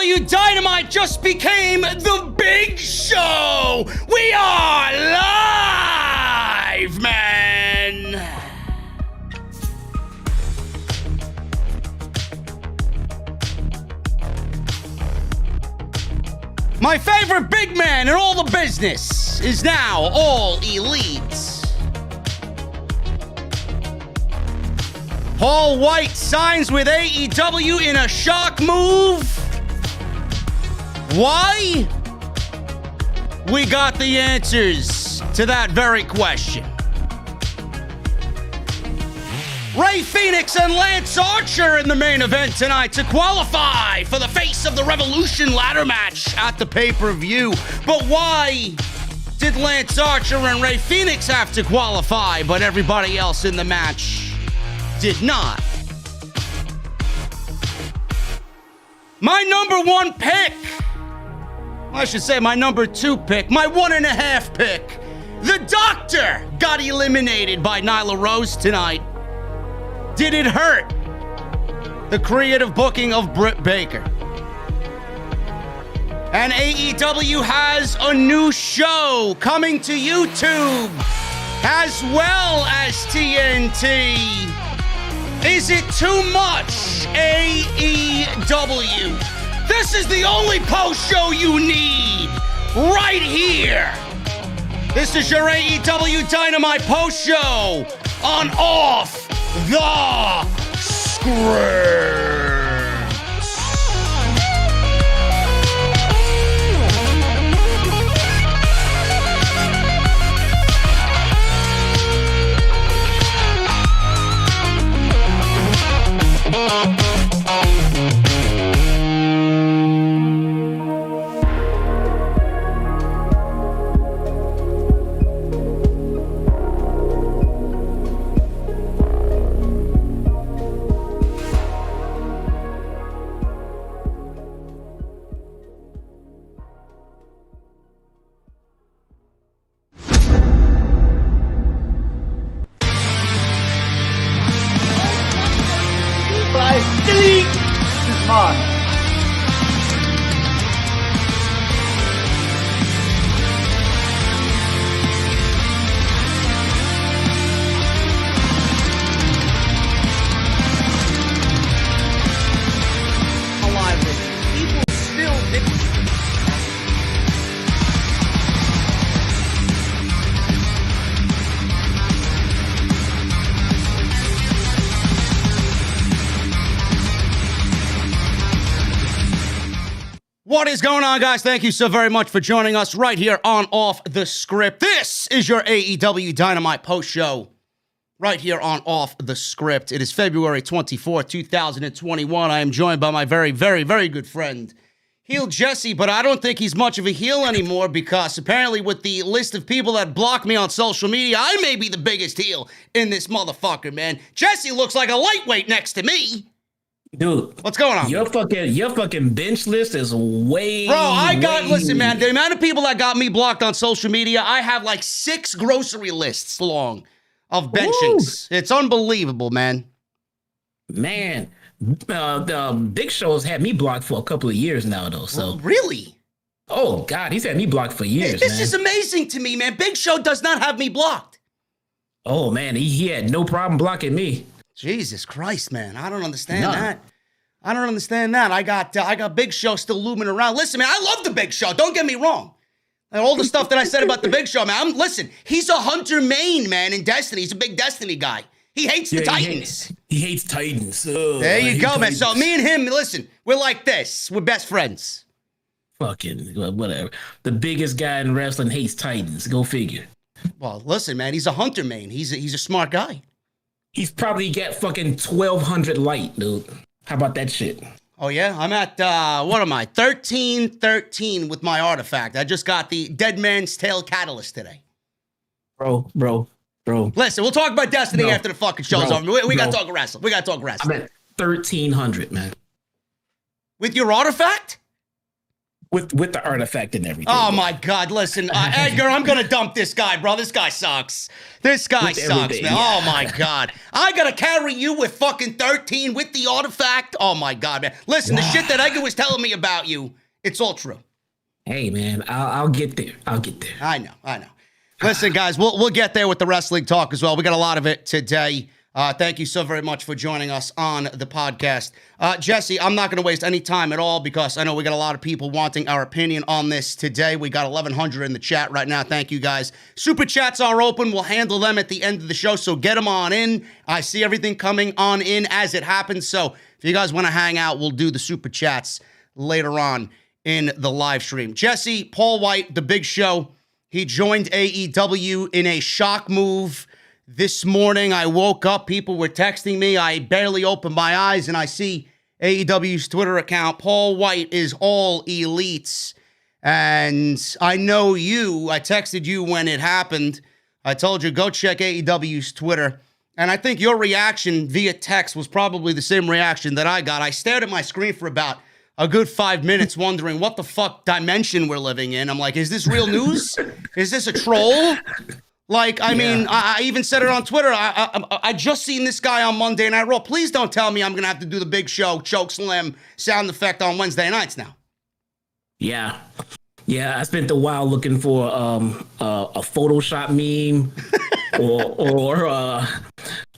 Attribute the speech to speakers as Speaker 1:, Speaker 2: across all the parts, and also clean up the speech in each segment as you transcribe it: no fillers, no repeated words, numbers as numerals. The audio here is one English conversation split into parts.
Speaker 1: AEW Dynamite just became the big show. We are live, man. My favorite big man in all the business is now all elite. Paul Wight signs with AEW in a shock move. Why? We got the answers to that very question. Rey Fenix and Lance Archer in the main event tonight to qualify for the Face of the Revolution ladder match at the pay-per-view. But why did Lance Archer and Rey Fenix have to qualify, but everybody else in the match did not? My number one pick, I should say my number two pick, my 1.5 pick, the Doctor got eliminated by Nyla Rose tonight. Did it hurt the creative booking of Britt Baker? And AEW has a new show coming to YouTube as well as TNT. Is it too much, AEW? This is the only post show you need right here. This is your AEW Dynamite post show on Off the Script. What is going on, guys? Thank you so very much for joining us right here on Off the Script. This is your AEW Dynamite post show right here on Off the Script. It is February 24th, 2021. I am joined by my very, very, very good friend, Heel Jesse, but I don't think he's much of a heel anymore because apparently with the list of people that block me on social media, I may be the biggest heel in this motherfucker, man. Jesse looks like a lightweight next to me.
Speaker 2: Dude,
Speaker 1: what's going on?
Speaker 2: Your fucking bench list is way.
Speaker 1: Bro, listen, man, the amount of people that got me blocked on social media, I have like 6 grocery lists long of benchings. Ooh. It's unbelievable, man.
Speaker 2: Man, the Big Show's had me blocked for a couple of years now, though. So
Speaker 1: really?
Speaker 2: Oh God, he's had me blocked for years.
Speaker 1: This is amazing to me, man. Big Show does not have me blocked.
Speaker 2: Oh man, he had no problem blocking me.
Speaker 1: Jesus Christ, man. I don't understand that. I don't understand that. I got Big Show still looming around. Listen, man, I love the Big Show. Don't get me wrong. And all the stuff that I said about the Big Show, man. Listen, he's a Hunter Main, man, in Destiny. He's a big Destiny guy. He hates the Titans.
Speaker 2: He hates Titans. Oh,
Speaker 1: there you go, man. So me and him, listen, we're like this. We're best friends.
Speaker 2: Fucking whatever. The biggest guy in wrestling hates Titans. Go figure.
Speaker 1: Well, listen, man, he's a Hunter Main. He's a smart guy.
Speaker 2: He's probably got fucking 1200 light, dude. How about that shit?
Speaker 1: Oh, yeah? I'm at, what am I? 1313 with my artifact. I just got the Dead Man's Tail Catalyst today.
Speaker 2: Bro.
Speaker 1: Listen, we'll talk about Destiny after the fucking show's over. We got to talk wrestling. I'm at
Speaker 2: 1300, man.
Speaker 1: With your artifact?
Speaker 2: with the artifact and everything.
Speaker 1: Oh my God! Listen, Edgar, I'm gonna dump this guy, bro. This guy sucks. This guy sucks, man.
Speaker 2: Yeah.
Speaker 1: Oh my God! I gotta carry you with fucking 13 with the artifact. Oh my God, man. Listen, the shit that Edgar was telling me about you, it's all true.
Speaker 2: Hey, man, I'll get there. I'll get there.
Speaker 1: I know. Listen, guys, we'll get there with the wrestling talk as well. We got a lot of it today. Thank you so very much for joining us on the podcast. Jesse, I'm not going to waste any time at all because I know we got a lot of people wanting our opinion on this today. We got 1,100 in the chat right now. Thank you, guys. Super chats are open. We'll handle them at the end of the show, so get them on in. I see everything coming on in as it happens, so if you guys want to hang out, we'll do the super chats later on in the live stream. Jesse, Paul Wight, the Big Show, he joined AEW in a shock move. This morning, I woke up, people were texting me. I barely opened my eyes, and I see AEW's Twitter account. Paul Wight is all elites. And I know you. I texted you when it happened. I told you, go check AEW's Twitter. And I think your reaction via text was probably the same reaction that I got. I stared at my screen for about a good 5 minutes wondering what the fuck dimension we're living in. I'm like, is this real news? Is this a troll? Like, I mean, I even said it on Twitter. I just seen this guy on Monday Night Raw. Please don't tell me I'm going to have to do the Big Show choke slam sound effect on Wednesday nights now.
Speaker 2: Yeah. Yeah, I spent a while looking for a Photoshop meme or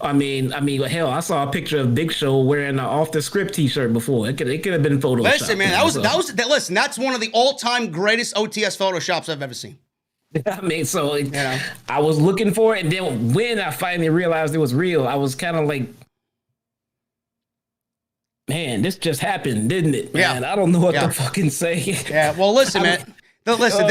Speaker 2: I mean, hell, I saw a picture of Big Show wearing an Off the Script t-shirt before. It could have been Photoshop.
Speaker 1: Listen, man, listen, that's one of the all-time greatest OTS Photoshops I've ever seen.
Speaker 2: I mean, so I was looking for it, and then when I finally realized it was real, I was kind of like, man, this just happened, didn't it? Man, I don't know what to fucking say.
Speaker 1: Yeah, well, listen, man. Listen,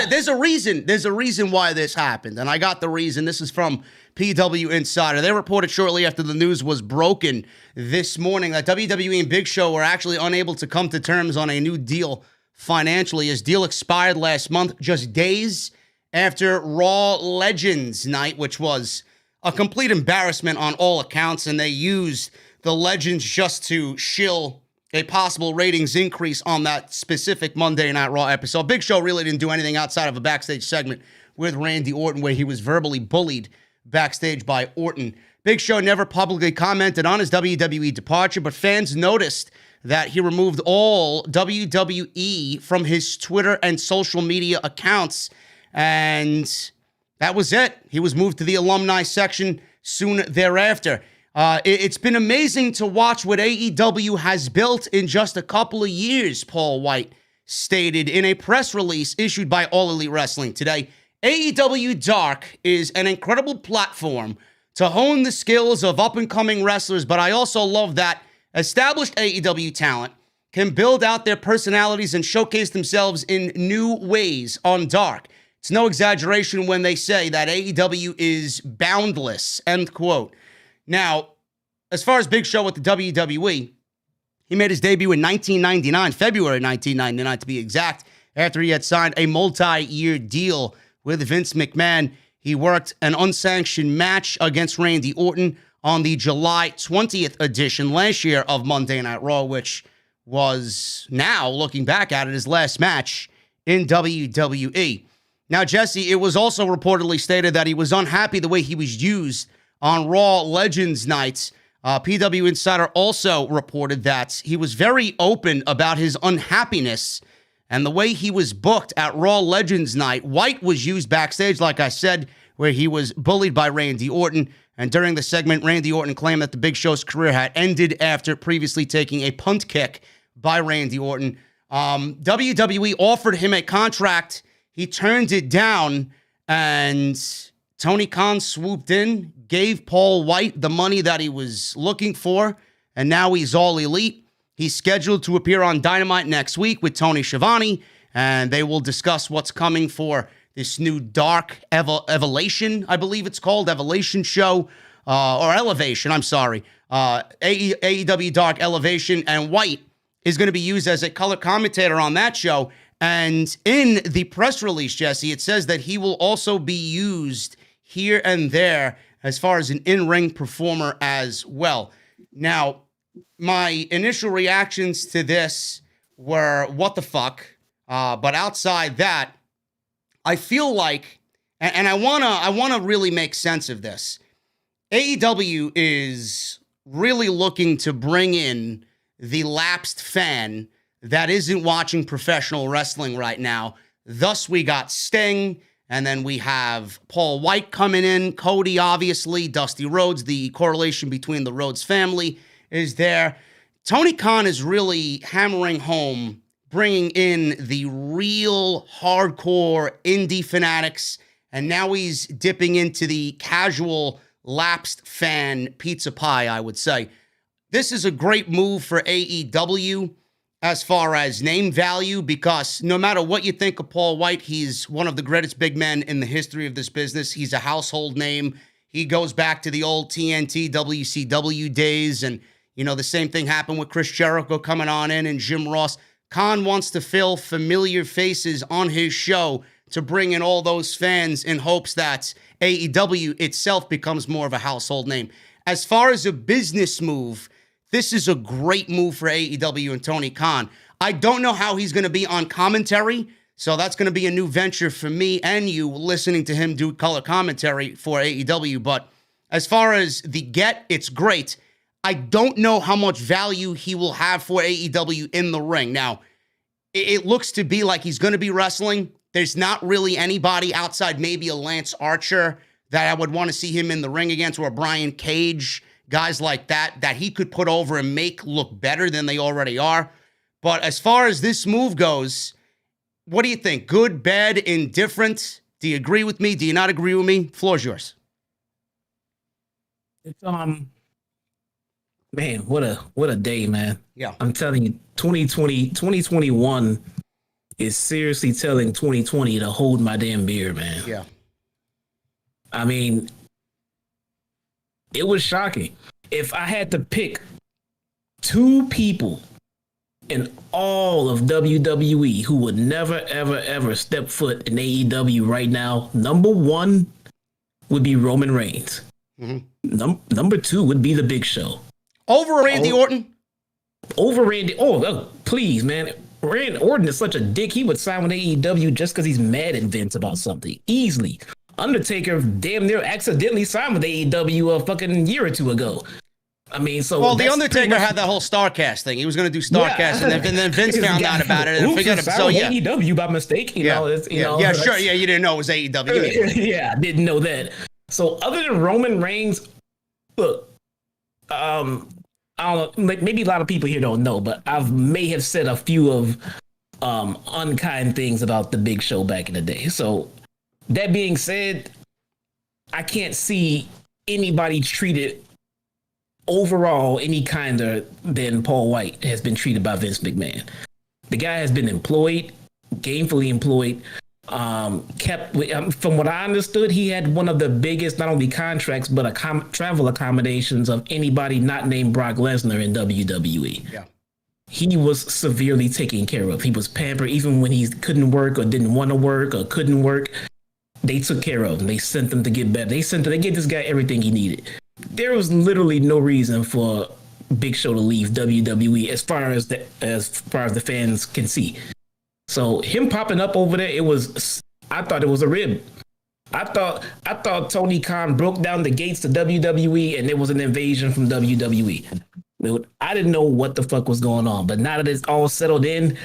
Speaker 1: there's a reason. There's a reason why this happened, and I got the reason. This is from PW Insider. They reported shortly after the news was broken this morning that WWE and Big Show were actually unable to come to terms on a new deal financially. His deal expired last month, just days after Raw Legends Night, which was a complete embarrassment on all accounts, and they used the Legends just to shill a possible ratings increase on that specific Monday Night Raw episode. Big Show really didn't do anything outside of a backstage segment with Randy Orton where he was verbally bullied backstage by Orton. Big Show never publicly commented on his WWE departure, but fans noticed that he removed all WWE from his Twitter and social media accounts. And that was it. He was moved to the alumni section soon thereafter. It's been amazing to watch what AEW has built in just a couple of years, Paul Wight stated in a press release issued by All Elite Wrestling today. AEW Dark is an incredible platform to hone the skills of up-and-coming wrestlers, but I also love that established AEW talent can build out their personalities and showcase themselves in new ways on Dark. It's no exaggeration when they say that AEW is boundless, end quote. Now, as far as Big Show with the WWE, he made his debut in 1999, February 1999 to be exact, after he had signed a multi-year deal with Vince McMahon. He worked an unsanctioned match against Randy Orton on the July 20th edition last year of Monday Night Raw, which was now, looking back at it, his last match in WWE. Now, Jesse, it was also reportedly stated that he was unhappy the way he was used on Raw Legends nights. PW Insider also reported that he was very open about his unhappiness and the way he was booked at Raw Legends night. Wight was used backstage, like I said, where he was bullied by Randy Orton. And during the segment, Randy Orton claimed that the Big Show's career had ended after previously taking a punt kick by Randy Orton. WWE offered him a contract. He turned it down, and Tony Khan swooped in, gave Paul Wight the money that he was looking for, and now he's all elite. He's scheduled to appear on Dynamite next week with Tony Schiavone, and they will discuss what's coming for this new Dark Evolution, I believe it's called, Evolution show, or Elevation, I'm sorry. AEW Dark Elevation, and Wight is going to be used as a color commentator on that show. And in the press release, Jesse, it says that he will also be used here and there as far as an in-ring performer as well. Now, my initial reactions to this were, what the fuck? But outside that, I feel like, and I wanna really make sense of this. AEW is really looking to bring in the lapsed fan that isn't watching professional wrestling right now. Thus, we got Sting, and then we have Paul Wight coming in, Cody, obviously, Dusty Rhodes. The correlation between the Rhodes family is there. Tony Khan is really hammering home, bringing in the real hardcore indie fanatics, and now he's dipping into the casual lapsed fan pizza pie, I would say. This is a great move for AEW as far as name value, because no matter what you think of Paul Wight, he's one of the greatest big men in the history of this business. He's a household name. He goes back to the old TNT, WCW days, and, you know, the same thing happened with Chris Jericho coming on in and Jim Ross. Khan wants to fill familiar faces on his show to bring in all those fans in hopes that AEW itself becomes more of a household name. As far as a business move, this is a great move for AEW and Tony Khan. I don't know how he's going to be on commentary, so that's going to be a new venture for me and you listening to him do color commentary for AEW. But as far as the get, it's great. I don't know how much value he will have for AEW in the ring. Now, it looks to be like he's going to be wrestling. There's not really anybody outside maybe a Lance Archer that I would want to see him in the ring against, or a Brian Cage, guys like that he could put over and make look better than they already are. But as far as this move goes, what do you think? Good, bad, indifferent? Do you agree with me? Do you not agree with me? Floor's yours.
Speaker 2: It's man, what a day, man.
Speaker 1: Yeah.
Speaker 2: I'm telling you, 2021 is seriously telling 2020 to hold my damn beer, man.
Speaker 1: Yeah.
Speaker 2: I mean, it was shocking. If I had to pick two people in all of WWE who would never, ever, ever step foot in AEW right now, number one would be Roman Reigns. Mm-hmm. Number two would be The Big Show.
Speaker 1: Over Randy Orton?
Speaker 2: Over Randy. Oh, please, man. Randy Orton is such a dick. He would sign with AEW just because he's mad at Vince about something. Easily. Undertaker damn near accidentally signed with AEW a fucking year or two ago. I mean, so.
Speaker 1: Well, The Undertaker had that whole StarCast thing. He was going to do StarCast, and then Vince found out about it and forget it. So, yeah.
Speaker 2: AEW by mistake, you know.
Speaker 1: Yeah, sure. Yeah, you didn't know it was AEW.
Speaker 2: Yeah, I didn't know that. So, other than Roman Reigns, look, I don't know, maybe a lot of people here don't know, but I may have said a few of unkind things about The Big Show back in the day. So, that being said, I can't see anybody treated overall any kinder than Paul Wight has been treated by Vince McMahon. The guy has been employed, gainfully employed, from what I understood, he had one of the biggest, not only contracts, but travel accommodations of anybody not named Brock Lesnar in WWE.
Speaker 1: Yeah.
Speaker 2: He was severely taken care of. He was pampered even when he couldn't work or didn't want to work or couldn't work. They took care of him. They sent him to get better. They gave this guy everything he needed. There was literally no reason for Big Show to leave WWE as far as the fans can see. So him popping up over there, I thought it was a rib. I thought Tony Khan broke down the gates to WWE and there was an invasion from WWE. I didn't know what the fuck was going on, but now that it's all settled in,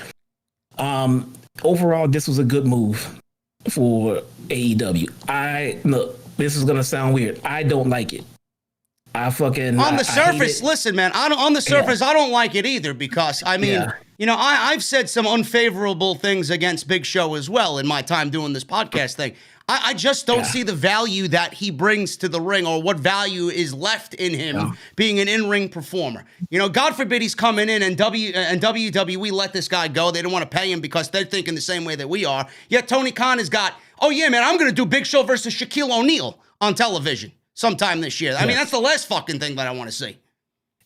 Speaker 2: overall this was a good move for AEW. Look, this is gonna sound weird. I don't like it. On the surface, listen, man. I don't like it either, because I mean, you know, I've said some unfavorable things against Big Show as well in my time doing this podcast thing. I just don't see the value that he brings to the ring, or what value is left in him being an in-ring performer. You know, God forbid he's coming in and WWE let this guy go. They don't want to pay him because they're thinking the same way that we are. Yet Tony Khan has got, oh yeah, man, I'm going to do Big Show versus Shaquille O'Neal on television sometime this year. I mean, that's the last fucking thing that I want to see.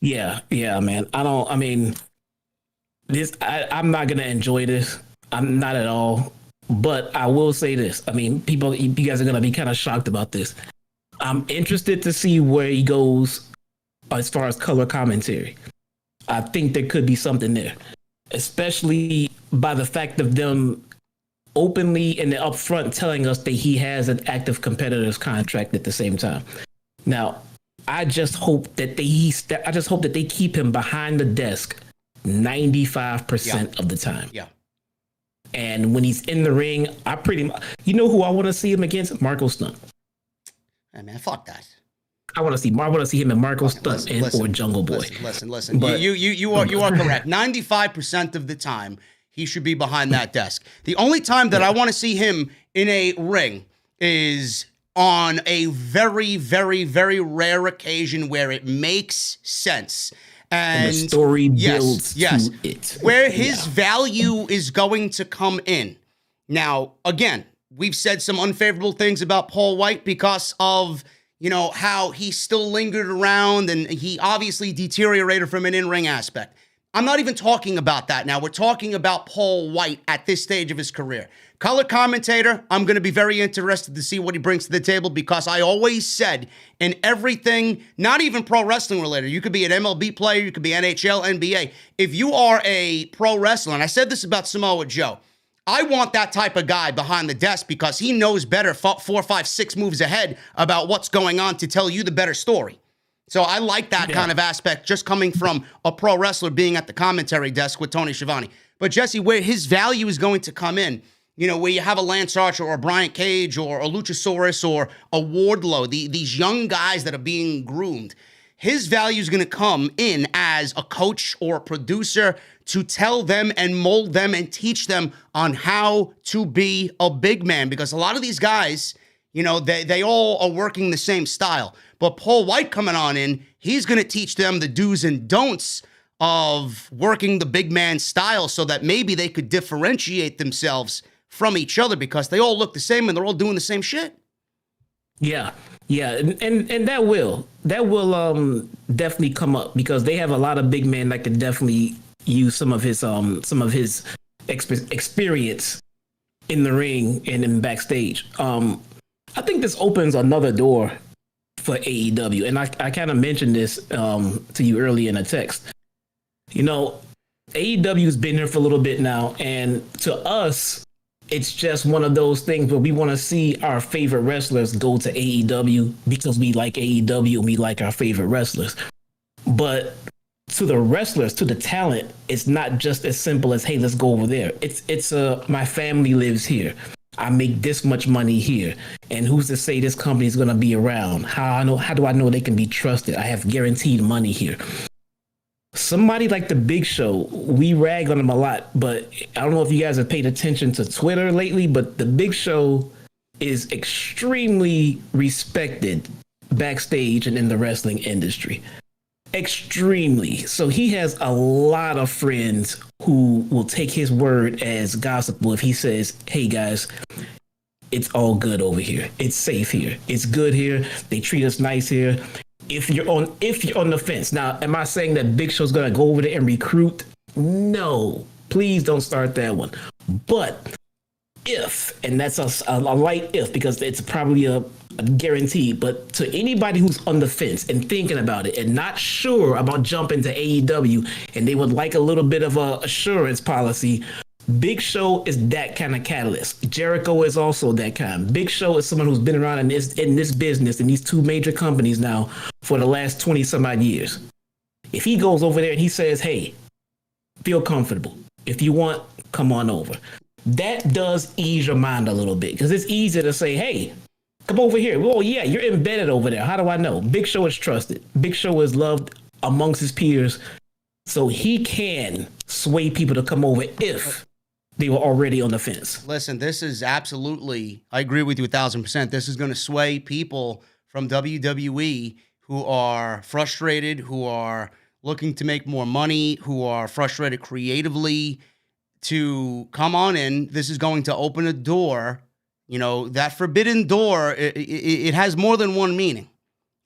Speaker 2: Yeah, man. I'm not going to enjoy this. I'm not at all. But I will say this. I mean, you guys are going to be kind of shocked about this. I'm interested to see where he goes as far as color commentary. I think there could be something there. especially by the fact of them openly and upfront telling us that he has an active competitor's contract at the same time. Now, I just hope that they keep him behind the desk 95% of the time.
Speaker 1: Yeah.
Speaker 2: And when he's in the ring, I pretty much, you know who I want to see him against? Marco Stunt.
Speaker 1: Hey man, fuck that.
Speaker 2: I want to see him and Marco Stunt or Jungle Boy.
Speaker 1: Listen. But you are correct. 95% of the time, he should be behind that desk. The only time that I want to see him in a ring is on a very, very, very rare occasion where it makes sense. And
Speaker 2: the story builds to it.
Speaker 1: Where his value is going to come in. Now, again, we've said some unfavorable things about Paul Wight because of, how he still lingered around and he obviously deteriorated from an in-ring aspect. I'm not even talking about that now. We're talking about Paul Wight at this stage of his career. Color commentator, I'm going to be very interested to see what he brings to the table because I always said in everything, not even pro wrestling related, you could be an MLB player, you could be NHL, NBA. If you are a pro wrestler, and I said this about Samoa Joe, I want that type of guy behind the desk because he knows better 4, 5, 6 moves ahead about what's going on to tell you the better story. So I like that kind of aspect just coming from a pro wrestler being at the commentary desk with Tony Schiavone. But Jesse, where his value is going to come in, where you have a Lance Archer or a Brian Cage or a Luchasaurus or a Wardlow, these young guys that are being groomed, his value is going to come in as a coach or a producer to tell them and mold them and teach them on how to be a big man. Because a lot of these guys, they all are working the same style. But Paul Wight coming on in, he's going to teach them the do's and don'ts of working the big man style so that maybe they could differentiate themselves from each other because they all look the same and they're all doing the same shit.
Speaker 2: Yeah. And that will definitely come up because they have a lot of big men that can definitely use some of his experience in the ring and in backstage. I think this opens another door for AEW. And I kind of mentioned this to you earlier in a text. AEW's been here for a little bit now. And to us, it's just one of those things where we want to see our favorite wrestlers go to AEW because we like AEW and we like our favorite wrestlers. But to the wrestlers, to the talent, it's not just as simple as, hey, let's go over there. It's my family lives here. I make this much money here. And who's to say this company is going to be around? How do I know they can be trusted? I have guaranteed money here. Somebody like the Big Show, we rag on him a lot, but I don't know if you guys have paid attention to Twitter lately, but the Big Show is extremely respected backstage and in the wrestling industry. Extremely. So he has a lot of friends who will take his word as gospel if he says, hey guys, it's all good over here. It's safe here. It's good here. They treat us nice here. If you're on the fence. Now, am I saying that Big Show's going to go over there and recruit? No, please don't start that one. But if, and that's a light if, because it's probably a guarantee, but to anybody who's on the fence and thinking about it and not sure about jumping to AEW and they would like a little bit of a assurance policy, Big Show is that kind of catalyst. Jericho is also that kind. Big Show is someone who's been around in this business, in these two major companies now for the last 20 some odd years. If he goes over there and he says, hey, feel comfortable. If you want, come on over. That does ease your mind a little bit because it's easy to say, hey, come over here. Oh, yeah, you're embedded over there. How do I know? Big Show is trusted. Big Show is loved amongst his peers. So he can sway people to come over if they were already on the fence.
Speaker 1: Listen, this is absolutely, I agree with you 1,000%. This is going to sway people from WWE who are frustrated, who are looking to make more money, who are frustrated creatively to come on in. This is going to open a door. That forbidden door, it has more than one meaning.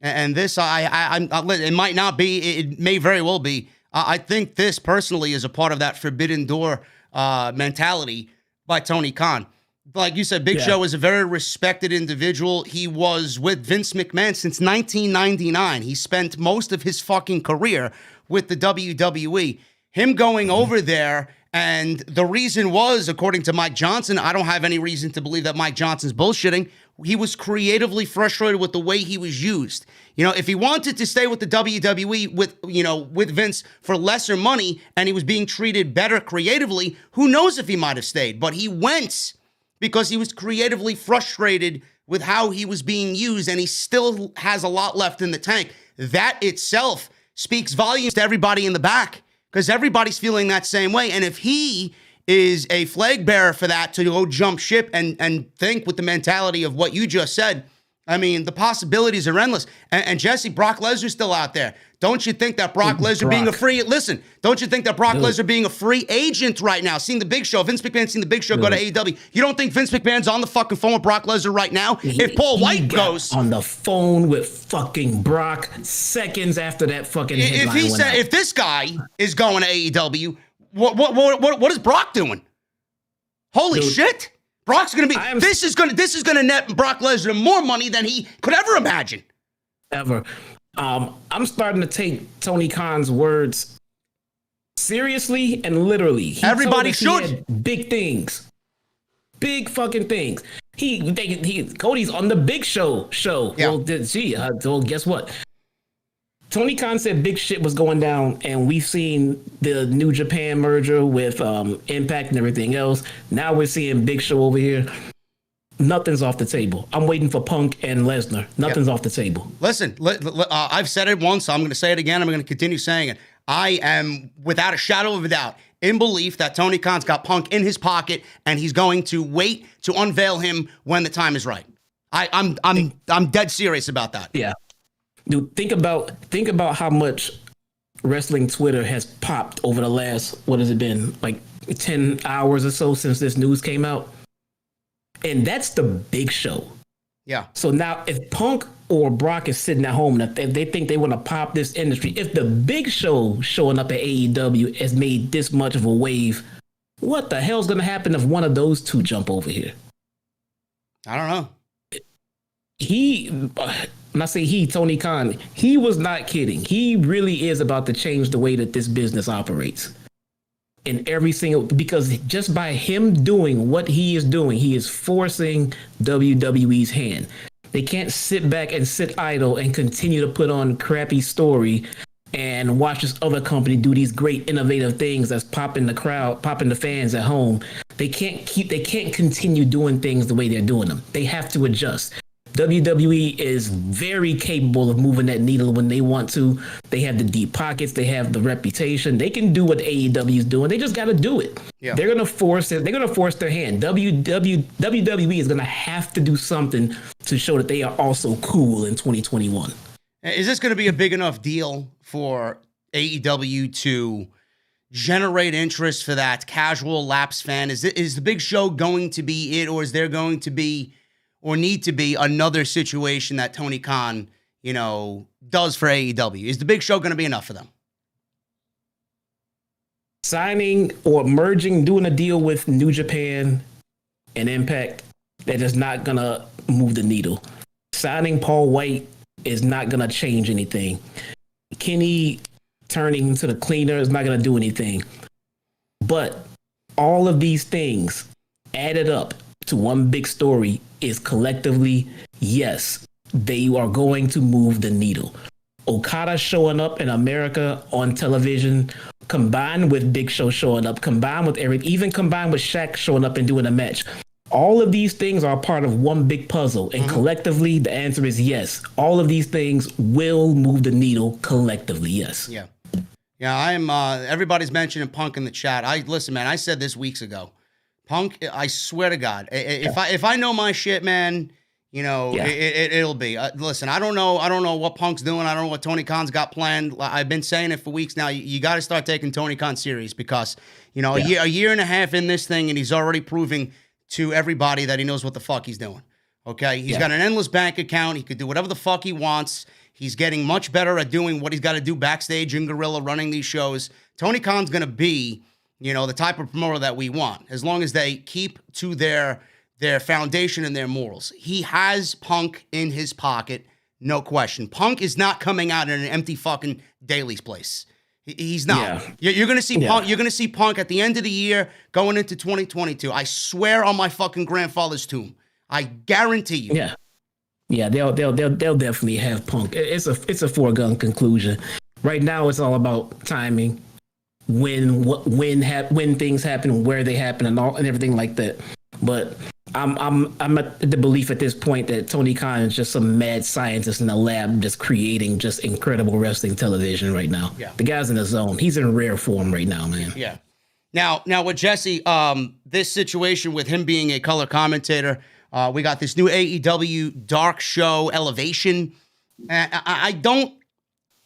Speaker 1: And this, it might not be, it may very well be. I think this personally is a part of that forbidden door mentality by Tony Khan. Like you said, Big Show is a very respected individual. He was with Vince McMahon since 1999. He spent most of his fucking career with the WWE. Him going over there And the reason was, according to Mike Johnson, I don't have any reason to believe that Mike Johnson's bullshitting. He was creatively frustrated with the way he was used. You know, if he wanted to stay with the WWE with Vince for lesser money and he was being treated better creatively, who knows if he might have stayed. But he went because he was creatively frustrated with how he was being used, and he still has a lot left in the tank. That itself speaks volumes to everybody in the back, because everybody's feeling that same way. And if he is a flag bearer for that to go jump ship and think with the mentality of what you just said, I mean, the possibilities are endless. And Jesse, Brock Lesnar's still out there. Don't you think that Brock Lesnar being a free, listen, don't you think that Brock Lesnar being a free agent right now, seeing the Big Show, Vince McMahon seeing the Big Show go to AEW, you don't think Vince McMahon's on the fucking phone with Brock Lesnar right now? If Paul Wight goes
Speaker 2: on the phone with fucking Brock seconds after that fucking headline
Speaker 1: if he said, if this guy is going to AEW, what is Brock doing? Holy shit. Brock's going to be, this is going to net Brock Lesnar more money than he could ever imagine.
Speaker 2: Ever. I'm starting to take Tony Khan's words seriously and literally.
Speaker 1: Everybody should.
Speaker 2: He had big things. Big fucking things. Cody's on the Big Show. Yeah. Well, guess what? Tony Khan said big shit was going down, and we've seen the New Japan merger with Impact and everything else. Now we're seeing Big Show over here. Nothing's off the table. I'm waiting for Punk and Lesnar. Nothing's off the table.
Speaker 1: Listen, I've said it once, so I'm going to say it again. I'm going to continue saying it. I am, without a shadow of a doubt, in belief that Tony Khan's got Punk in his pocket, and he's going to wait to unveil him when the time is right. I'm dead serious about that.
Speaker 2: Yeah. Dude, think about how much wrestling Twitter has popped over the last, what has it been, like 10 hours or so since this news came out? And that's the Big Show.
Speaker 1: Yeah.
Speaker 2: So now if Punk or Brock is sitting at home and if they think they want to pop this industry, if the Big Show showing up at AEW has made this much of a wave, what the hell's going to happen if one of those two jump over here?
Speaker 1: I don't know.
Speaker 2: When I say Tony Khan, he was not kidding. He really is about to change the way that this business operates. In every single, because just by him doing what he is doing, he is forcing WWE's hand. They can't sit back and sit idle and continue to put on crappy story and watch this other company do these great innovative things that's popping the crowd, popping the fans at home. They can't continue doing things the way they're doing them. They have to adjust. WWE is very capable of moving that needle when they want to. They have the deep pockets. They have the reputation. They can do what AEW is doing. They just got to do it. Yeah. They're going to force it. They're going to force their hand. WWE is going to have to do something to show that they are also cool in 2021.
Speaker 1: Is this going to be a big enough deal for AEW to generate interest for that casual lapsed fan? Is the Big Show going to be it, or is there going to be or need to be another situation that Tony Khan, does for AEW? Is the Big Show going to be enough for them?
Speaker 2: Signing or merging, doing a deal with New Japan and Impact, that is not going to move the needle. Signing Paul Wight is not going to change anything. Kenny turning to the cleaner is not going to do anything. But all of these things added up to one big story is collectively, yes, they are going to move the needle. Okada showing up in America on television, combined with Big Show showing up, combined with even combined with Shaq showing up and doing a match. All of these things are part of one big puzzle, and collectively, the answer is yes. All of these things will move the needle collectively, yes.
Speaker 1: Yeah. Yeah, I'm, everybody's mentioning Punk in the chat. Listen, man, I said this weeks ago. Punk, I swear to God, if I know my shit, man, it'll be. Listen, I don't know what Punk's doing. I don't know what Tony Khan's got planned. I've been saying it for weeks now. You got to start taking Tony Khan serious because, a year and a half in this thing, and he's already proving to everybody that he knows what the fuck he's doing. Okay? He's got an endless bank account. He could do whatever the fuck he wants. He's getting much better at doing what he's got to do backstage in Gorilla, running these shows. Tony Khan's going to be the type of promoter that we want, as long as they keep to their foundation and their morals. He has Punk in his pocket, no question. Punk is not coming out in an empty fucking Daly's place. He's not.
Speaker 2: Yeah.
Speaker 1: You're gonna see Punk. You're gonna see Punk at the end of the year, going into 2022. I swear on my fucking grandfather's tomb. I guarantee you.
Speaker 2: Yeah. They'll definitely have Punk. It's a foregone conclusion. Right now, it's all about timing, when things happen, where they happen, and everything like that. But I'm at the belief at this point that Tony Khan is just some mad scientist in the lab, just creating just incredible wrestling television right now. Yeah. The guy's in the zone. He's in rare form right now, man.
Speaker 1: Yeah. Now with Jesse, this situation with him being a color commentator, we got this new AEW Dark show, Elevation. I don't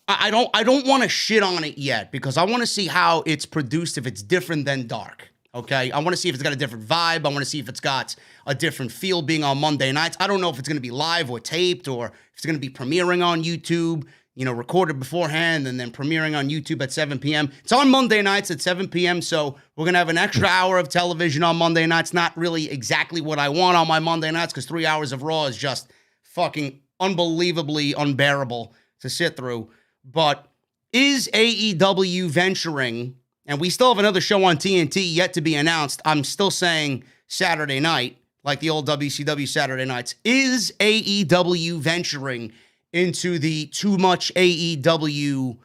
Speaker 1: want to shit on it yet because I want to see how it's produced, if it's different than Dark. Okay, I want to see if it's got a different vibe. I want to see if it's got a different feel being on Monday nights. I don't know if it's going to be live or taped, or if it's going to be premiering on YouTube, recorded beforehand and then premiering on YouTube at 7 p.m. It's on Monday nights at 7 p.m., so we're going to have an extra hour of television on Monday nights. Not really exactly what I want on my Monday nights, because 3 hours of Raw is just fucking unbelievably unbearable to sit through. But is AEW venturing... And we still have another show on TNT yet to be announced. I'm still saying Saturday night, like the old WCW Saturday nights. Is AEW venturing into the too much AEW,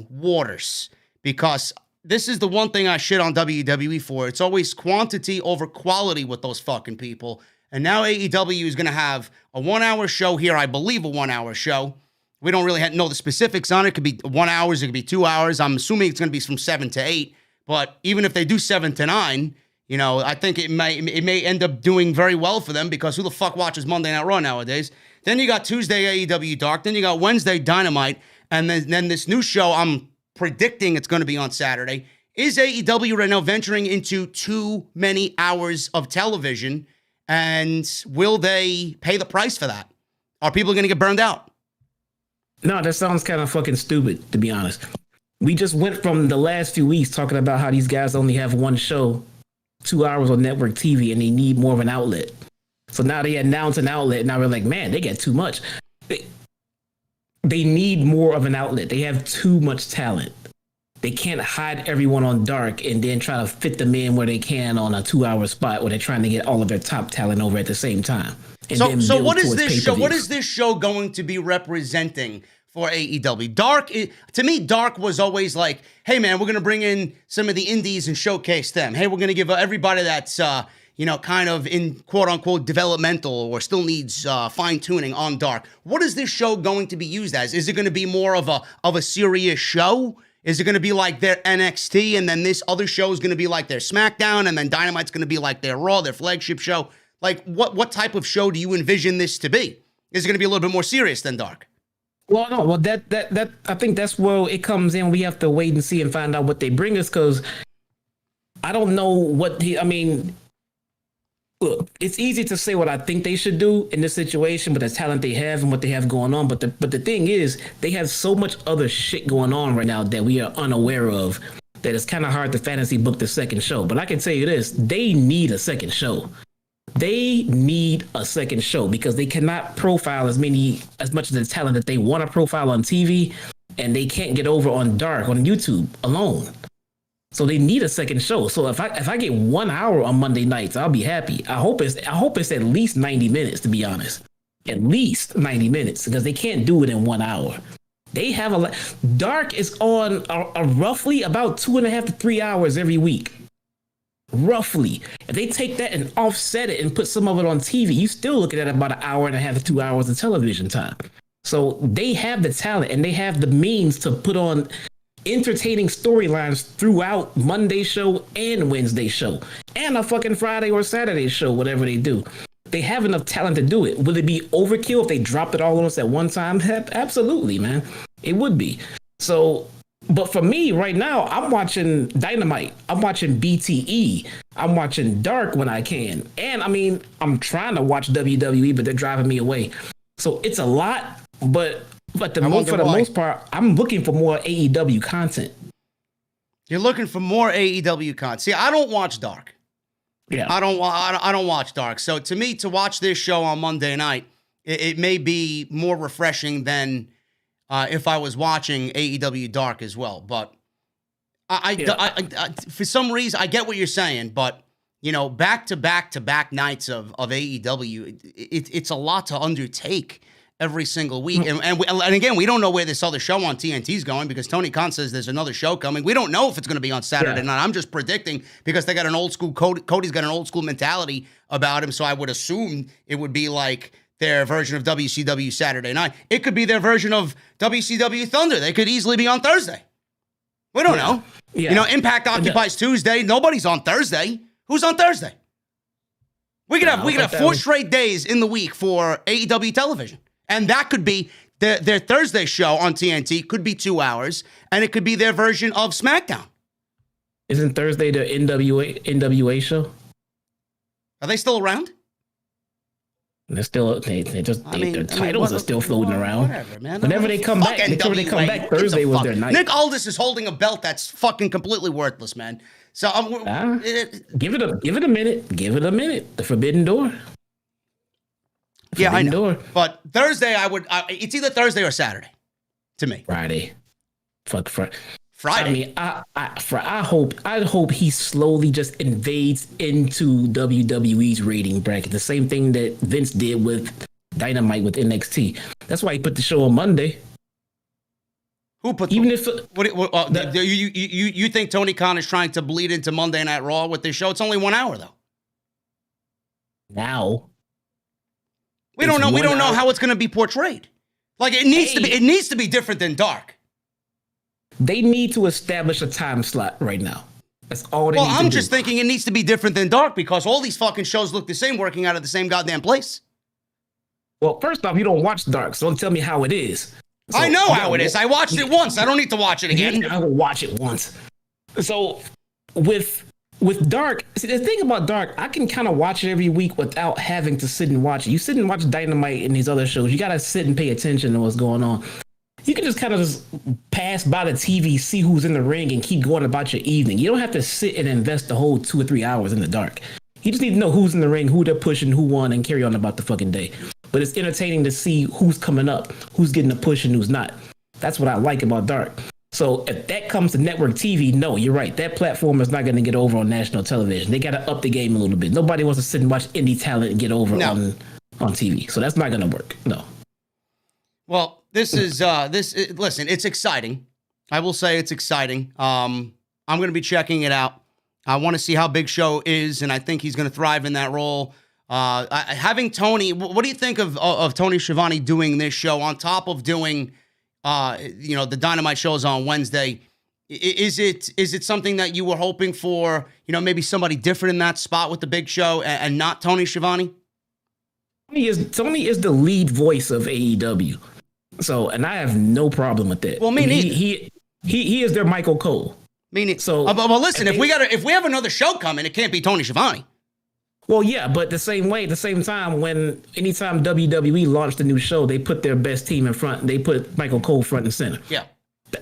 Speaker 1: waters? Because this is the one thing I shit on WWE for. It's always quantity over quality with those fucking people. And now AEW is going to have a 1 hour show here. I believe a 1 hour show. We don't really know the specifics on it. It could be 1 hour, it could be 2 hours. I'm assuming it's going to be from 7 to 8. But even if they do 7 to 9, I think it may end up doing very well for them, because who the fuck watches Monday Night Raw nowadays? Then you got Tuesday AEW Dark. Then you got Wednesday Dynamite. And then this new show, I'm predicting it's going to be on Saturday. Is AEW right now venturing into too many hours of television? And will they pay the price for that? Are people going to get burned out?
Speaker 2: No, that sounds kind of fucking stupid, to be honest. We just went from the last few weeks talking about how these guys only have one show, 2 hours on network TV, and they need more of an outlet. So now they announce an outlet, and now we're like, man, they get too much. They need more of an outlet. They have too much talent. They can't hide everyone on Dark and then try to fit them in where they can on a 2 hour spot where they're trying to get all of their top talent over at the same time.
Speaker 1: So what is this show? What is this show going to be representing for AEW? Dark, to me, Dark was always like, hey man, we're going to bring in some of the indies and showcase them. Hey, we're going to give everybody that's kind of in quote unquote developmental or still needs fine tuning on Dark. What is this show going to be used as? Is it going to be more of a serious show? Is it going to be like their NXT, and then this other show is going to be like their SmackDown, and then Dynamite's going to be like their Raw, their flagship show? Like, what type of show do you envision this to be? Is it going to be a little bit more serious than Dark?
Speaker 2: Well, no. Well, that I think that's where it comes in. We have to wait and see and find out what they bring us, because I don't know what look, it's easy to say what I think they should do in this situation with the talent they have and what they have going on. But the thing is, they have so much other shit going on right now that we are unaware of, that it's kind of hard to fantasy book the second show. But I can tell you this, they need a second show. They need a second show, because they cannot profile as much of the talent that they want to profile on TV, and they can't get over on Dark on YouTube alone. So they need a second show. So if I get 1 hour on Monday nights, I'll be happy. I hope it's at least 90 minutes, to be honest. At least 90 minutes, because they can't do it in 1 hour. They have Dark is on a roughly about 2.5 to 3 hours every week. Roughly. If they take that and offset it and put some of it on TV, you still looking at about 1.5 to 2 hours of television time. So they have the talent and they have the means to put on entertaining storylines throughout Monday show and Wednesday show and a fucking Friday or Saturday show, whatever they do. They have enough talent to do it. Will it be overkill if they dropped it all on us at one time? Absolutely, man. It would be. So, but for me right now, I'm watching Dynamite. I'm watching BTE. I'm watching Dark when I can. And I mean, I'm trying to watch WWE, but they're driving me away. So it's a lot, but for the most part, I'm looking for more AEW content.
Speaker 1: You're looking for more AEW content. See, I don't watch Dark.
Speaker 2: Yeah,
Speaker 1: I don't watch Dark. So to me, to watch this show on Monday night, it may be more refreshing than if I was watching AEW Dark as well. But I for some reason, I get what you're saying, but back to back nights of AEW, it's a lot to undertake every single week. And again, we don't know where this other show on TNT is going because Tony Khan says there's another show coming. We don't know if it's going to be on Saturday night. I'm just predicting because they got an old school, Cody's got an old school mentality about him. So I would assume it would be like their version of WCW Saturday night. It could be their version of WCW Thunder. They could easily be on Thursday. We don't know. Yeah. Impact occupies Tuesday. Nobody's on Thursday. Who's on Thursday? We could have 4 straight days in the week for AEW television. And that could be their Thursday show on TNT, could be 2 hours, and it could be their version of SmackDown.
Speaker 2: Isn't Thursday the NWA show?
Speaker 1: Are they still around?
Speaker 2: They're still their titles are still floating around.
Speaker 1: Whatever, man.
Speaker 2: Whenever they come back, Thursday was their night.
Speaker 1: Nick Aldis is holding a belt that's fucking completely worthless, man. So
Speaker 2: give it a minute. Give it a minute. The Forbidden Door.
Speaker 1: I know. But Thursday, it's either Thursday or Saturday to me.
Speaker 2: Friday. Fuck Friday.
Speaker 1: I
Speaker 2: mean, I hope he slowly just invades into WWE's rating bracket. The same thing that Vince did with Dynamite with NXT. That's why he put the show on Monday.
Speaker 1: Who put
Speaker 2: you
Speaker 1: think Tony Khan is trying to bleed into Monday Night Raw with this show? It's only 1 hour though.
Speaker 2: Now.
Speaker 1: We don't know how it's going to be portrayed. Like it needs to be different than Dark.
Speaker 2: They need to establish a time slot right now. That's all they need to do.
Speaker 1: Well, I'm just thinking it needs to be different than Dark because all these fucking shows look the same working out of the same goddamn place.
Speaker 2: Well, first off, you don't watch Dark, so don't tell me how it is. So,
Speaker 1: I know how it is. I watched it once. I don't need to watch it again.
Speaker 2: I will watch it once. So with Dark, see, the thing about Dark, I can kind of watch it every week without having to sit and watch it. You sit and watch Dynamite and these other shows. You got to sit and pay attention to what's going on. You can just kind of just pass by the TV, see who's in the ring, and keep going about your evening. You don't have to sit and invest the whole 2 or 3 hours in the Dark. You just need to know who's in the ring, who they're pushing, who won, and carry on about the fucking day. But it's entertaining to see who's coming up, who's getting the push and who's not. That's what I like about Dark. So if that comes to network TV, no, you're right. That platform is not going to get over on national television. They got to up the game a little bit. Nobody wants to sit and watch indie talent and get over on TV. So that's not going to work. No.
Speaker 1: Well, listen, it's exciting. I will say it's exciting. I'm going to be checking it out. I want to see how Big Show is, and I think he's going to thrive in that role. Having Tony, what do you think of Tony Schiavone doing this show on top of doing, the Dynamite shows on Wednesday? Is it something that you were hoping for? Maybe somebody different in that spot with the Big Show and not Tony Schiavone?
Speaker 2: Tony is the lead voice of AEW, and I have no problem with that.
Speaker 1: Well, me neither.
Speaker 2: He is their Michael Cole.
Speaker 1: But listen, if we have another show coming, it can't be Tony Schiavone.
Speaker 2: Well, yeah, but the same time, anytime WWE launched a new show, they put their best team in front. They put Michael Cole front and center.
Speaker 1: Yeah.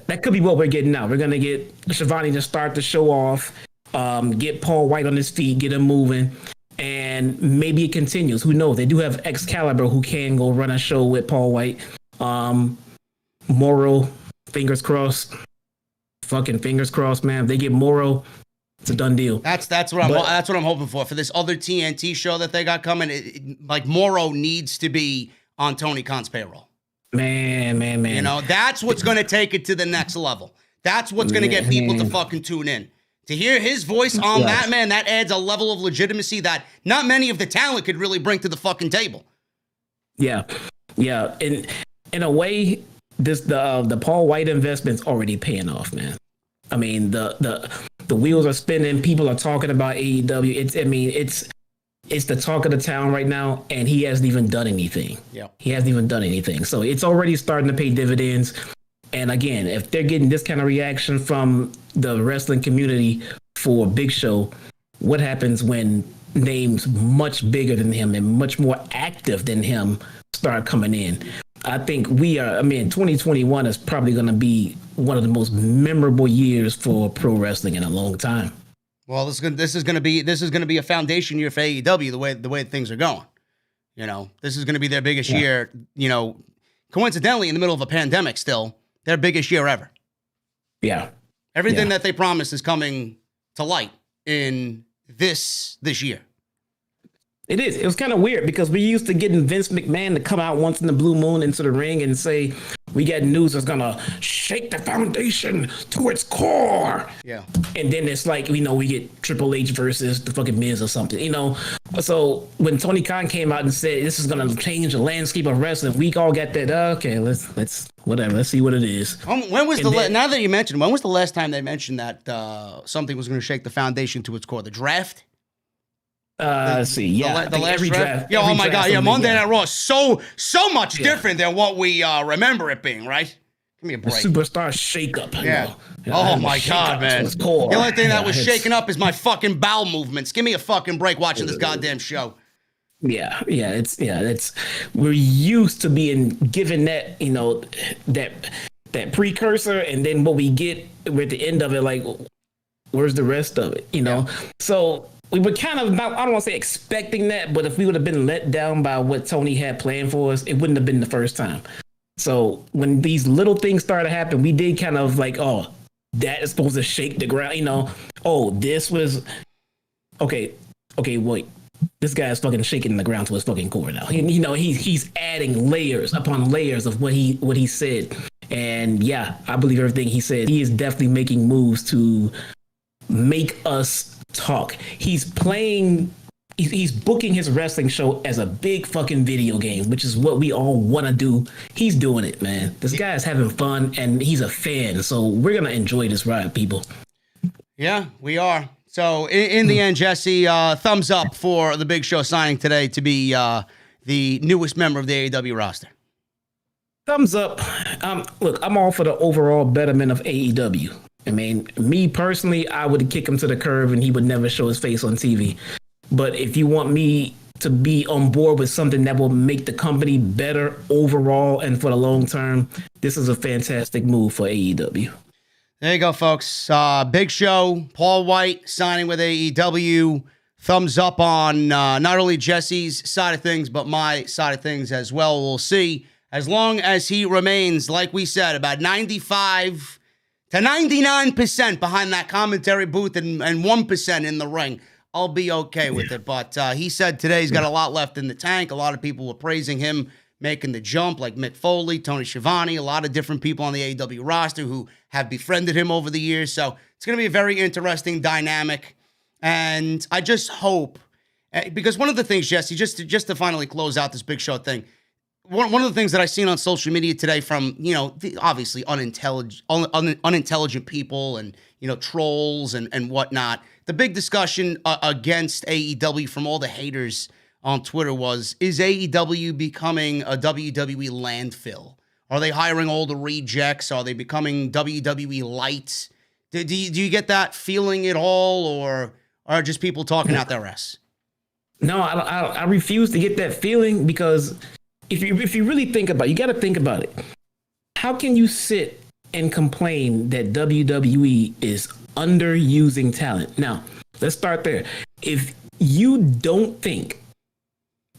Speaker 2: That could be what we're getting now. We're going to get Schiavone to start the show off, get Paul Wight on his feet, get him moving, and maybe it continues. Who knows? They do have Excalibur who can go run a show with Paul Wight. Miro, fingers crossed. Fucking fingers crossed, man. If they get Miro, it's a done deal.
Speaker 1: That's what I'm hoping for this other TNT show that they got coming. Miro needs to be on Tony Khan's payroll.
Speaker 2: Man.
Speaker 1: That's what's going to take it to the next level. That's what's going to get people to fucking tune in. To hear his voice on that, man, that adds a level of legitimacy that not many of the talent could really bring to the fucking table.
Speaker 2: Yeah. In a way, the Paul Wight investment's already paying off, man. I mean, the wheels are spinning. People are talking about AEW. It's the talk of the town right now, and he hasn't even done anything.
Speaker 1: Yeah,
Speaker 2: he hasn't even done anything. So it's already starting to pay dividends. And again, if they're getting this kind of reaction from the wrestling community for Big Show, what happens when names much bigger than him and much more active than him start coming in? I think 2021 is probably going to be one of the most memorable years for pro wrestling in a long time.
Speaker 1: Well, this is going to be a foundation year for AEW the way things are going. This is going to be their biggest year, coincidentally, in the middle of a pandemic still, their biggest year ever.
Speaker 2: Yeah.
Speaker 1: Everything that they promised is coming to light in this year.
Speaker 2: It is. It was kind of weird because we used to getting Vince McMahon to come out once in the blue moon into the ring and say, we got news that's going to shake the foundation to its core.
Speaker 1: Yeah.
Speaker 2: And then it's like, we get Triple H versus the fucking Miz or something, So when Tony Khan came out and said, this is going to change the landscape of wrestling, we all got that, okay, let's whatever. Let's see what it is.
Speaker 1: When was now that you mentioned, when was the last time they mentioned that something was going to shake the foundation to its core? The draft?
Speaker 2: Let's see. Yeah,
Speaker 1: the last draft. Yeah, oh my God. Yeah, Monday Night Raw is so much different than what we remember it being, right? Give me a break.
Speaker 2: The superstar shakeup.
Speaker 1: Yeah. Oh my God, man. The only thing that was shaking up is my fucking bowel movements. Give me a fucking break watching this goddamn show.
Speaker 2: Yeah. We're used to being given that, that precursor, and then what we get, we're at the end of it, like, where's the rest of it?
Speaker 1: Yeah.
Speaker 2: So we were kind of, I don't want to say expecting that, but if we would have been let down by what Tony had planned for us, it wouldn't have been the first time. So when these little things started to happen, we did kind of like, oh, that is supposed to shake the ground, oh, this was, okay, wait, this guy is fucking shaking the ground to his fucking core now. He's adding layers upon layers of what he said. And yeah, I believe everything he said. He is definitely making moves to make us talk. He's booking his wrestling show as a big fucking video game, which is what we all want to do. He's doing it, man. This guy is having fun, and he's a fan, so we're gonna enjoy this ride, people.
Speaker 1: Yeah, we are. So in the end, Jesse, thumbs up for the Big Show signing today to be the newest member of the AEW roster.
Speaker 2: Thumbs up. Look, I'm all for the overall betterment of AEW. I mean, me personally, I would kick him to the curb and he would never show his face on TV. But if you want me to be on board with something that will make the company better overall and for the long term, this is a fantastic move for AEW.
Speaker 1: There you go, folks. Big Show, Paul Wight signing with AEW. Thumbs up on not only Jesse's side of things, but my side of things as well. We'll see. As long as he remains, like we said, about 95 to 99% behind that commentary booth and 1% in the ring, I'll be okay with it. But he said today he's got a lot left in the tank. A lot of people were praising him making the jump, like Mick Foley, Tony Schiavone, a lot of different people on the AEW roster who have befriended him over the years. So it's going to be a very interesting dynamic. And I just hope, because one of the things, Jesse, just to finally close out this Big Show thing, one of the things that I've seen on social media today from, obviously unintelligent people and, trolls and whatnot, the big discussion against AEW from all the haters on Twitter was, is AEW becoming a WWE landfill? Are they hiring all the rejects? Are they becoming WWE light? Do you get that feeling at all, or are just people talking out their ass?
Speaker 2: No, I refuse to get that feeling, because if you really think about it, you got to think about it. How can you sit and complain that WWE is underusing talent? Now, let's start there. If you don't think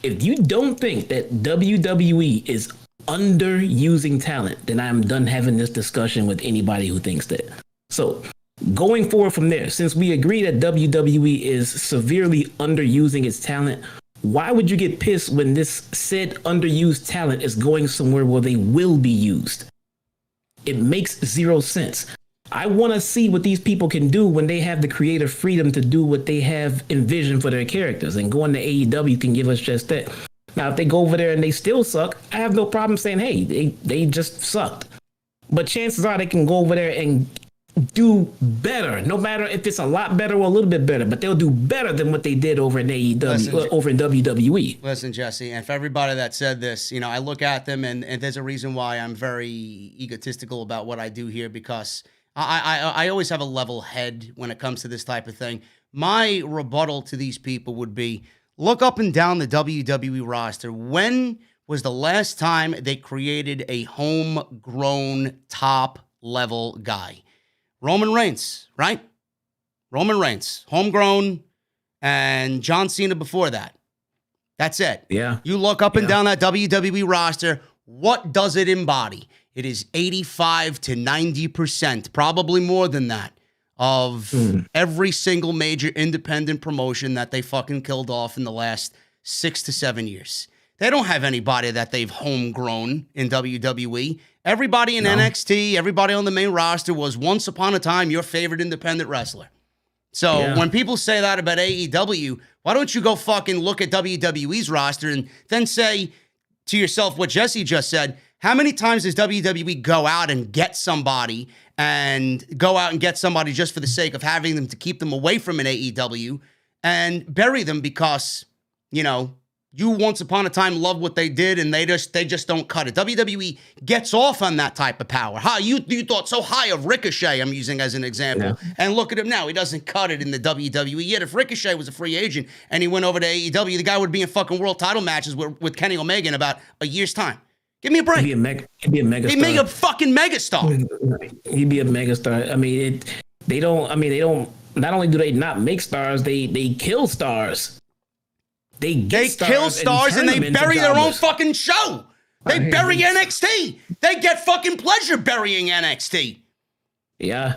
Speaker 2: that WWE is underusing talent, then I'm done having this discussion with anybody who thinks that. So going forward from there, since we agree that WWE is severely underusing its talent, why would you get pissed when this said underused talent is going somewhere where they will be used? It makes zero sense. I want to see what these people can do when they have the creative freedom to do what they have envisioned for their characters. And going to AEW can give us just that. Now, if they go over there and they still suck, I have no problem saying, hey, they just sucked. But chances are they can go over there and do better, no matter if it's a lot better or a little bit better, but they'll do better than what they did over in AEW, over in WWE.
Speaker 1: Listen, Jesse, and for everybody that said this, I look at them and there's a reason why I'm very egotistical about what I do here, because I always have a level head when it comes to this type of thing. My rebuttal to these people would be, look up and down the WWE roster. When was the last time they created a homegrown top-level guy? Roman Reigns, right? Roman Reigns, homegrown, and John Cena before that. That's it.
Speaker 2: Yeah.
Speaker 1: You look up and down that WWE roster. what does it embody? It is 85 to 90%, probably more than that, of every single major independent promotion that they fucking killed off in the last 6 to 7 years. They don't have anybody that they've homegrown in WWE. Everybody in NXT, everybody on the main roster was once upon a time your favorite independent wrestler. So when people say that about AEW, why don't you go fucking look at WWE's roster and then say to yourself what Jesse just said? How many times does WWE go out and get somebody just for the sake of having them to keep them away from an AEW and bury them because, you know, you once upon a time loved what they did and they just don't cut it. WWE gets off on that type of power. You thought so high of Ricochet, I'm using as an example. Yeah. And look at him now. He doesn't cut it in the WWE. Yet if Ricochet was a free agent and he went over to AEW, the guy would be in fucking world title matches with Kenny Omega in about a year's time. Give me a break.
Speaker 2: He'd be a megastar.
Speaker 1: He'd be a fucking megastar.
Speaker 2: He'd be a megastar. I mean, they don't, not only do they not make stars, they kill stars. They kill stars and they bury their own fucking show. They bury NXT. They get fucking pleasure burying NXT. Yeah.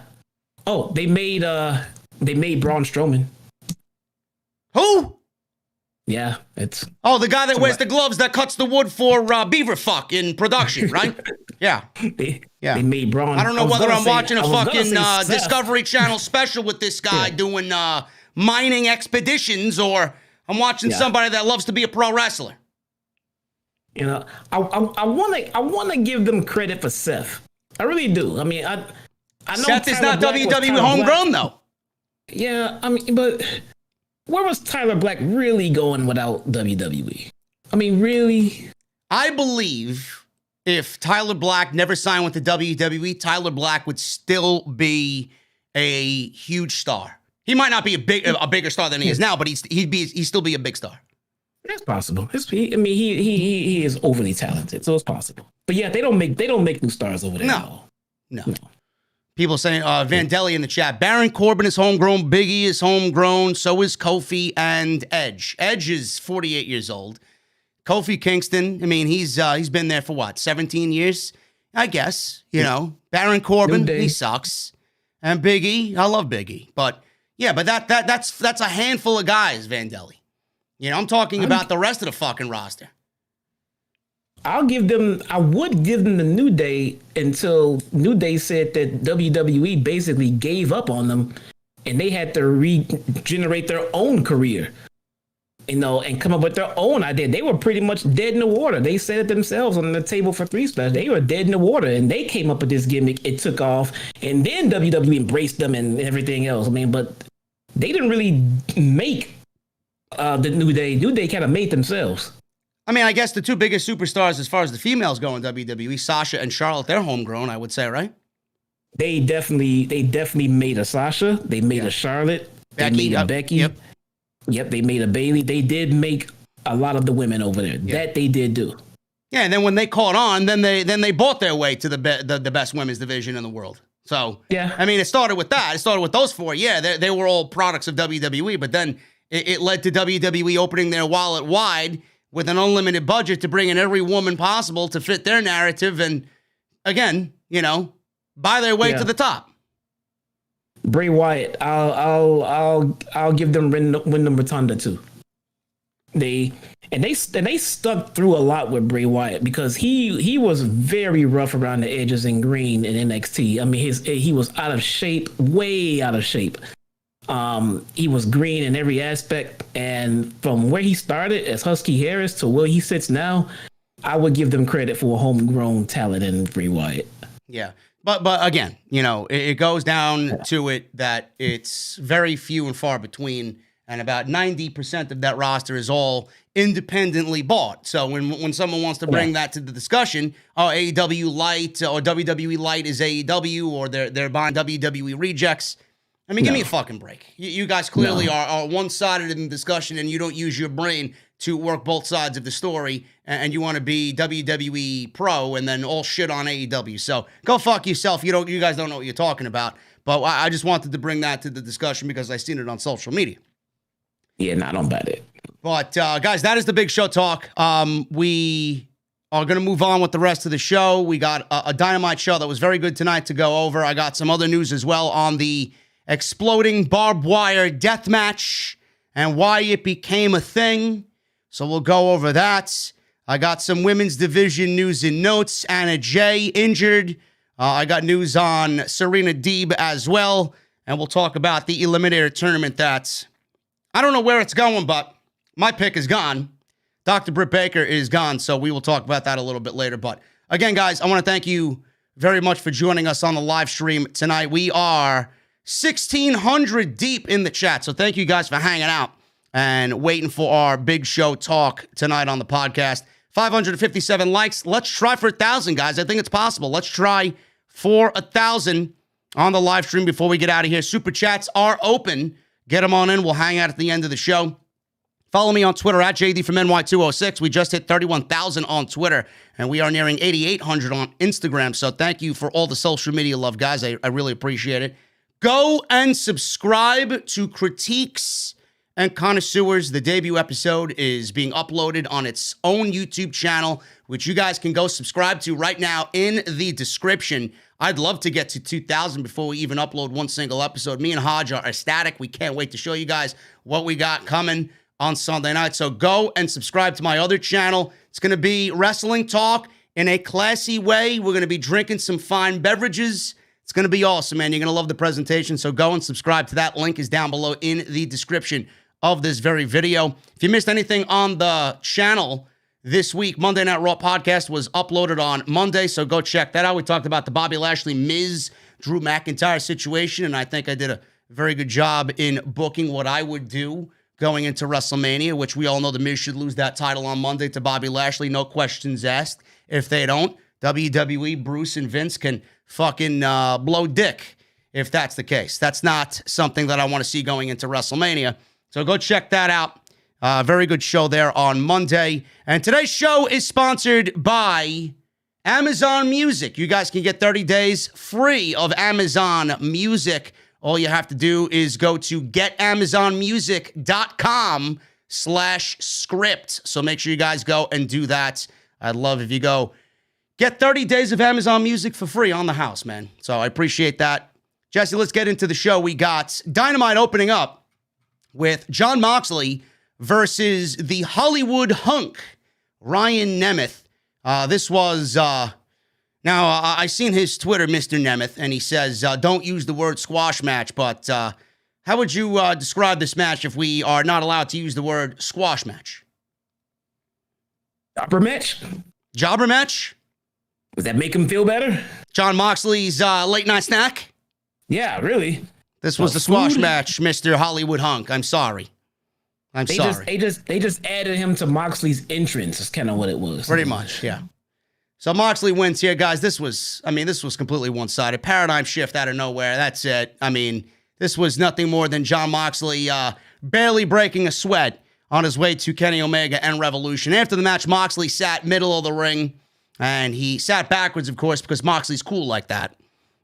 Speaker 2: Oh, they made Braun Strowman.
Speaker 1: Who?
Speaker 2: Yeah, it's...
Speaker 1: Oh, the guy that wears the gloves that cuts the wood for Beaver Fuck in production, right? Yeah.
Speaker 2: They made Braun.
Speaker 1: I don't know whether I'm watching a fucking Discovery Channel special with this guy doing mining expeditions or I'm watching somebody that loves to be a pro wrestler.
Speaker 2: You know, I want to give them credit for Seth. I really do. I mean, I know
Speaker 1: Seth is not WWE homegrown, though.
Speaker 2: Yeah, I mean, but... Where was Tyler Black really going without WWE? I mean, really?
Speaker 1: I believe if Tyler Black never signed with the WWE, Tyler Black would still be a huge star. He might not be a bigger star than he is now, but he'd still be a big star.
Speaker 2: That's possible. He is overly talented, so it's possible. But yeah, they don't make new stars over there.
Speaker 1: No. People saying, Vandelli in the chat, Baron Corbin is homegrown, Big E is homegrown, so is Kofi and Edge. Edge is 48 years old. Kofi Kingston, I mean, he's been there for what, 17 years? I guess, you know. Baron Corbin, he sucks. And Big E, I love Big E. But yeah, but that's a handful of guys, Vandelli. You know, I'm talking about the rest of the fucking roster.
Speaker 2: I would give them the New Day until New Day said that WWE basically gave up on them and they had to regenerate their own career, you know, and come up with their own idea. They were pretty much dead in the water. They said it themselves on the table for 3 splash. They were dead in the water and they came up with this gimmick. It took off and then WWE embraced them and everything else. I mean, but they didn't really make the New Day. New Day kind of made themselves.
Speaker 1: I mean, I guess the two biggest superstars as far as the females go in WWE, Sasha and Charlotte, they're homegrown, I would say, right?
Speaker 2: They definitely made a Sasha. They made a Charlotte. They made a Becky. Yep, they made a Bayley. They did make a lot of the women over there. Yep. That they did do.
Speaker 1: Yeah, and then when they caught on, then they bought their way to the best women's division in the world. So, yeah, I mean, it started with that. It started with those 4. Yeah, they were all products of WWE, but then it led to WWE opening their wallet wide with an unlimited budget to bring in every woman possible to fit their narrative and, again, you know, buy their way to the top.
Speaker 2: Bray Wyatt, I'll give them Wyndham Rotunda too. They stuck through a lot with Bray Wyatt because he was very rough around the edges and green in NXT. I mean, he was out of shape, way out of shape. He was green in every aspect, and from where he started as Husky Harris to where he sits now, I would give them credit for a homegrown talent in Bray Wyatt.
Speaker 1: Yeah, but again, you know, it goes down to it that it's very few and far between, and about 90% of that roster is all independently bought. So when someone wants to bring that to the discussion, AEW Light or WWE Light is AEW, or they're buying WWE rejects. I mean, give me a fucking break. You guys clearly are one-sided in the discussion, and you don't use your brain to work both sides of the story, and you want to be WWE pro and then all shit on AEW. So go fuck yourself. You guys don't know what you're talking about. But I just wanted to bring that to the discussion because I seen it on social media.
Speaker 2: Yeah, don't bet it.
Speaker 1: But guys, that is the Big Show talk. We are going to move on with the rest of the show. We got a Dynamite show that was very good tonight to go over. I got some other news as well on the exploding barbed wire death match and why it became a thing. So we'll go over that. I got some women's division news and notes. Anna Jay injured. I got news on Serena Deeb as well. And we'll talk about the eliminator tournament that I don't know where it's going, but my pick is gone. Dr. Britt Baker is gone, so we will talk about that a little bit later. But again, guys, I want to thank you very much for joining us on the live stream tonight. We are 1,600 deep in the chat, so thank you guys for hanging out and waiting for our big show talk tonight on the podcast. 557 likes. Let's try for 1,000, guys. I think it's possible. Let's try for 1,000 on the live stream before we get out of here. Super chats are open. Get them on in. We'll hang out at the end of the show. Follow me on Twitter at JDfromNY206. We just hit 31,000 on Twitter, and we are nearing 8,800 on Instagram. So thank you for all the social media love, guys. I really appreciate it. Go and subscribe to Critiques and Connoisseurs. The debut episode is being uploaded on its own YouTube channel, which you guys can go subscribe to right now in the description. I'd love to get to 2,000 before we even upload one single episode. Me and Hager are ecstatic. We can't wait to show you guys what we got coming on Sunday night. So go and subscribe to my other channel. It's going to be wrestling talk in a classy way. We're going to be drinking some fine beverages. It's going to be awesome, man. You're going to love the presentation. So go and subscribe to that. Link is down below in the description of this very video. If you missed anything on the channel this week, Monday Night Raw podcast was uploaded on Monday. So go check that out. We talked about the Bobby Lashley, Miz, Drew McIntyre situation. And I think I did a very good job in booking what I would do going into WrestleMania, which we all know the Miz should lose that title on Monday to Bobby Lashley. No questions asked. If they don't, WWE, Bruce, and Vince can fucking blow dick if that's the case. That's not something that I want to see going into WrestleMania. So go check that out. Very good show there on Monday. And today's show is sponsored by Amazon Music. You guys can get 30 days free of Amazon Music. All you have to do is go to getamazonmusic.com/script. So make sure you guys go and do that. I'd love if you go get 30 days of Amazon Music for free on the house, man. So I appreciate that. Jesse, let's get into the show. We got Dynamite opening up with Jon Moxley versus the Hollywood hunk, Ryan Nemeth. This was... Now, I seen his Twitter, Mr. Nemeth, and he says, don't use the word squash match, but how would you describe this match if we are not allowed to use the word squash match?
Speaker 2: Jobber match?
Speaker 1: Jobber match?
Speaker 2: Does that make him feel better?
Speaker 1: Jon Moxley's late night snack?
Speaker 2: Yeah, really.
Speaker 1: This was the squash match, Mr. Hollywood hunk. I'm sorry.
Speaker 2: They just added him to Moxley's entrance. That's kind of what it was.
Speaker 1: Pretty much, yeah. So Moxley wins here, guys. This was completely one-sided. Paradigm shift out of nowhere. That's it. I mean, this was nothing more than Jon Moxley barely breaking a sweat on his way to Kenny Omega and Revolution. After the match, Moxley sat middle of the ring, and he sat backwards, of course, because Moxley's cool like that.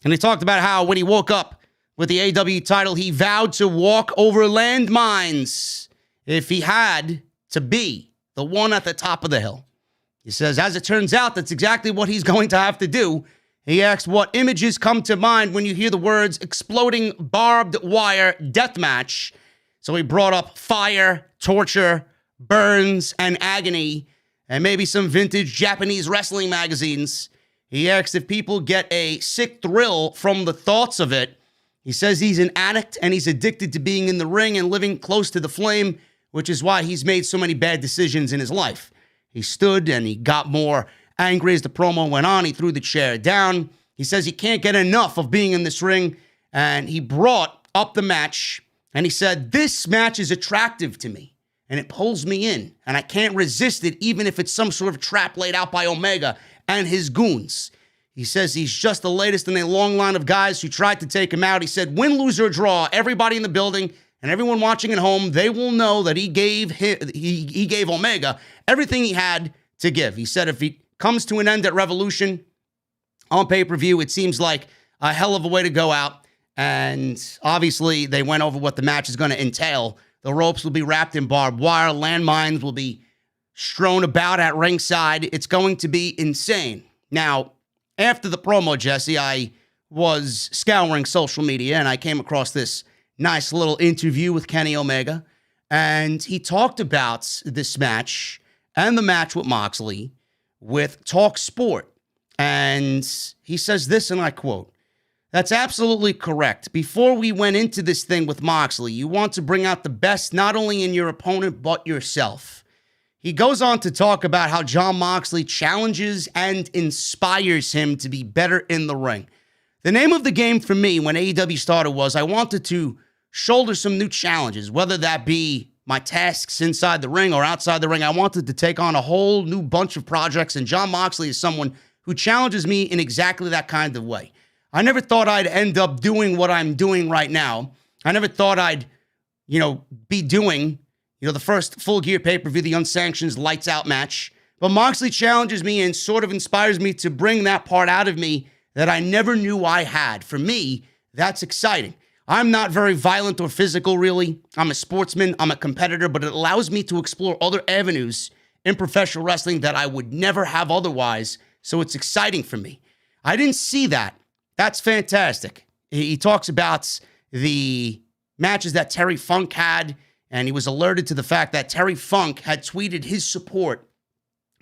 Speaker 1: And he talked about how when he woke up with the AEW title, he vowed to walk over landmines if he had to be the one at the top of the hill. He says, as it turns out, that's exactly what he's going to have to do. He asked what images come to mind when you hear the words exploding barbed wire deathmatch. So he brought up fire, torture, burns, and agony, and maybe some vintage Japanese wrestling magazines. He asked if people get a sick thrill from the thoughts of it. He says he's an addict and he's addicted to being in the ring and living close to the flame, which is why he's made so many bad decisions in his life. He stood and he got more angry as the promo went on. He threw the chair down. He says he can't get enough of being in this ring. And he brought up the match. And he said, this match is attractive to me. And it pulls me in. And I can't resist it, even if it's some sort of trap laid out by Omega and his goons. He says he's just the latest in a long line of guys who tried to take him out. He said, win, lose, or draw, everybody in the building and everyone watching at home, they will know that he gave Omega everything he had to give. He said if he comes to an end at Revolution on pay-per-view, it seems like a hell of a way to go out. And obviously, they went over what the match is going to entail. The ropes will be wrapped in barbed wire. Landmines will be strewn about at ringside. It's going to be insane. Now, after the promo, Jesse, I was scouring social media and I came across this nice little interview with Kenny Omega. And he talked about this match and the match with Moxley with Talk Sport. And he says this, and I quote, "That's absolutely correct. Before we went into this thing with Moxley, you want to bring out the best not only in your opponent, but yourself." He goes on to talk about how Jon Moxley challenges and inspires him to be better in the ring. The name of the game for me when AEW started was I wanted to shoulder some new challenges, whether that be my tasks inside the ring or outside the ring. I wanted to take on a whole new bunch of projects, and Jon Moxley is someone who challenges me in exactly that kind of way. I never thought I'd end up doing what I'm doing right now. I never thought I'd, be doing, the first Full Gear pay-per-view, the unsanctioned lights out match. But Moxley challenges me and sort of inspires me to bring that part out of me that I never knew I had. For me, that's exciting. I'm not very violent or physical, really. I'm a sportsman, I'm a competitor, but it allows me to explore other avenues in professional wrestling that I would never have otherwise. So it's exciting for me. I didn't see that. That's fantastic. He talks about the matches that Terry Funk had, and he was alerted to the fact that Terry Funk had tweeted his support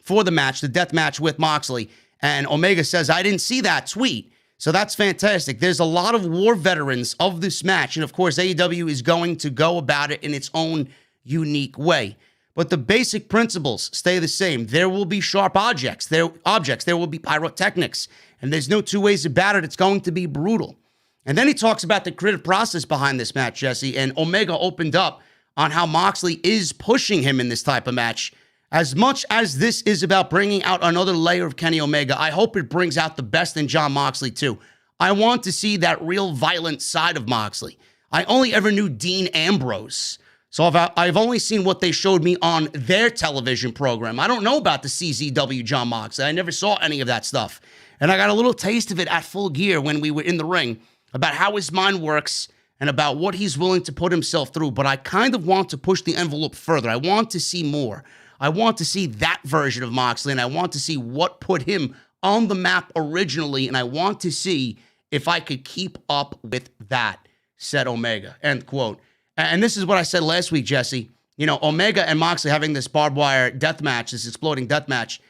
Speaker 1: for the match, the death match with Moxley. And Omega says, I didn't see that tweet. So that's fantastic. There's a lot of war veterans of this match. And of course, AEW is going to go about it in its own unique way. But the basic principles stay the same. There will be sharp objects. There will be pyrotechnics. And there's no two ways about it. It's going to be brutal. And then he talks about the creative process behind this match, Jesse. And Omega opened up on how Moxley is pushing him in this type of match. As much as this is about bringing out another layer of Kenny Omega, I hope it brings out the best in Jon Moxley too. I want to see that real violent side of Moxley. I only ever knew Dean Ambrose. So I've only seen what they showed me on their television program. I don't know about the CZW Jon Moxley. I never saw any of that stuff. And I got a little taste of it at Full Gear when we were in the ring about how his mind works and about what he's willing to put himself through. But I kind of want to push the envelope further. I want to see more. I want to see that version of Moxley, and I want to see what put him on the map originally, and I want to see if I could keep up with that, said Omega, end quote. And this is what I said last week, Jesse. Omega and Moxley having this barbed wire death match, this exploding death match,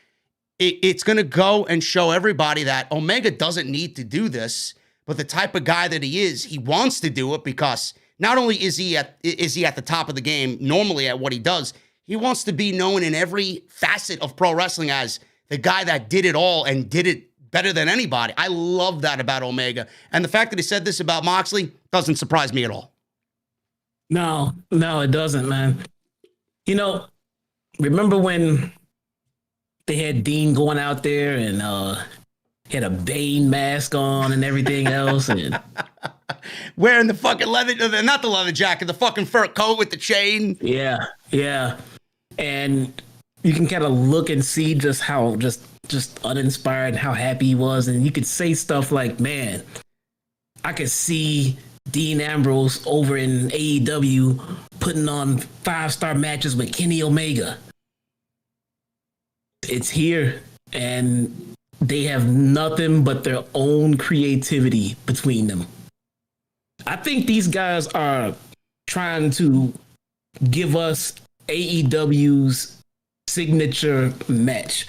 Speaker 1: it's going to go and show everybody that Omega doesn't need to do this, but the type of guy that he is, he wants to do it because not only is he at the top of the game normally at what he does, he wants to be known in every facet of pro wrestling as the guy that did it all and did it better than anybody. I love that about Omega. And the fact that he said this about Moxley doesn't surprise me at all.
Speaker 2: No, it doesn't, man. Remember when they had Dean going out there and had a Bane mask on and everything else? And
Speaker 1: wearing the fucking leather, not the leather jacket, the fucking fur coat with the chain.
Speaker 2: Yeah. And you can kind of look and see just how just uninspired and how happy he was. And you could say stuff like, man, I could see Dean Ambrose over in AEW putting on 5-star matches with Kenny Omega. It's here, and they have nothing but their own creativity between them. I think these guys are trying to give us AEW's signature match.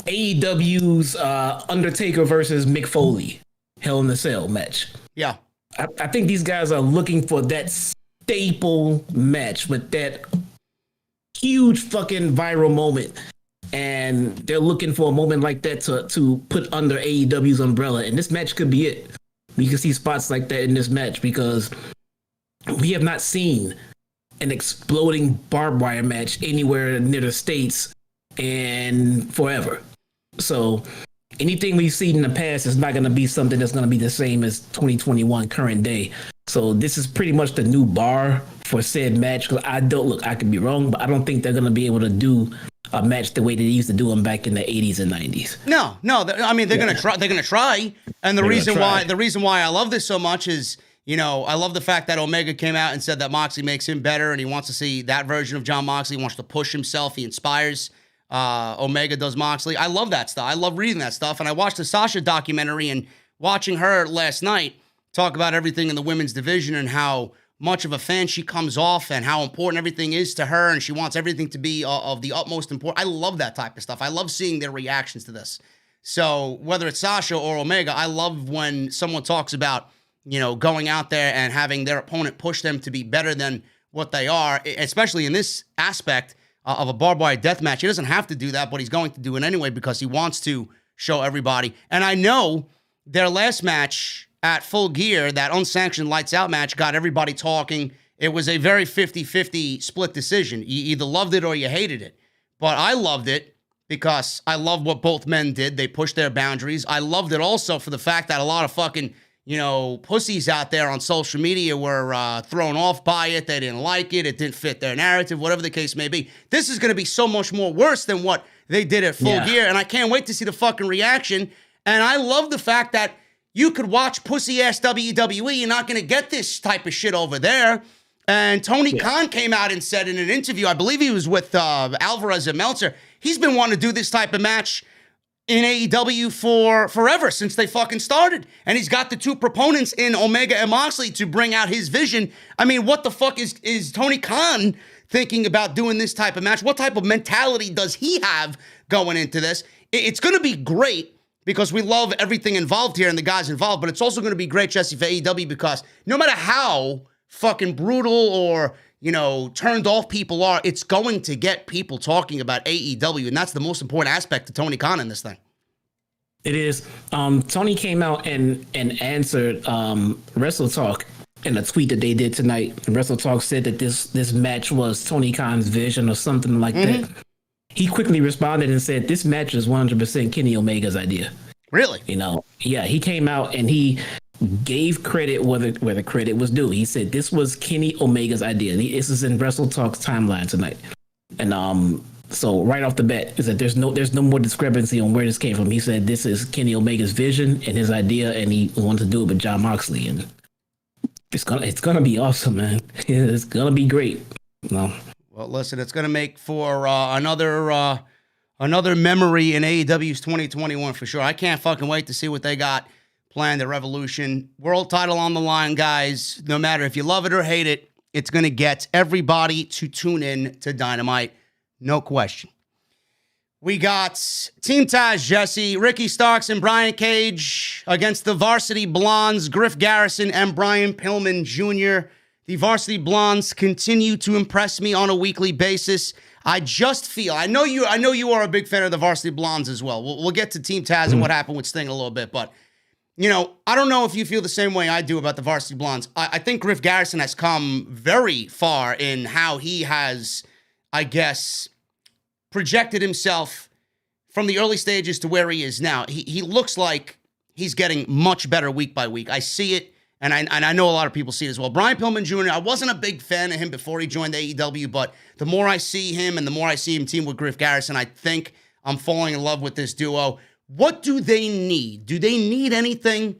Speaker 2: AEW's Undertaker versus Mick Foley Hell in a Cell match.
Speaker 1: Yeah.
Speaker 2: I think these guys are looking for that staple match with that huge fucking viral moment. And they're looking for a moment like that to put under AEW's umbrella. And this match could be it. We can see spots like that in this match because we have not seen an exploding barbed wire match anywhere near the States in forever. So anything we've seen in the past is not going to be something that's going to be the same as 2021 current day. So this is pretty much the new bar for said match. Because I could be wrong, but I don't think they're going to be able to do a match the way they used to do them back in the 80s and 90s.
Speaker 1: No. I mean, they're going to try. They're going to try. And the reason why I love this so much is, I love the fact that Omega came out and said that Moxley makes him better, and he wants to see that version of John Moxley. He wants to push himself. He inspires. Omega does Moxley. I love that stuff. I love reading that stuff. And I watched the Sasha documentary, and watching her last night talk about everything in the women's division and how much of a fan she comes off and how important everything is to her, and she wants everything to be of the utmost importance. I love that type of stuff. I love seeing their reactions to this. So whether it's Sasha or Omega, I love when someone talks about, going out there and having their opponent push them to be better than what they are, especially in this aspect of a barbed wire death match. He doesn't have to do that, but he's going to do it anyway because he wants to show everybody. And I know their last match at Full Gear, that unsanctioned lights out match, got everybody talking. It was a very 50-50 split decision. You either loved it or you hated it. But I loved it because I love what both men did. They pushed their boundaries. I loved it also for the fact that a lot of fucking, pussies out there on social media were thrown off by it. They didn't like it. It didn't fit their narrative, whatever the case may be. This is going to be so much more worse than what they did at Full Gear, and I can't wait to see the fucking reaction. And I love the fact that you could watch pussy-ass WWE. You're not going to get this type of shit over there. And Tony Khan came out and said in an interview, I believe he was with Alvarez and Meltzer, he's been wanting to do this type of match in AEW for forever, since they fucking started. And he's got the two proponents in Omega and Moxley to bring out his vision. I mean, what the fuck is Tony Khan thinking about doing this type of match? What type of mentality does he have going into this? It's going to be great because we love everything involved here and the guys involved, but it's also going to be great, Jesse, for AEW, because no matter how fucking brutal or, turned off people are, it's going to get people talking about AEW, and that's the most important aspect to Tony Khan in this thing.
Speaker 2: It is. Tony came out and answered Wrestle Talk in a tweet that they did tonight. Wrestle Talk said that this match was Tony Khan's vision or something like that. He quickly responded and said, this match is 100% Kenny Omega's idea.
Speaker 1: Really?
Speaker 2: He came out and he gave credit where the credit was due. He said this was Kenny Omega's idea. This is in Wrestle Talk's timeline tonight. And so right off the bat is that there's no more discrepancy on where this came from. He said this is Kenny Omega's vision and his idea, and he wanted to do it with John Moxley, and it's gonna be awesome, man. It's gonna be great. Well,
Speaker 1: listen, it's gonna make for another memory in AEW's 2021 for sure. I can't fucking wait to see what they got planned at Revolution. World title on the line, guys. No matter if you love it or hate it, it's going to get everybody to tune in to Dynamite. No question. We got Team Taz, Jesse, Ricky Starks, and Brian Cage against the Varsity Blondes, Griff Garrison and Brian Pillman Jr. The Varsity Blondes continue to impress me on a weekly basis. I just feel, I know you are a big fan of the Varsity Blondes as well. We'll get to Team Taz and what happened with Sting in a little bit, but I don't know if you feel the same way I do about the Varsity Blondes. I think Griff Garrison has come very far in how he has, I guess, projected himself from the early stages to where he is now. He looks like he's getting much better week by week. I see it, and I know a lot of people see it as well. Brian Pillman Jr., I wasn't a big fan of him before he joined AEW, but the more I see him and the more I see him team with Griff Garrison, I think I'm falling in love with this duo. What do they need? Do they need anything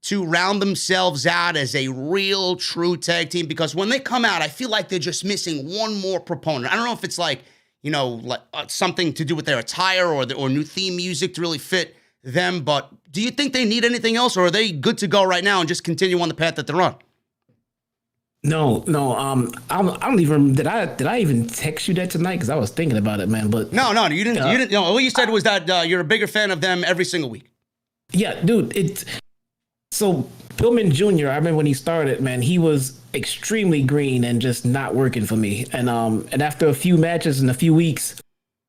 Speaker 1: to round themselves out as a real, true tag team? Because when they come out, I feel like they're just missing one more proponent. I don't know if it's like something to do with their attire or new theme music to really fit them, but do you think they need anything else, or are they good to go right now and just continue on the path that they're on?
Speaker 2: No. I don't even did I even text you that tonight? Because I was thinking about it, man. But
Speaker 1: no, you didn't. You didn't. No, all you said was that you're a bigger fan of them every single week.
Speaker 2: Yeah, dude. So Pillman Jr., I remember when he started, man, he was extremely green and just not working for me. And after a few matches in a few weeks,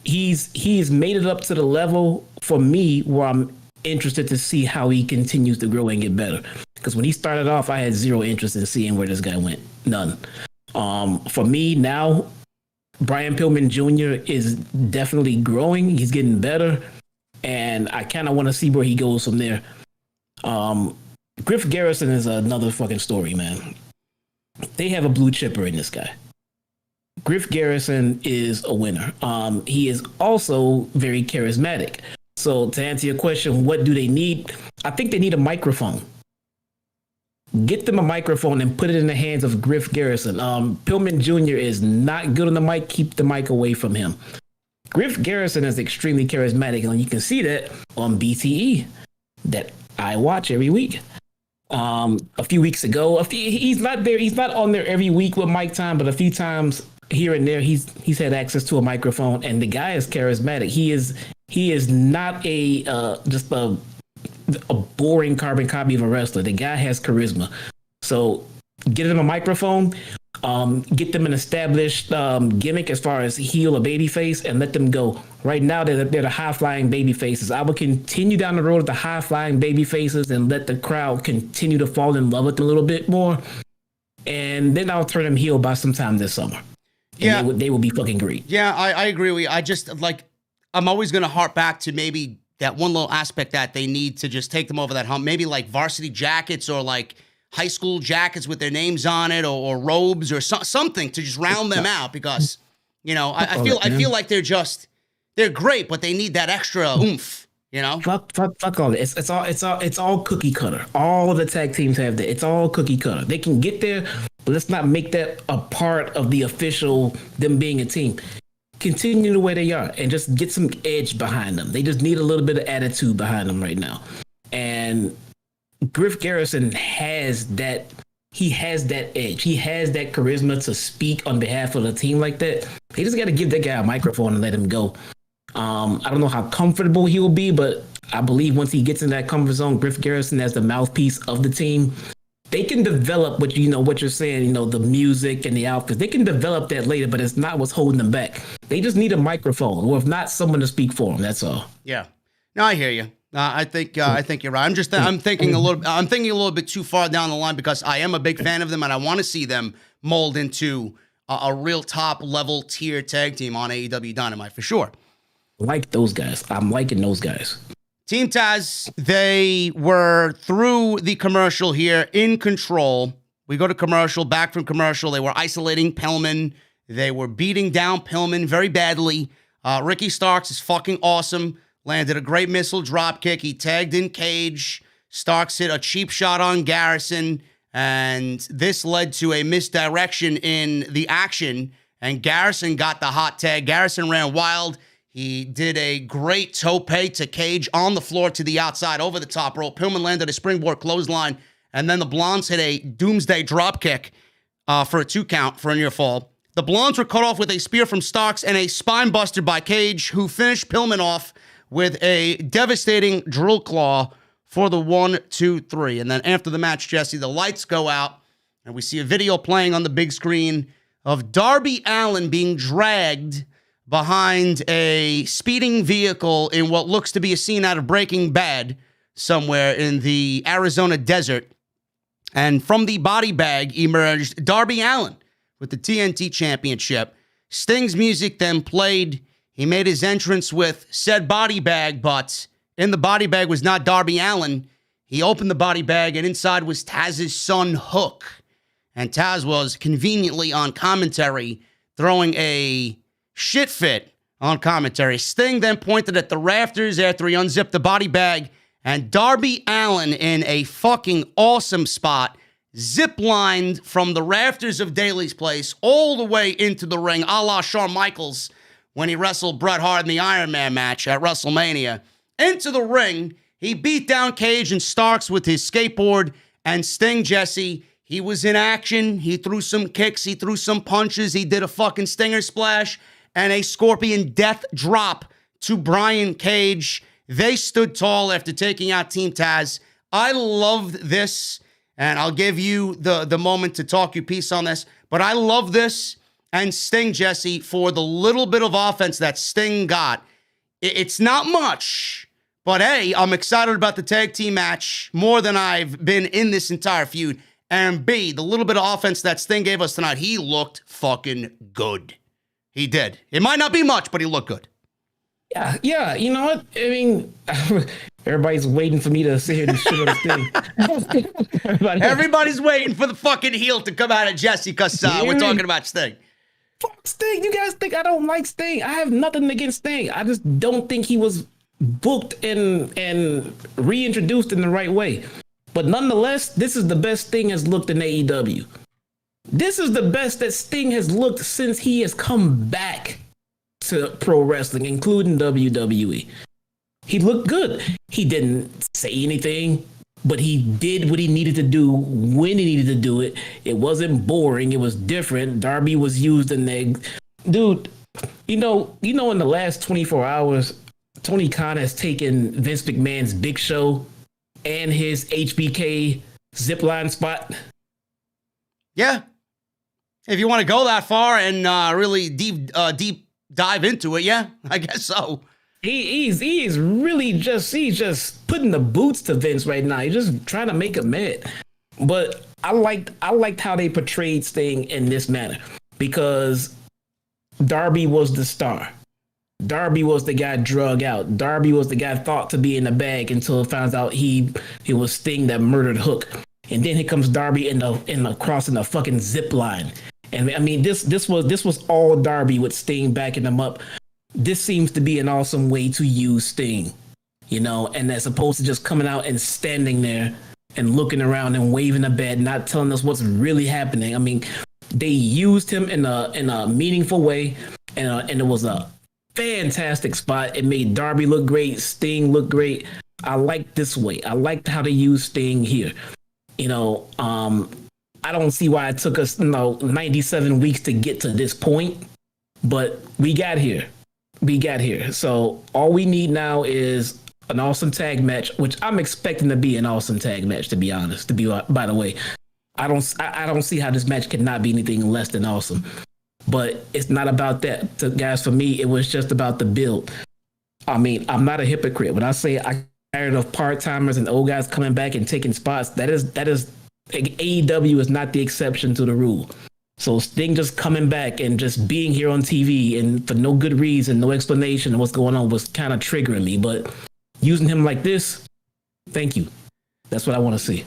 Speaker 2: he's made it up to the level for me where I'm interested to see how he continues to grow and get better. Because when he started off, I had zero interest in seeing where this guy went. None. For me now, Brian Pillman Jr. is definitely growing. He's getting better. And I kind of want to see where he goes from there. Griff Garrison is another fucking story, man. They have a blue chipper in this guy. Griff Garrison is a winner. He is also very charismatic. So to answer your question, what do they need? I think they need a microphone. get them a microphone and put it in the hands of Griff Garrison. Pillman Jr. is not good on the mic. Keep the mic away from him. Griff Garrison is extremely charismatic, and you can see that on BTE that I watch every week. A few weeks ago, he's not there. He's not on there every week with mic time, but a few times here and there, he's had access to a microphone, and the guy is charismatic. He is not just a boring carbon copy of a wrestler. The guy has charisma. So get him a microphone, get them an established gimmick as far as heel or baby face, and let them go. Right now, they're the high-flying baby faces. I will continue down the road of the high-flying baby faces and let the crowd continue to fall in love with them a little bit more. And then I'll turn them heel by sometime this summer. Yeah, they will be fucking great.
Speaker 1: Yeah, I agree with you. I just, I'm always going to harp back to maybe that one little aspect that they need to just take them over that hump. Maybe like varsity jackets or like high school jackets with their names on it, or robes or something to just round them out, because, I feel like they're great, but they need that extra oomph,
Speaker 2: Fuck all that. It's all cookie cutter. All of the tag teams have that. It's all cookie cutter. They can get there, but let's not make that a part of the official, them being a team. Continue the way they are and just get some edge behind them. They just need a little bit of attitude behind them right now. And Griff Garrison has that. He has that edge. He has that charisma to speak on behalf of the team like that. They just got to give that guy a microphone and let him go. I don't know how comfortable he will be, but I believe once he gets in that comfort zone, Griff Garrison as the mouthpiece of the team, they can develop what you're saying, the music and the outfits. They can develop that later, but it's not what's holding them back. They just need a microphone, or if not, someone to speak for them. That's all.
Speaker 1: Yeah. No, I hear you. I think you're right. I'm thinking a little bit too far down the line, because I am a big fan of them and I want to see them mold into a real top level tier tag team on AEW Dynamite for sure.
Speaker 2: Like those guys. I'm liking those guys.
Speaker 1: Team Taz, they were through the commercial here in control. We go to commercial, back from commercial. They were isolating Pillman. They were beating down Pillman very badly. Ricky Starks is fucking awesome. Landed a great missile drop kick. He tagged in Cage. Starks hit a cheap shot on Garrison. And this led to a misdirection in the action. And Garrison got the hot tag. Garrison ran wild. He did a great tope to Cage on the floor to the outside over the top rope. Pillman landed a springboard clothesline, and then the Blondes hit a doomsday drop kick for a 2 count for a near fall. The Blondes were cut off with a spear from Starks and a spine buster by Cage, who finished Pillman off with a devastating drill claw for the 1, 2, 3. And then after the match, Jesse, the lights go out, and we see a video playing on the big screen of Darby Allin being dragged behind a speeding vehicle in what looks to be a scene out of Breaking Bad somewhere in the Arizona desert. And from the body bag emerged Darby Allin with the TNT Championship. Sting's music then played. He made his entrance with said body bag, but in the body bag was not Darby Allin. He opened the body bag, and inside was Taz's son, Hook. And Taz was conveniently on commentary, throwing a shit fit on commentary. Sting then pointed at the rafters after he unzipped the body bag, and Darby Allin, in a fucking awesome spot, zip-lined from the rafters of Daly's Place all the way into the ring, a la Shawn Michaels when he wrestled Bret Hart in the Iron Man match at WrestleMania. Into the ring, he beat down Cage and Starks with his skateboard, and Sting, Jesse, he was in action. He threw some kicks, he threw some punches, he did a fucking Stinger splash, and a Scorpion Death drop to Brian Cage. They stood tall after taking out Team Taz. I loved this, and I'll give you the moment to talk your piece on this, but I love this. And Sting, Jesse, for the little bit of offense that Sting got, it's not much, but A, I'm excited about the tag team match more than I've been in this entire feud, and B, the little bit of offense that Sting gave us tonight, he looked fucking good. He did. It might not be much, but he looked good.
Speaker 2: Yeah. You know what? I mean, everybody's waiting for me to sit here and shit on Sting.
Speaker 1: Everybody's waiting for the fucking heel to come out of Jesse because we're talking about Sting.
Speaker 2: Fuck Sting. You guys think I don't like Sting? I have nothing against Sting. I just don't think he was booked and reintroduced in the right way. But nonetheless, this is the best Sting has looked in AEW. This is the best that Sting has looked since he has come back to pro wrestling, including WWE. He looked good. He didn't say anything, but he did what he needed to do when he needed to do it. It wasn't boring. It was different. Darby was used in the... Dude, you know, in the last 24 hours, Tony Khan has taken Vince McMahon's Big Show and his HBK zipline spot. Yeah.
Speaker 1: If you want to go that far and really deep dive into it, yeah, I guess so.
Speaker 2: He's really just putting the boots to Vince right now. He's just trying to make him mad. But I liked how they portrayed Sting in this manner, because Darby was the star. Darby was the guy drug out. Darby was the guy thought to be in the bag until it finds out he was Sting that murdered Hook. And then here comes Darby in the crossing the fucking zip line. And I mean, this was all Darby with Sting backing him up. This seems to be an awesome way to use Sting, you know, and as opposed to just coming out and standing there and looking around and waving a bat, not telling us what's really happening. I mean, they used him in a meaningful way, and it was a fantastic spot. It made Darby look great, Sting look great. I liked this way. I liked how they used Sting here. You know, I don't see why it took us 97 weeks to get to this point, but we got here. So all we need now is an awesome tag match, which I'm expecting to be an awesome tag match, to be honest. By the way, I don't see how this match cannot be anything less than awesome. But it's not about that, so guys. For me, it was just about the build. I mean, I'm not a hypocrite when I say I'm tired of part timers and old guys coming back and taking spots. That is AEW is not the exception to the rule. So Sting just coming back and just being here on TV and for no good reason, no explanation of what's going on was kind of triggering me. But using him like this, thank you. That's what I want to see.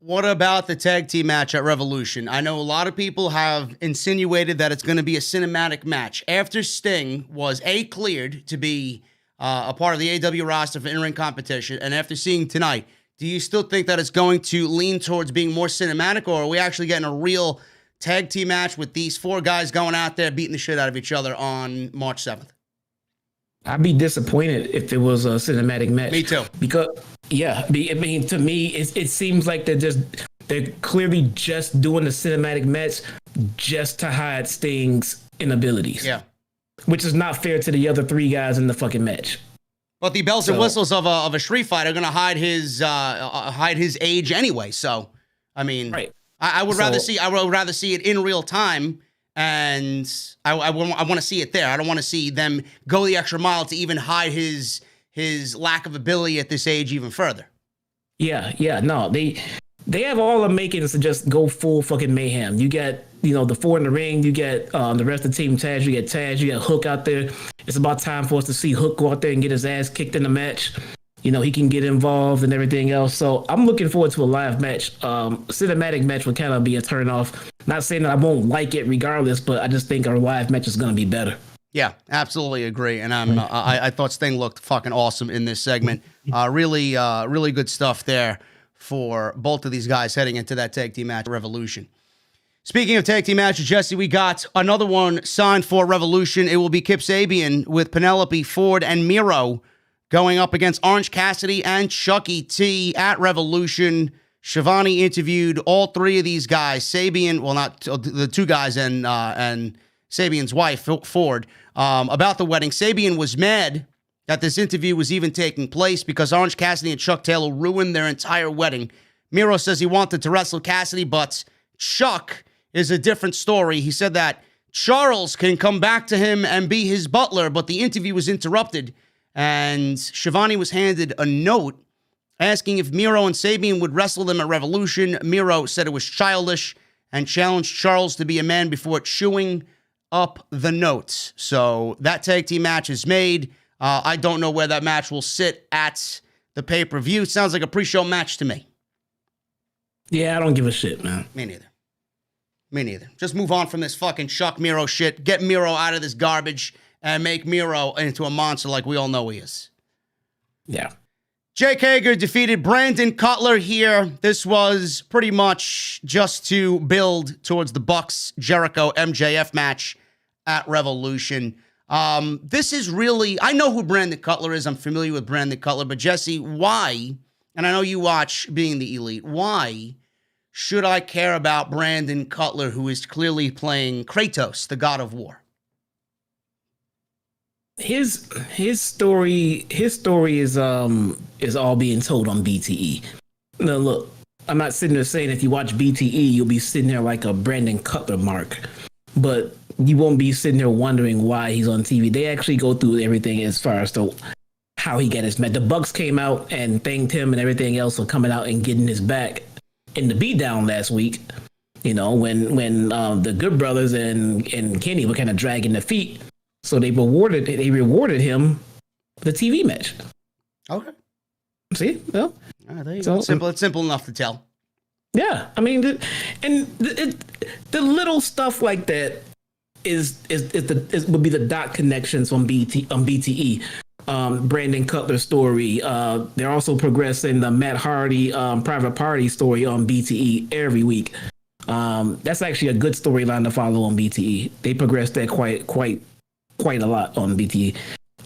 Speaker 1: What about the tag team match at Revolution? I know a lot of people have insinuated that it's going to be a cinematic match. After Sting was cleared to be a part of the AEW roster for in-ring competition, and after seeing tonight, do you still think that it's going to lean towards being more cinematic, or are we actually getting a real tag team match with these four guys going out there beating the shit out of each other on March 7th?
Speaker 2: I'd be disappointed if it was a cinematic match.
Speaker 1: Me too.
Speaker 2: Because, yeah, I mean, to me, it seems like they're clearly just doing the cinematic match just to hide Sting's inabilities.
Speaker 1: Yeah.
Speaker 2: Which is not fair to the other three guys in the fucking match.
Speaker 1: But the bells and whistles of a street fight are going to hide his age anyway. So, I mean, right. I would rather see it in real time, and I want to see it there. I don't want to see them go the extra mile to even hide his lack of ability at this age even further. Yeah, no, they have all the makings to just go full fucking mayhem. You get the four in the ring, you get the rest of the team Taz, you get Hook out there. It's about time for us to see Hook go out there and get his ass kicked in the match. He can get involved and everything else. So I'm looking forward to a live match. Cinematic match would kind of be a turn off. Not saying that I won't like it regardless, but I just think our live match is going to be better. Yeah, absolutely agree. And I thought Sting looked fucking awesome in this segment. Really good stuff there for both of these guys heading into that tag team match Revolution. Speaking of tag team matches, Jesse, we got another one signed for Revolution. It will be Kip Sabian with Penelope Ford and Miro going up against Orange Cassidy and Chucky T at Revolution. Schiavone interviewed all three of these guys, Sabian, well, not the two guys and Sabian's wife, Ford, about the wedding. Sabian was mad that this interview was even taking place because Orange Cassidy and Chuck Taylor ruined their entire wedding. Miro says he wanted to wrestle Cassidy, but Chuck is a different story. He said that Charles can come back to him and be his butler, but the interview was interrupted, and Schiavone was handed a note asking if Miro and Sabian would wrestle them at Revolution. Miro said it was childish and challenged Charles to be a man before chewing up the notes. So that tag team match is made. I don't know where that match will sit at the pay-per-view. Sounds like a pre-show match to me. Yeah, I don't give a shit, man. Me neither. Just move on from this fucking Chuck Miro shit. Get Miro out of this garbage and make Miro into a monster like we all know he is. Yeah. Jake Hager defeated Brandon Cutler here. This was pretty much just to build towards the Bucks Jericho MJF match at Revolution. This is really, I know who Brandon Cutler is. I'm familiar with Brandon Cutler, but Jesse, why, and I know you watch Being the Elite, why should I care about Brandon Cutler, who is clearly playing Kratos, the God of War?
Speaker 2: His story is all being told on BTE. Now look, I'm not sitting there saying if you watch BTE you'll be sitting there like a Brandon Cutler mark, but you won't be sitting there wondering why he's on TV. They actually go through everything as far as to how he got his match. The Bucks came out and thanked him and everything else for coming out and getting his back in the beatdown last week. You know, when the Good Brothers and Kenny were kind of dragging their feet. So they rewarded him with a TV match.
Speaker 1: Okay.
Speaker 2: See? Well,
Speaker 1: there you go. It's simple enough to tell.
Speaker 2: Yeah. I mean, the little stuff like that would be the dot connections on BTE. Brandon Cutler story. They're also progressing the Matt Hardy private party story on BTE every week. That's actually a good storyline to follow on BTE. They progressed that quite a lot on BTE,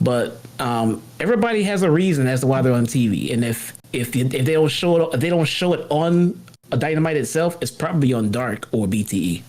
Speaker 2: but everybody has a reason as to why they're on TV. And if they don't show it on a Dynamite itself, it's probably on Dark or BTE.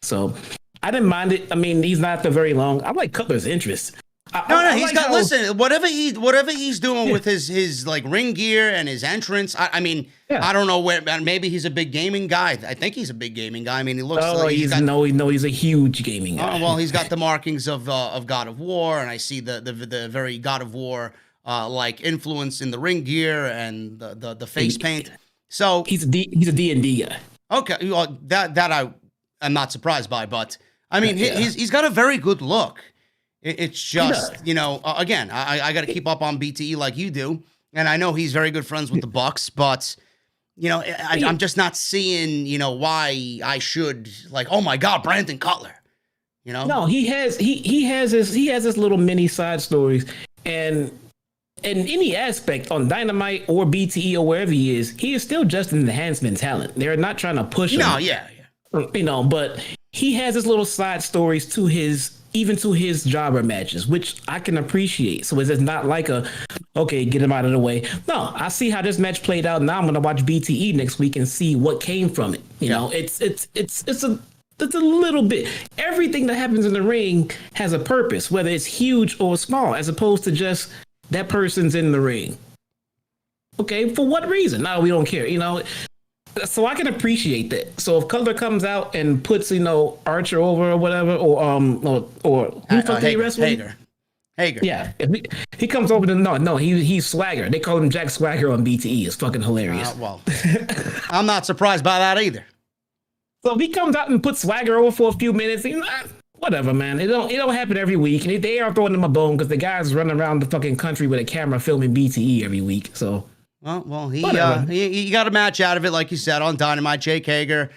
Speaker 2: So I didn't mind it. I mean, he's not there very long. I like Cutler's interest.
Speaker 1: Listen, whatever he's doing with his like ring gear and his entrance. I mean, yeah. I don't know where. Maybe he's a big gaming guy. I think he's a big gaming guy. I mean, he looks. He's a huge gaming guy. Oh well, he's got the markings of God of War, and I see the very God of War like influence in the ring gear and the face paint. So
Speaker 2: he's a D&D guy.
Speaker 1: Okay, well, that I'm not surprised by, but I mean, he's got a very good look. It's just, again, I got to keep up on BTE like you do. And I know he's very good friends with the Bucks, but, I'm just not seeing, why I should like, oh my God, Brandon Cutler, No,
Speaker 2: he has his little mini side stories, and in any aspect on Dynamite or BTE or wherever he is still just an enhancement talent. They're not trying to push him.
Speaker 1: No, yeah.
Speaker 2: But he has his little side stories to his jobber matches, which I can appreciate. So it's not like okay, get him out of the way. No, I see how this match played out. Now I'm going to watch BTE next week and see what came from it. It's a little bit. Everything that happens in the ring has a purpose, whether it's huge or small, as opposed to just that person's in the ring. Okay, for what reason? No, we don't care. So I can appreciate that. So if Cutler comes out and puts, Archer over or whatever, or who fuck did he wrestle?
Speaker 1: Hager.
Speaker 2: Yeah. If he comes over to he's Swagger. They call him Jack Swagger on BTE. It's fucking hilarious.
Speaker 1: Well, I'm not surprised by that either.
Speaker 2: So if he comes out and puts Swagger over for a few minutes, whatever, man. It don't happen every week. And they are throwing him a bone because the guy's running around the fucking country with a camera filming BTE every week. So.
Speaker 1: Well, he got a match out of it, like you said, on Dynamite. Jake Hager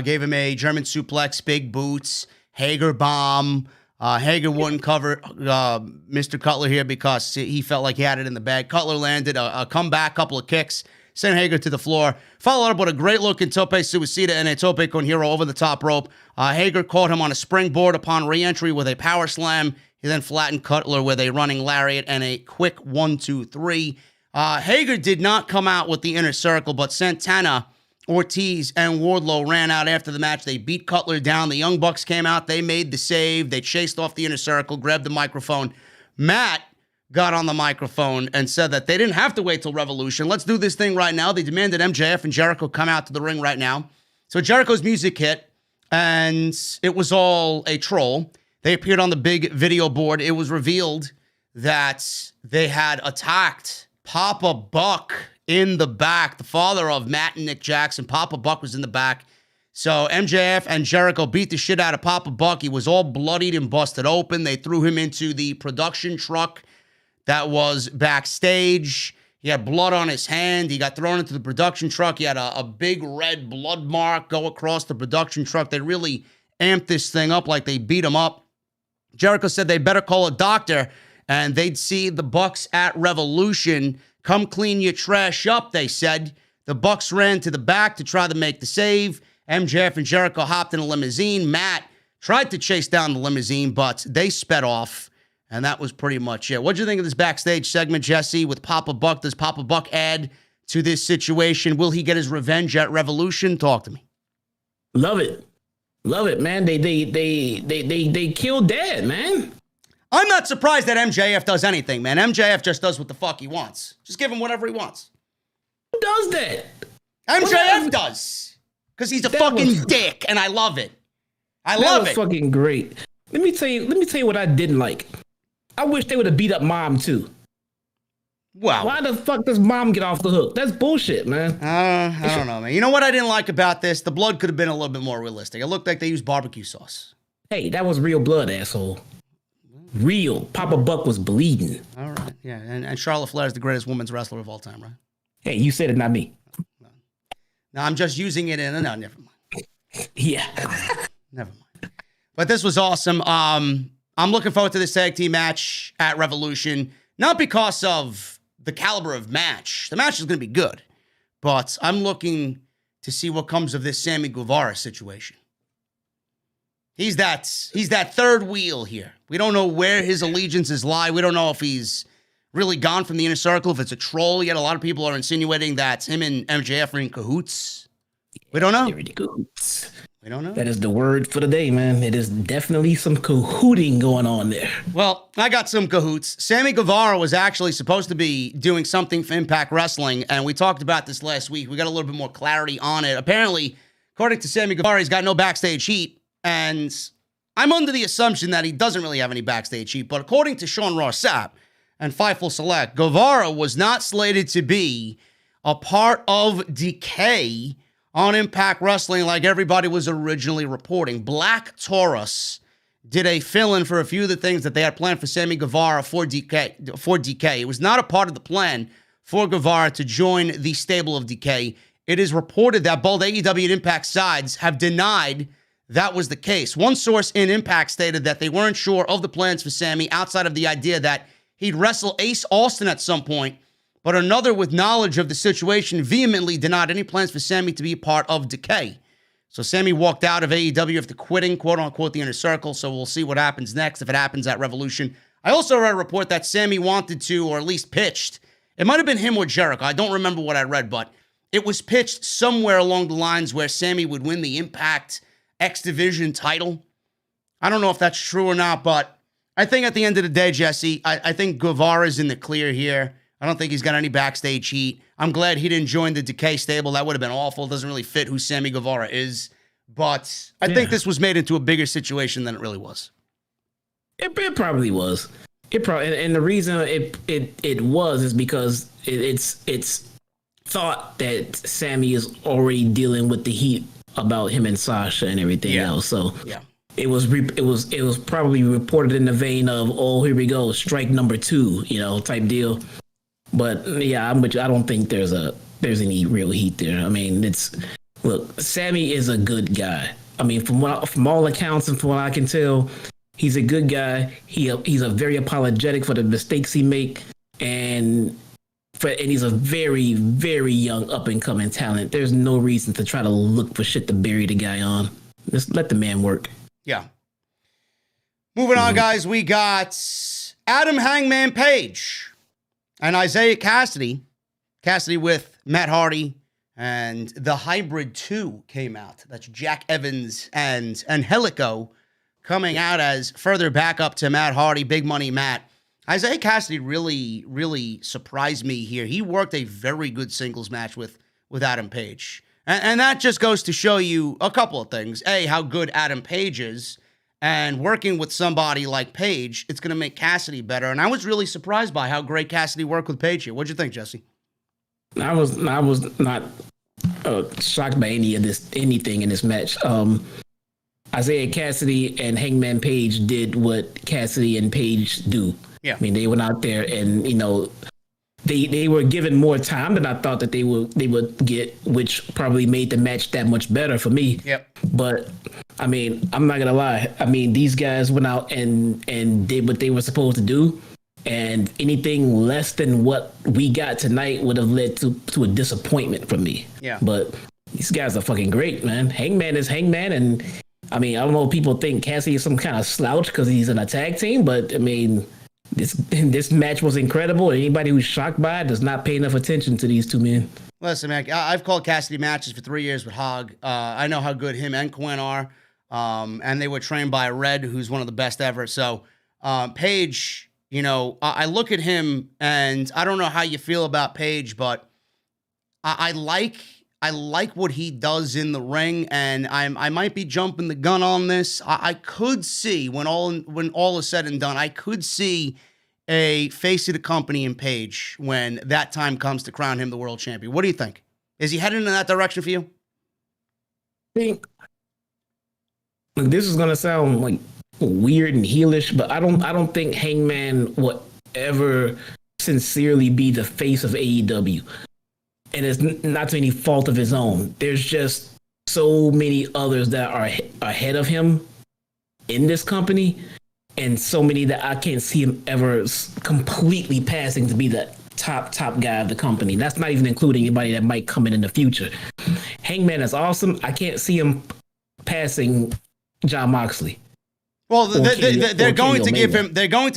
Speaker 1: gave him a German suplex, big boots, Hager bomb. Hager wouldn't cover Mr. Cutler here because he felt like he had it in the bag. Cutler landed a comeback, couple of kicks, sent Hager to the floor. Followed up with a great-looking tope suicida and a tope con hero over the top rope. Hager caught him on a springboard upon re-entry with a power slam. He then flattened Cutler with a running lariat and a quick 1-2-3. Hager did not come out with the inner circle, but Santana, Ortiz, and Wardlow ran out after the match. They beat Cutler down. The Young Bucks came out. They made the save. They chased off the inner circle, grabbed the microphone. Matt got on the microphone and said that they didn't have to wait till Revolution. Let's do this thing right now. They demanded MJF and Jericho come out to the ring right now. So Jericho's music hit, and it was all a troll. They appeared on the big video board. It was revealed that they had attacked Papa Buck in the back, the father of Matt and Nick Jackson. Papa Buck was in the back. So MJF and Jericho beat the shit out of Papa Buck. He was all bloodied and busted open. They threw him into the production truck that was backstage. He had blood on his hand. He got thrown into the production truck. He had a big red blood mark go across the production truck. They really amped this thing up like they beat him up. Jericho said they better call a doctor and they'd see the Bucks at Revolution. Come clean your trash up, they said. The Bucks ran to the back to try to make the save. MJF and Jericho hopped in a limousine. Matt tried to chase down the limousine, but they sped off, and that was pretty much it. What do you think of this backstage segment, Jesse, with Papa Buck? Does Papa Buck add to this situation? Will he get his revenge at Revolution? Talk to me.
Speaker 2: Love it, man. They killed Dad, man.
Speaker 1: I'm not surprised that MJF does anything, man. MJF just does what the fuck he wants. Just give him whatever he wants.
Speaker 2: Who does that?
Speaker 1: MJF does. Because he's a fucking dick, and I love it. I love it.
Speaker 2: Fucking great. Let me tell you what I didn't like. I wish they would have beat up Mom too.
Speaker 1: Wow.
Speaker 2: Why the fuck does Mom get off the hook? That's bullshit, man.
Speaker 1: I don't know, man. You know what I didn't like about this? The blood could have been a little bit more realistic. It looked like they used barbecue sauce.
Speaker 2: Hey, that was real blood, asshole. Real. Papa Buck was bleeding.
Speaker 1: All right. Yeah, and Charlotte Flair is the greatest women's wrestler of all time, right?
Speaker 2: Hey, you said it, not me.
Speaker 1: No, I'm just using it in. No, never mind.
Speaker 2: Yeah.
Speaker 1: Never mind. But this was awesome. I'm looking forward to this tag team match at Revolution. Not because of the caliber of match. The match is going to be good. But I'm looking to see what comes of this Sammy Guevara situation. He's that third wheel here. We don't know where his allegiances lie. We don't know if he's really gone from the inner circle, if it's a troll. Yet a lot of people are insinuating that him and MJF are in cahoots. We don't know.
Speaker 2: They're in cahoots.
Speaker 1: We don't know.
Speaker 2: That is the word for the day, man. It is definitely some cahooting going on there.
Speaker 1: Well, I got some cahoots. Sammy Guevara was actually supposed to be doing something for Impact Wrestling, and we talked about this last week. We got a little bit more clarity on it. Apparently, according to Sammy Guevara, he's got no backstage heat. And I'm under the assumption that he doesn't really have any backstage heat. But according to Sean Ross Sapp and Fightful Select, Guevara was not slated to be a part of Decay on Impact Wrestling like everybody was originally reporting. Black Taurus did a fill-in for a few of the things that they had planned for Sammy Guevara for Decay. It was not a part of the plan for Guevara to join the stable of Decay. It is reported that both AEW and Impact sides have denied that was the case. One source in Impact stated that they weren't sure of the plans for Sammy outside of the idea that he'd wrestle Ace Austin at some point, but another with knowledge of the situation vehemently denied any plans for Sammy to be a part of Decay. So Sammy walked out of AEW after quitting, quote-unquote, the Inner Circle, so we'll see what happens next if it happens at Revolution. I also read a report that Sammy wanted to, or at least pitched. It might have been him or Jericho. I don't remember what I read, but it was pitched somewhere along the lines where Sammy would win the Impact X Division title. I don't know if that's true or not, but I think at the end of the day, Jesse, I think Guevara's in the clear here. I don't think he's got any backstage heat. I'm glad he didn't join the Decay stable. That would have been awful. It doesn't really fit who Sammy Guevara is. But I think this was made into a bigger situation than it really was.
Speaker 2: It probably was. And the reason it was is because it's thought that Sammy is already dealing with the heat about him and Sasha and everything else. So it was probably reported in the vein of, oh, here we go, strike number 2, type deal. But yeah, I'm with you. I don't think there's any real heat there. I mean, look, Sammy is a good guy. I mean, from all accounts and from what I can tell, he's a good guy. He's a very apologetic for the mistakes he make, and he's a very, very young up and coming talent. There's no reason to try to look for shit to bury the guy on. Just let the man work. Yeah.
Speaker 1: Moving on, guys, we got Adam Hangman Page and Isaiah Cassidy. Cassidy with Matt Hardy, and the Hybrid 2 came out. That's Jack Evans and Angelico coming out as further backup to Matt Hardy, Big Money Matt. Isaiah Cassidy really, really surprised me here. He worked a very good singles match with Adam Page. And that just goes to show you a couple of things. A, how good Adam Page is. And working with somebody like Page, it's going to make Cassidy better. And I was really surprised by how great Cassidy worked with Page here. What'd you think, Jesse?
Speaker 2: I was not shocked by anything in this match. Isaiah Cassidy and Hangman Page did what Cassidy and Page do. Yeah. I mean, they went out there and, they were given more time than I thought that they would get, which probably made the match that much better for me. Yep. But, I mean, I'm not going to lie. I mean, these guys went out and did what they were supposed to do. And anything less than what we got tonight would have led to a disappointment for me.
Speaker 1: Yeah.
Speaker 2: But these guys are fucking great, man. Hangman is Hangman. And I mean, I don't know if people think Cassidy is some kind of slouch because he's in a tag team, but I mean, this match was incredible. Anybody who's shocked by it does not pay enough attention to these two men.
Speaker 1: Listen, man, I've called Cassidy matches for 3 years with Hog. I know how good him and Quinn are. And they were trained by Red, who's one of the best ever. So, Paige, you know, I look at him, and I don't know how you feel about Paige, but I like what he does in the ring, and I might be jumping the gun on this. I could see when all is said and done, I could see a face of the company in Paige when that time comes to crown him the world champion. What do you think? Is he heading in that direction for you?
Speaker 2: I think this is gonna sound like weird and heelish, but I don't think Hangman will ever sincerely be the face of AEW. And it's not to any fault of his own. There's just so many others that are ahead of him in this company, and so many that I can't see him ever completely passing to be the top guy of the company. That's not even including anybody that might come in the future. Hangman is awesome. I can't see him passing Jon Moxley.
Speaker 1: Well, they're going to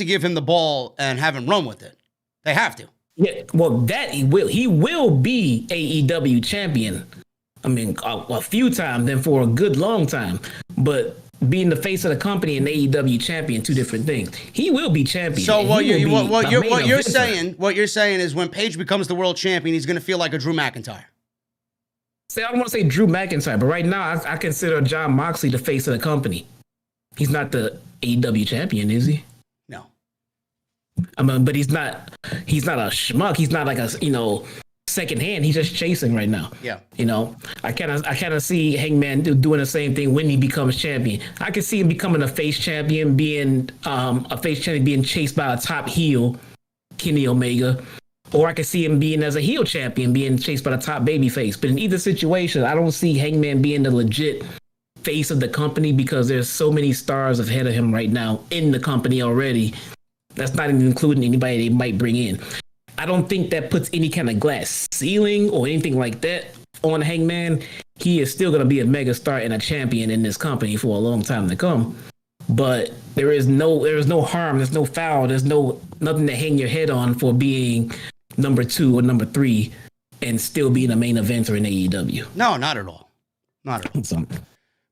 Speaker 1: give him the ball and have him run with it. They have to.
Speaker 2: Yeah, well, that he will. He will be AEW champion. I mean, a few times, then for a good long time. But being the face of the company and AEW champion, two different things. He will be champion.
Speaker 1: So what you're saying is when Paige becomes the world champion, he's going to feel like a Drew McIntyre.
Speaker 2: See, I don't want to say Drew McIntyre, but right now I consider Jon Moxley the face of the company. He's not the AEW champion, is he?
Speaker 1: No.
Speaker 2: I mean, but he's not a schmuck. He's not like a, second hand. He's just chasing right now.
Speaker 1: Yeah.
Speaker 2: I kind of see Hangman doing the same thing when he becomes champion. I can see him becoming a face champion, being chased by a top heel, Kenny Omega. Or I could see him being as a heel champion, being chased by the top babyface. But in either situation, I don't see Hangman being the legit face of the company because there's so many stars ahead of him right now in the company already. That's not even including anybody they might bring in. I don't think that puts any kind of glass ceiling or anything like that on Hangman. He is still going to be a mega star and a champion in this company for a long time to come. But there is no harm, there's no foul, there's nothing to hang your head on for being number 2 or number 3 and still being a main eventer in AEW.
Speaker 1: No, not at all. Not at all.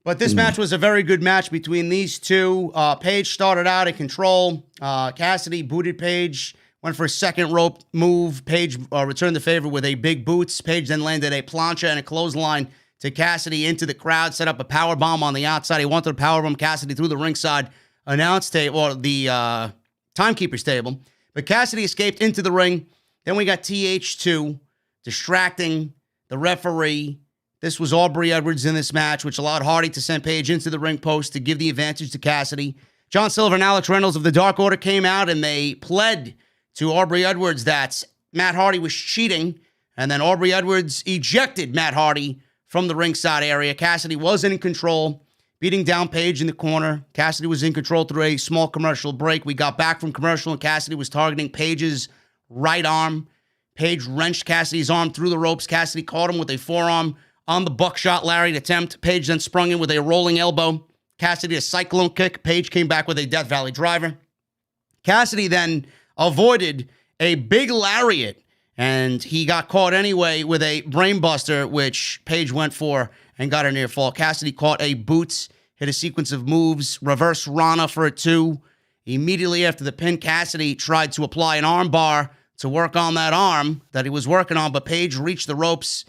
Speaker 1: But this match was a very good match between these two. Paige started out in control. Cassidy booted Paige, went for a second rope move. Paige returned the favor with a big boots. Paige then landed a plancha and a clothesline to Cassidy into the crowd, set up a power bomb on the outside. He wanted to power bomb Cassidy through the ringside announce table, or the timekeeper's table. But Cassidy escaped into the ring. Then we got TH2 distracting the referee. This was Aubrey Edwards in this match, which allowed Hardy to send Paige into the ring post to give the advantage to Cassidy. John Silver and Alex Reynolds of the Dark Order came out and they pled to Aubrey Edwards that Matt Hardy was cheating. And then Aubrey Edwards ejected Matt Hardy from the ringside area. Cassidy was in control, beating down Paige in the corner. Cassidy was in control through a small commercial break. We got back from commercial and Cassidy was targeting Paige's right arm. Paige wrenched Cassidy's arm through the ropes. Cassidy caught him with a forearm on the buckshot lariat attempt. Paige then sprung in with a rolling elbow. Cassidy a cyclone kick. Paige came back with a Death Valley driver. Cassidy then avoided a big lariat, and he got caught anyway with a brainbuster, which Paige went for and got a near fall. Cassidy caught a boot, hit a sequence of moves, reverse Rana for a 2. Immediately after the pin, Cassidy tried to apply an arm bar to work on that arm that he was working on, but Paige reached the ropes.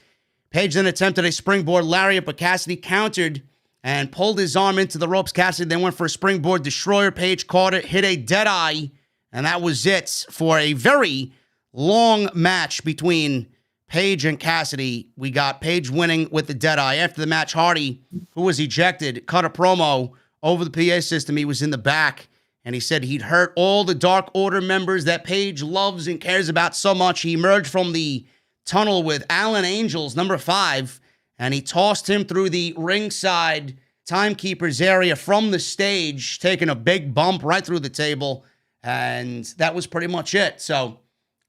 Speaker 1: Paige then attempted a springboard lariat, but Cassidy countered and pulled his arm into the ropes. Cassidy then went for a springboard destroyer. Paige caught it, hit a deadeye, and that was it for a very long match between Paige and Cassidy. We got Paige winning with the deadeye. After the match, Hardy, who was ejected, cut a promo over the PA system. He was in the back, and he said he'd hurt all the Dark Order members that Paige loves and cares about so much. He emerged from the tunnel with Alan Angels, number 5, and he tossed him through the ringside timekeeper's area from the stage, taking a big bump right through the table. And that was pretty much it. So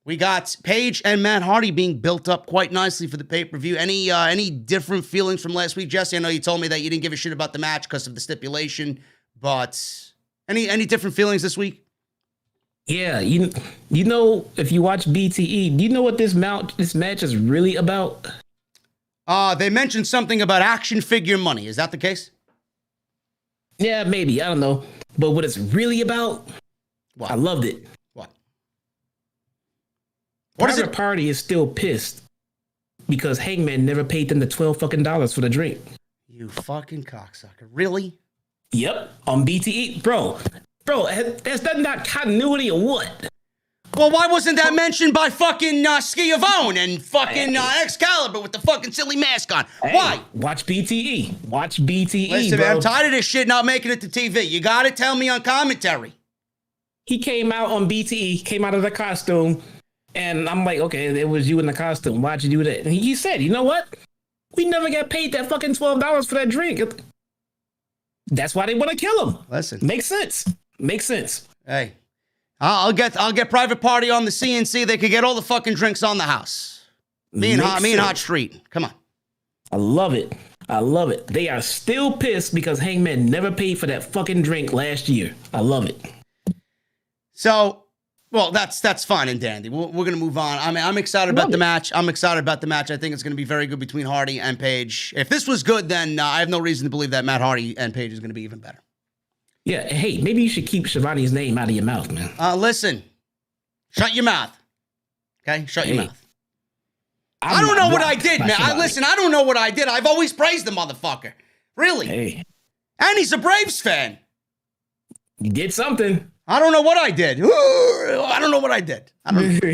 Speaker 1: we got Paige and Matt Hardy being built up quite nicely for the pay-per-view. Any different feelings from last week, Jesse? I know you told me that you didn't give a shit about the match because of the stipulation, but any different feelings this week?
Speaker 2: Yeah, you know, if you watch BTE, do you know what this match is really about?
Speaker 1: They mentioned something about action figure money. Is that the case?
Speaker 2: Yeah, maybe. I don't know. But what it's really about, what? I loved it.
Speaker 1: What
Speaker 2: is it? Party is still pissed because Hangman never paid them the $12 for the drink.
Speaker 1: You fucking cocksucker. Really?
Speaker 2: Yep. On BTE. Bro, has that not continuity or what?
Speaker 1: Well, why wasn't that mentioned by fucking Schiavone and fucking Excalibur with the fucking silly mask on?
Speaker 2: Hey,
Speaker 1: why?
Speaker 2: Watch BTE. Watch BTE,
Speaker 1: Listen,
Speaker 2: bro.
Speaker 1: man, I'm tired of this shit not making it to TV. You gotta tell me on commentary.
Speaker 2: He came out on BTE, came out of the costume, and I'm like, okay, it was you in the costume. Why'd you do that? And he said, you know what? We never got paid that fucking $12 for that drink. That's why they want to kill him.
Speaker 1: Listen.
Speaker 2: Makes sense.
Speaker 1: Hey. I'll get Private Party on the CNC. They could get all the fucking drinks on the house. Me and Hot Street. Come on.
Speaker 2: I love it. They are still pissed because Hangman never paid for that fucking drink last year. I love it.
Speaker 1: So, well, that's fine and dandy. We're going to move on. I mean, I'm excited about the match. I think it's going to be very good between Hardy and Paige. If this was good, then I have no reason to believe that Matt Hardy and Paige is going to be even better.
Speaker 2: Yeah, hey, maybe you should keep Schiavone's name out of your mouth, man.
Speaker 1: Listen, shut your mouth. Okay, shut your mouth. I don't know what I did, man. I don't know what I did. I've always praised the motherfucker. Really.
Speaker 2: Hey.
Speaker 1: And he's a Braves fan.
Speaker 2: You did something.
Speaker 1: I don't know what I did. I don't know what I did. I don't know.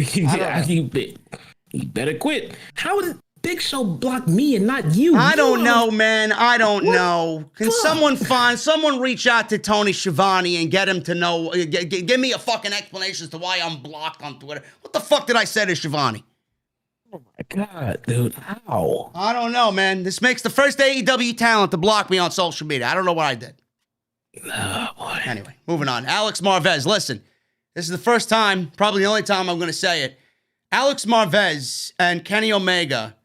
Speaker 2: You better quit. How did Big Show block me and not you?
Speaker 1: I don't know, man. I don't know. Can someone reach out to Tony Schiavone and get him to know, give me a fucking explanation as to why I'm blocked on Twitter. What the fuck did I say to Schiavone?
Speaker 2: Oh my God, dude. How?
Speaker 1: I don't know, man. This makes the first AEW talent to block me on social media. I don't know what I did.
Speaker 2: Oh, boy.
Speaker 1: Anyway, moving on. Alex Marvez, listen. This is the first time, probably the only time I'm going to say it. Alex Marvez and Kenny Omega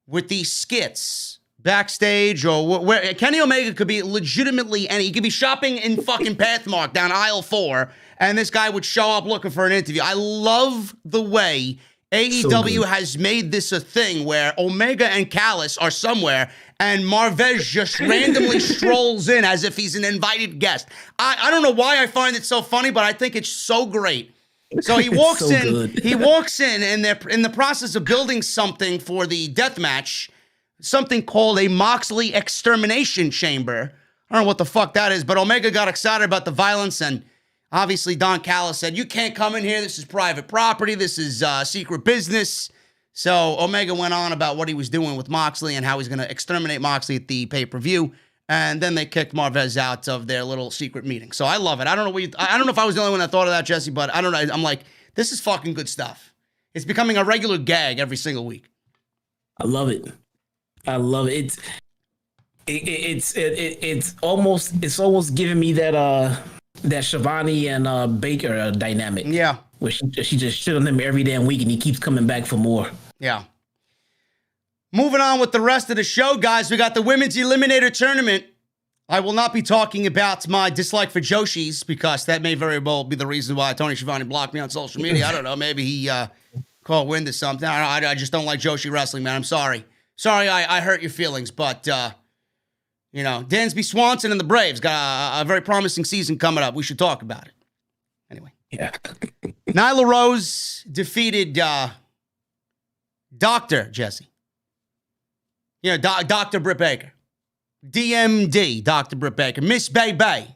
Speaker 1: with these skits backstage or where Kenny Omega could be legitimately he could be shopping in fucking Pathmark down aisle 4 and this guy would show up looking for an interview. I love the way AEW has made this a thing where Omega and Callis are somewhere and Marvez just randomly strolls in as if he's an invited guest. I don't know why I find it so funny, but I think it's so great. So he walks in and they're in the process of building something for the death match, something called a Moxley extermination chamber. I don't know what the fuck that is, but Omega got excited about the violence and obviously Don Callis said, you can't come in here. This is private property. This is secret business. So Omega went on about what he was doing with Moxley and how he's going to exterminate Moxley at the pay-per-view. And then they kicked Marvez out of their little secret meeting. So I love it. I don't know if I was the only one that thought of that, Jesse, but I don't know. I'm like, this is fucking good stuff. It's becoming a regular gag every single week.
Speaker 2: I love it. It's almost giving me that Schiavone and Baker dynamic.
Speaker 1: Yeah.
Speaker 2: Where she just shit on him every damn week and he keeps coming back for more.
Speaker 1: Yeah. Moving on with the rest of the show, guys, we got the Women's Eliminator Tournament. I will not be talking about my dislike for Joshi's because that may very well be the reason why Tony Schiavone blocked me on social media. I don't know. Maybe he caught wind of something. I just don't like Joshi wrestling, man. I'm sorry. Sorry I hurt your feelings, but, Dansby Swanson and the Braves got a very promising season coming up. We should talk about it. Anyway.
Speaker 2: Yeah.
Speaker 1: Nyla Rose defeated Dr. Jesse. Dr. Britt Baker. DMD, Dr. Britt Baker. Miss Bay Bay.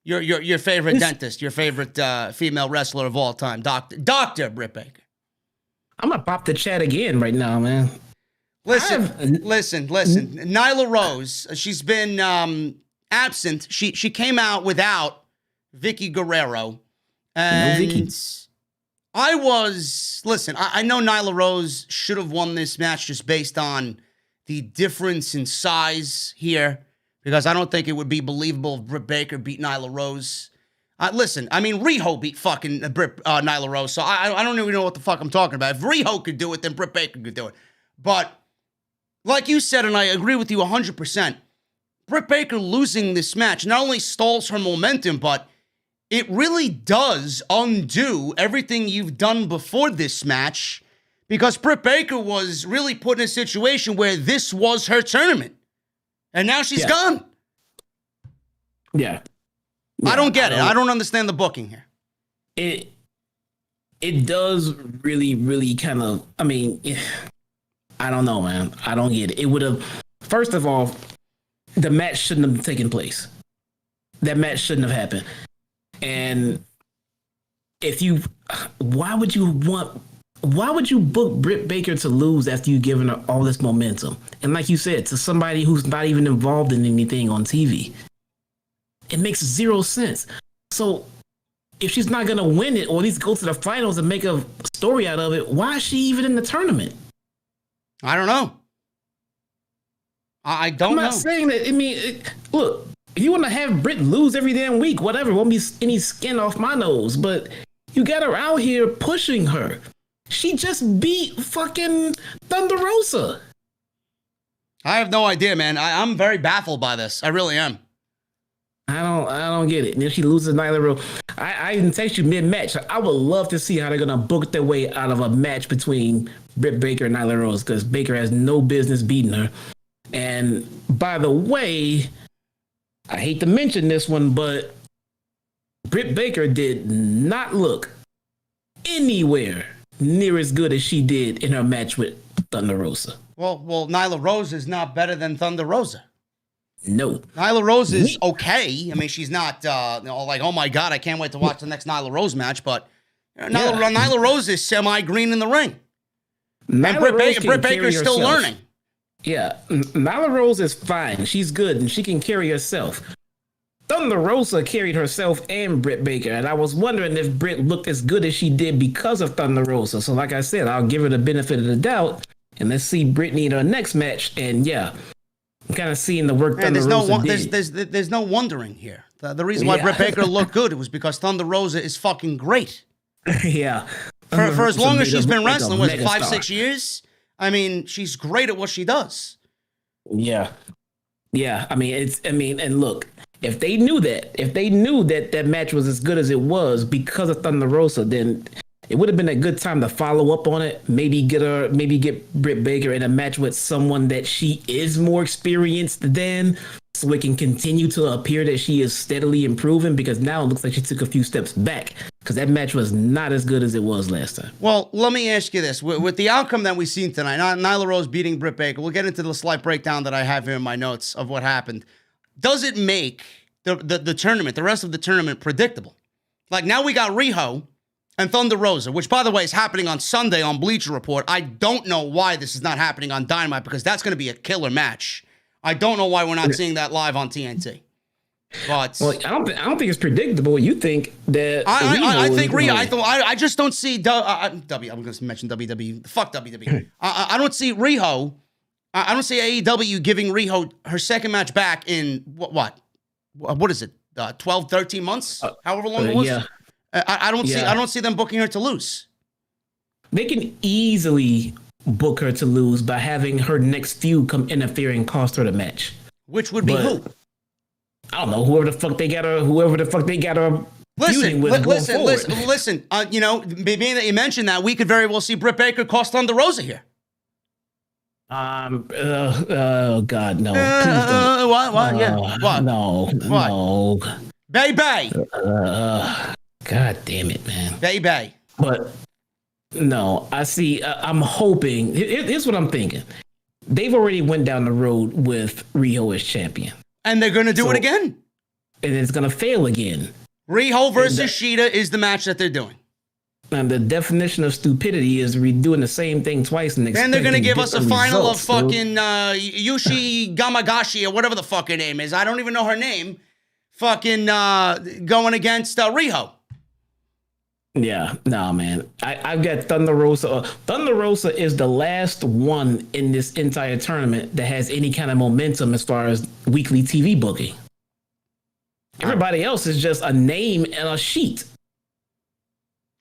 Speaker 1: Your favorite dentist, your favorite female wrestler of all time. Dr. Britt Baker.
Speaker 2: I'm going to pop the chat again right now, man.
Speaker 1: Listen. Nyla Rose, she's been absent. She came out without Vicky Guerrero. And
Speaker 2: no Vicky.
Speaker 1: I know Nyla Rose should have won this match just based on the difference in size here, because I don't think it would be believable if Britt Baker beat Nyla Rose. Listen, I mean, Riho beat fucking Nyla Rose, so I don't even know what the fuck I'm talking about. If Riho could do it, then Britt Baker could do it. But like you said, and I agree with you 100%, Britt Baker losing this match not only stalls her momentum, but it really does undo everything you've done before this match, because Britt Baker was really put in a situation where this was her tournament. And now she's gone.
Speaker 2: Yeah.
Speaker 1: I don't get it. I don't understand the booking here.
Speaker 2: It does really, really kind of, I mean, I don't know, man. I don't get it. It would have, first of all, the match shouldn't have taken place. That match shouldn't have happened. And why would you book Britt Baker to lose after you've given her all this momentum? And like you said, to somebody who's not even involved in anything on TV. It makes zero sense. So if she's not going to win it, or at least go to the finals and make a story out of it, why is she even in the tournament?
Speaker 1: I don't know. I don't know. I'm not
Speaker 2: saying that. I mean, look, if you want to have Britt lose every damn week, whatever, won't be any skin off my nose. But you got her out here pushing her. She just beat fucking Thunder Rosa.
Speaker 1: I have no idea, man. I'm very baffled by this. I really am.
Speaker 2: I don't get it. And if she loses Nyla Rose, I even text you mid-match. I would love to see how they're gonna book their way out of a match between Britt Baker and Nyla Rose, because Baker has no business beating her. And by the way, I hate to mention this one, but Britt Baker did not look anywhere near as good as she did in her match with Thunder Rosa.
Speaker 1: Well, Nyla Rose is not better than Thunder Rosa.
Speaker 2: No.
Speaker 1: Nyla Rose is okay. I mean, she's not like, oh my God, I can't wait to watch the next Nyla Rose match, but Nyla Rose is semi-green in the ring. And Britt Baker's still learning.
Speaker 2: Yeah, Nyla Rose is fine. She's good, and she can carry herself. Thunder Rosa carried herself and Britt Baker, and I was wondering if Britt looked as good as she did because of Thunder Rosa. So like I said, I'll give her the benefit of the doubt, and let's see Brittany in her next match, and yeah. I'm kind of seeing the work Thunder Rosa did.
Speaker 1: There's no wondering here. The reason why Britt Baker looked good was because Thunder Rosa is fucking great.
Speaker 2: Yeah.
Speaker 1: For as long as she's been wrestling, was it 5-6 years? I mean, she's great at what she does.
Speaker 2: Yeah. Yeah. I mean, and look, if they knew that that match was as good as it was because of Thunder Rosa, then it would have been a good time to follow up on it. Maybe get Britt Baker in a match with someone that she is more experienced than, so it can continue to appear that she is steadily improving, because now it looks like she took a few steps back, because that match was not as good as it was last time.
Speaker 1: Well, let me ask you this. With the outcome that we've seen tonight, Nyla Rose beating Britt Baker, we'll get into the slight breakdown that I have here in my notes of what happened. Does it make the tournament, the rest of the tournament, predictable? Like, now we got Riho and Thunder Rosa, which, by the way, is happening on Sunday on Bleacher Report. I don't know why this is not happening on Dynamite, because that's going to be a killer match. I don't know why we're not seeing that live on TNT. But
Speaker 2: well, I don't think it's predictable. You think that
Speaker 1: I think Riho. I just don't see I'm going to mention WWE. Fuck WWE. I don't see Riho. I don't see AEW giving Riho her second match back in what is it? 12, 13 months? However long it was.
Speaker 2: Yeah.
Speaker 1: I don't see them booking her to lose.
Speaker 2: They can easily book her to lose by having her next feud come interfere and cost her the match. Which would be who? I don't know. Whoever the fuck they got her. Listen.
Speaker 1: Being that you mentioned that, we could very well see Britt Baker cost Thunder Rosa here.
Speaker 2: Oh God, no.
Speaker 1: What? Yeah. What?
Speaker 2: No.
Speaker 1: What?
Speaker 2: No.
Speaker 1: Baby.
Speaker 2: God damn it, man.
Speaker 1: Baby.
Speaker 2: But no, I see. I'm hoping. Here's what I'm thinking. They've already went down the road with Riho as champion,
Speaker 1: and they're going to do it again.
Speaker 2: And it's going to fail again.
Speaker 1: Riho versus Shida is the match that they're doing.
Speaker 2: And the definition of stupidity is redoing the same thing twice. And
Speaker 1: then they're going to give us a final of fucking Yushi Gamagashi or whatever the fuck her name is. I don't even know her name. Fucking going against Riho.
Speaker 2: Yeah, no, man. I've got Thunder Rosa. Thunder Rosa is the last one in this entire tournament that has any kind of momentum as far as weekly TV booking. Everybody else is just a name and a sheet.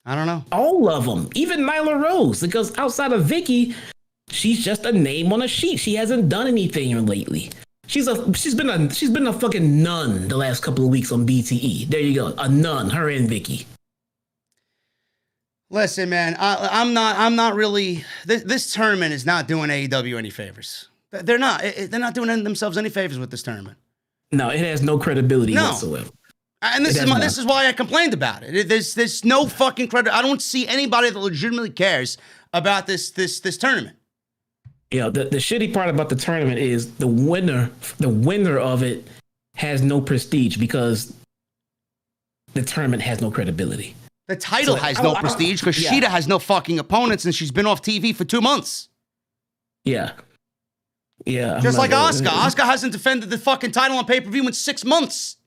Speaker 1: I don't know.
Speaker 2: All of them, even Nyla Rose, because outside of Vicky, she's just a name on a sheet. She hasn't done anything lately. She's been a fucking nun the last couple of weeks on BTE. There you go, a nun. Her and Vicky.
Speaker 1: Listen, man, I'm not really. This tournament is not doing AEW any favors. They're not doing themselves any favors with this tournament.
Speaker 2: No, it has no credibility whatsoever.
Speaker 1: And this is why I complained about it. There's no fucking credit. I don't see anybody that legitimately cares about this tournament.
Speaker 2: Yeah, the shitty part about the tournament is the winner of it has no prestige because the tournament has no credibility.
Speaker 1: The title has no prestige because Shida has no fucking opponents and she's been off TV for 2 months.
Speaker 2: Yeah. Yeah.
Speaker 1: Just like Asuka. Asuka hasn't defended the fucking title on pay-per-view in 6 months.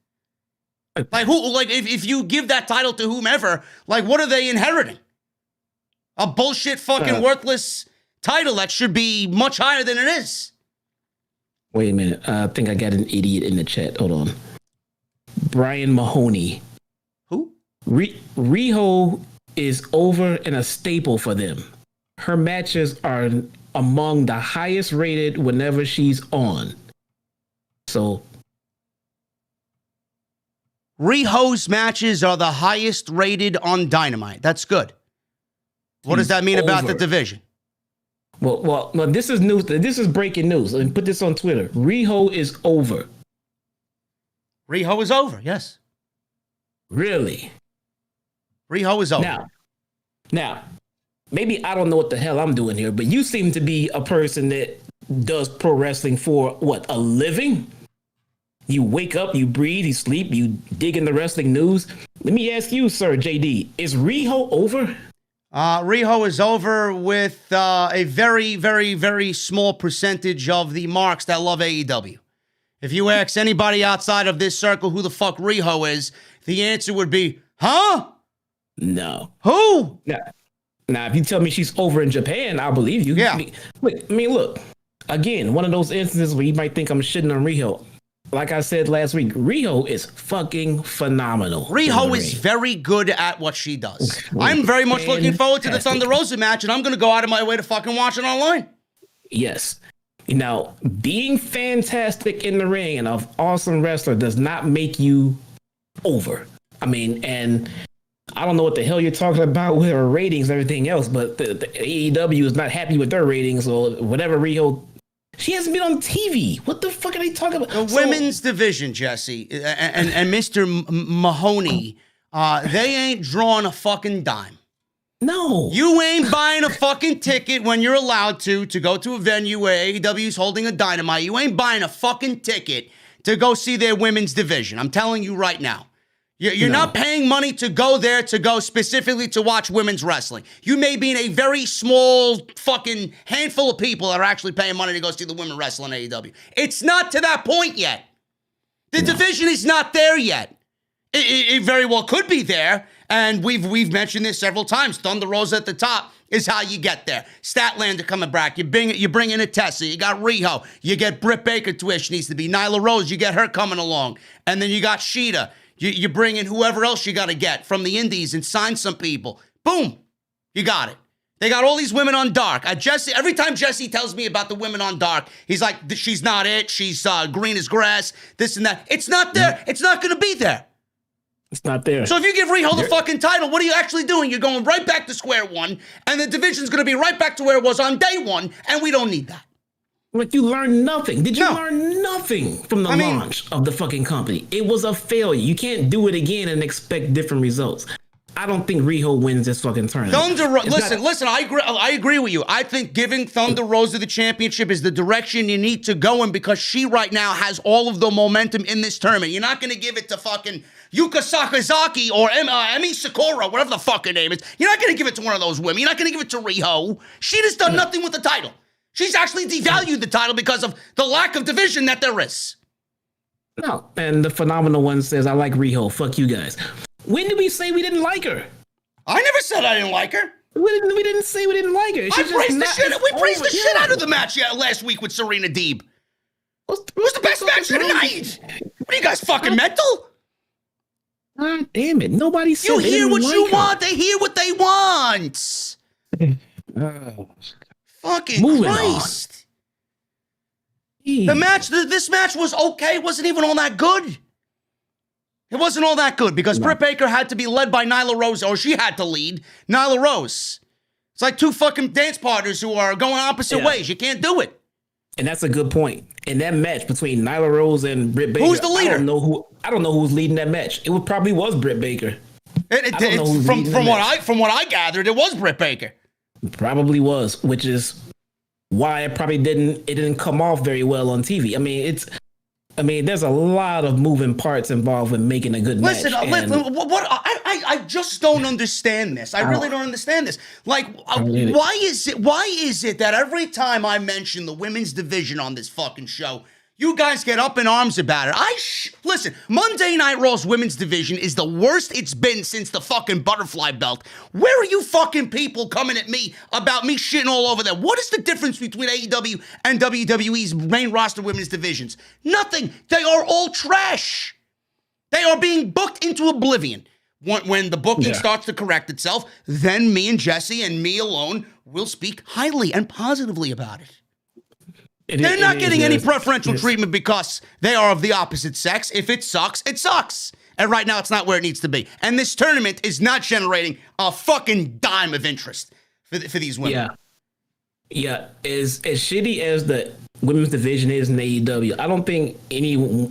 Speaker 1: Like who? Like if you give that title to whomever, like what are they inheriting? A bullshit fucking worthless title that should be much higher than it is.
Speaker 2: Wait a minute. I think I got an idiot in the chat. Hold on. Brian Mahoney.
Speaker 1: Who?
Speaker 2: Riho is over and a staple for them. Her matches are among the highest rated whenever she's on. So
Speaker 1: Riho's matches are the highest rated on Dynamite. That's good. What does that mean about the division?
Speaker 2: Well, this is news. This is breaking news. Let me put this on Twitter. Riho is over.
Speaker 1: Riho is over, yes.
Speaker 2: Really?
Speaker 1: Riho is over.
Speaker 2: Now, maybe I don't know what the hell I'm doing here, but you seem to be a person that does pro wrestling for, what, a living? You wake up, you breathe, you sleep, you dig in the wrestling news. Let me ask you, sir, JD, is Riho over?
Speaker 1: Riho is over with a very, very, very small percentage of the marks that love AEW. If you ask anybody outside of this circle who the fuck Riho is, the answer would be, huh?
Speaker 2: No.
Speaker 1: Who?
Speaker 2: Now, if you tell me she's over in Japan, I'll believe you.
Speaker 1: Yeah.
Speaker 2: I mean, look, again, one of those instances where you might think I'm shitting on Riho. Like I said last week, Riho is fucking phenomenal.
Speaker 1: Riho is very good at what she does. I'm very much looking forward to the Thunder Rosa match, and I'm going to go out of my way to fucking watch it online.
Speaker 2: Yes. Now, being fantastic in the ring and an awesome wrestler does not make you over. I mean, and I don't know what the hell you're talking about with her ratings and everything else, but the AEW is not happy with their ratings or whatever Riho. She hasn't been on TV. What the fuck are they talking about?
Speaker 1: The women's division, Jesse, and Mr. Mahoney, they ain't drawing a fucking dime.
Speaker 2: No.
Speaker 1: You ain't buying a fucking ticket when you're allowed to go to a venue where AEW's holding a Dynamite. You ain't buying a fucking ticket to go see their women's division. I'm telling you right now. You're not paying money to go there to go specifically to watch women's wrestling. You may be in a very small fucking handful of people that are actually paying money to go see the women wrestling AEW. It's not to that point yet. The division is not there yet. It very well could be there, and we've mentioned this several times. Thunder Rosa at the top is how you get there. Statlander coming back. You bring in a Tessa. You got Riho. You get Britt Baker to where she needs to be. Nyla Rose, you get her coming along. And then you got Shida. You bring in whoever else you got to get from the indies and sign some people. Boom. You got it. They got all these women on Dark. Jesse, every time Jesse tells me about the women on Dark, he's like, she's not it. She's green as grass, this and that. It's not there. It's not going to be there.
Speaker 2: It's not there.
Speaker 1: So if you give Riho the fucking title, what are you actually doing? You're going right back to square one, and the division's going to be right back to where it was on day one, and we don't need that.
Speaker 2: Like, you learned nothing. Did you learn nothing from the launch of the fucking company? It was a failure. You can't do it again and expect different results. I don't think Riho wins this fucking tournament.
Speaker 1: Listen, I agree with you. I think giving Thunder Rosa the championship is the direction you need to go in because she right now has all of the momentum in this tournament. You're not going to give it to fucking Yuka Sakazaki or Emi Sakura, whatever the fuck her name is. You're not going to give it to one of those women. You're not going to give it to Riho. She just done nothing with the title. She's actually devalued the title because of the lack of division that there is.
Speaker 2: No, and the phenomenal one says, I like Riho. Fuck you guys. When did we say we didn't like her?
Speaker 1: I never said I didn't like her.
Speaker 2: We didn't say we didn't like her.
Speaker 1: We praised the shit out of the match last week with Serena Deeb. It was the best match of the night. What are you guys, fucking mental?
Speaker 2: God damn it! Nobody said
Speaker 1: You hear what
Speaker 2: like
Speaker 1: you
Speaker 2: her.
Speaker 1: want. They hear what they want. Fucking
Speaker 2: Moving
Speaker 1: Christ.
Speaker 2: on.
Speaker 1: The match, this match was okay. It wasn't even all that good. It wasn't all that good because Britt Baker had to be led by Nyla Rose, or she had to lead Nyla Rose. It's like two fucking dance partners who are going opposite ways. You can't do it.
Speaker 2: And that's a good point. In that match between Nyla Rose and Britt Baker,
Speaker 1: who's the leader?
Speaker 2: I don't know who's leading that match. It probably was Britt Baker.
Speaker 1: From what I gathered, it was Britt Baker.
Speaker 2: Probably was, which is why it probably didn't come off very well on TV. I mean, there's a lot of moving parts involved with making a good match.
Speaker 1: Listen, I just don't understand this. I really don't understand this. Like, why is it that every time I mention the women's division on this fucking show, you guys get up in arms about it? Listen, Monday Night Raw's women's division is the worst it's been since the fucking butterfly belt. Where are you fucking people coming at me about me shitting all over them? What is the difference between AEW and WWE's main roster women's divisions? Nothing. They are all trash. They are being booked into oblivion. When the booking starts to correct itself, then me and Jesse and me alone will speak highly and positively about it. They're not getting any preferential treatment because they are of the opposite sex. If it sucks, it sucks. And right now, it's not where it needs to be. And this tournament is not generating a fucking dime of interest for these women.
Speaker 2: Yeah. As shitty as the women's division is in AEW, I don't think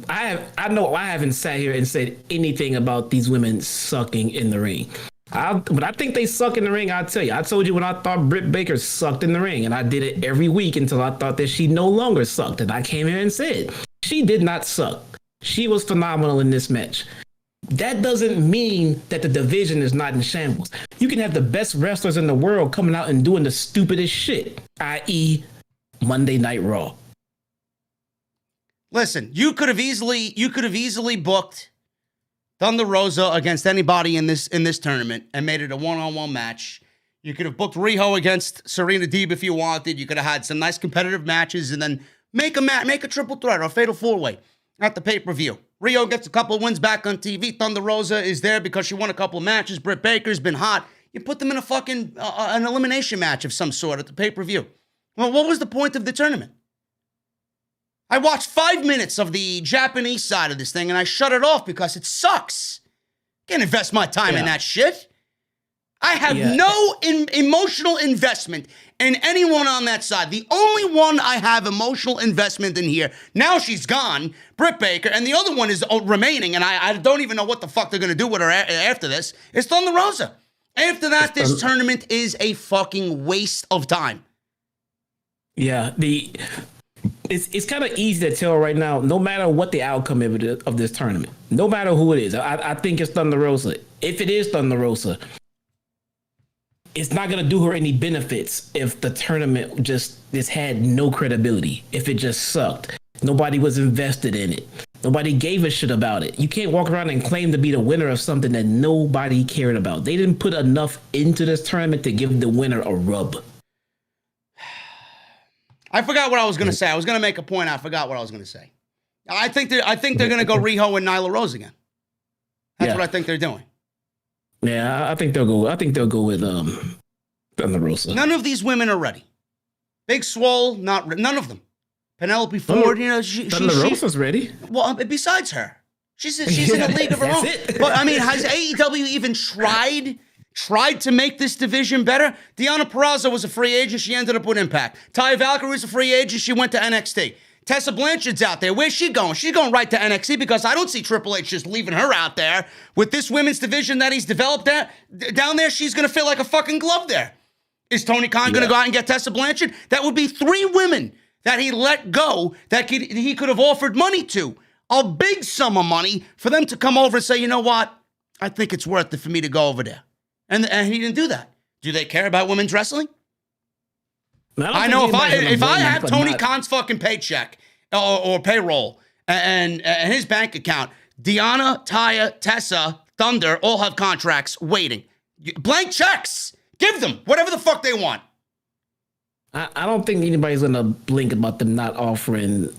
Speaker 2: I know I haven't sat here and said anything about these women sucking in the ring. But I think they suck in the ring, I'll tell you. I told you when I thought Britt Baker sucked in the ring, and I did it every week until I thought that she no longer sucked. And I came here and said, she did not suck. She was phenomenal in this match. That doesn't mean that the division is not in shambles. You can have the best wrestlers in the world coming out and doing the stupidest shit, i.e. Monday Night Raw.
Speaker 1: Listen, you could have easily booked Thunder Rosa against anybody in this tournament and made it a one-on-one match. You could have booked Riho against Serena Deeb if you wanted. You could have had some nice competitive matches and then make a triple threat or a fatal four-way at the pay-per-view. Riho gets a couple of wins back on TV. Thunder Rosa is there because she won a couple of matches. Britt Baker's been hot. You put them in a fucking an elimination match of some sort at the pay-per-view. Well, what was the point of the tournament? I watched 5 minutes of the Japanese side of this thing, and I shut it off because it sucks. Can't invest my time in that shit. I have no emotional investment in anyone on that side. The only one I have emotional investment in here, now she's gone, Britt Baker, and the other one is remaining, and I don't even know what the fuck they're going to do with her after this, is Thunder Rosa. After that, this tournament is a fucking waste of time.
Speaker 2: Yeah, It's kind of easy to tell right now, no matter what the outcome of this tournament, no matter who it is. I think it's Thunder Rosa. If it is Thunder Rosa, it's not going to do her any benefits if the tournament just had no credibility, if it just sucked. Nobody was invested in it. Nobody gave a shit about it. You can't walk around and claim to be the winner of something that nobody cared about. They didn't put enough into this tournament to give the winner a rub.
Speaker 1: I forgot what I was going to say. I was going to make a point. I forgot what I was going to say. I think they're going to go Riho and Nyla Rose again. That's what I think they're doing.
Speaker 2: Yeah, I think they'll go. I think they'll go with Thunder Rosa.
Speaker 1: None of these women are ready. Big Swole, none of them. Penelope Ford,
Speaker 2: Thunder Rosa's ready.
Speaker 1: Well, besides her, she's in a league of her own. But I mean, has AEW even tried to make this division better? Deonna Purrazzo was a free agent. She ended up with Impact. Taya Valkyrie was a free agent. She went to NXT. Tessa Blanchard's out there. Where's she going? She's going right to NXT because I don't see Triple H just leaving her out there. With this women's division that he's developed down there, she's going to feel like a fucking glove there. Is Tony Khan going to go out and get Tessa Blanchard? That would be 3 women that he let go that he could have offered money to. A big sum of money for them to come over and say, you know what? I think it's worth it for me to go over there. And he didn't do that. Do they care about women's wrestling? I know if I have Tony Khan's fucking paycheck or payroll and his bank account, Deonna, Taya, Tessa, Thunder all have contracts waiting. Blank checks. Give them whatever the fuck they want.
Speaker 2: I don't think anybody's gonna blink about them not offering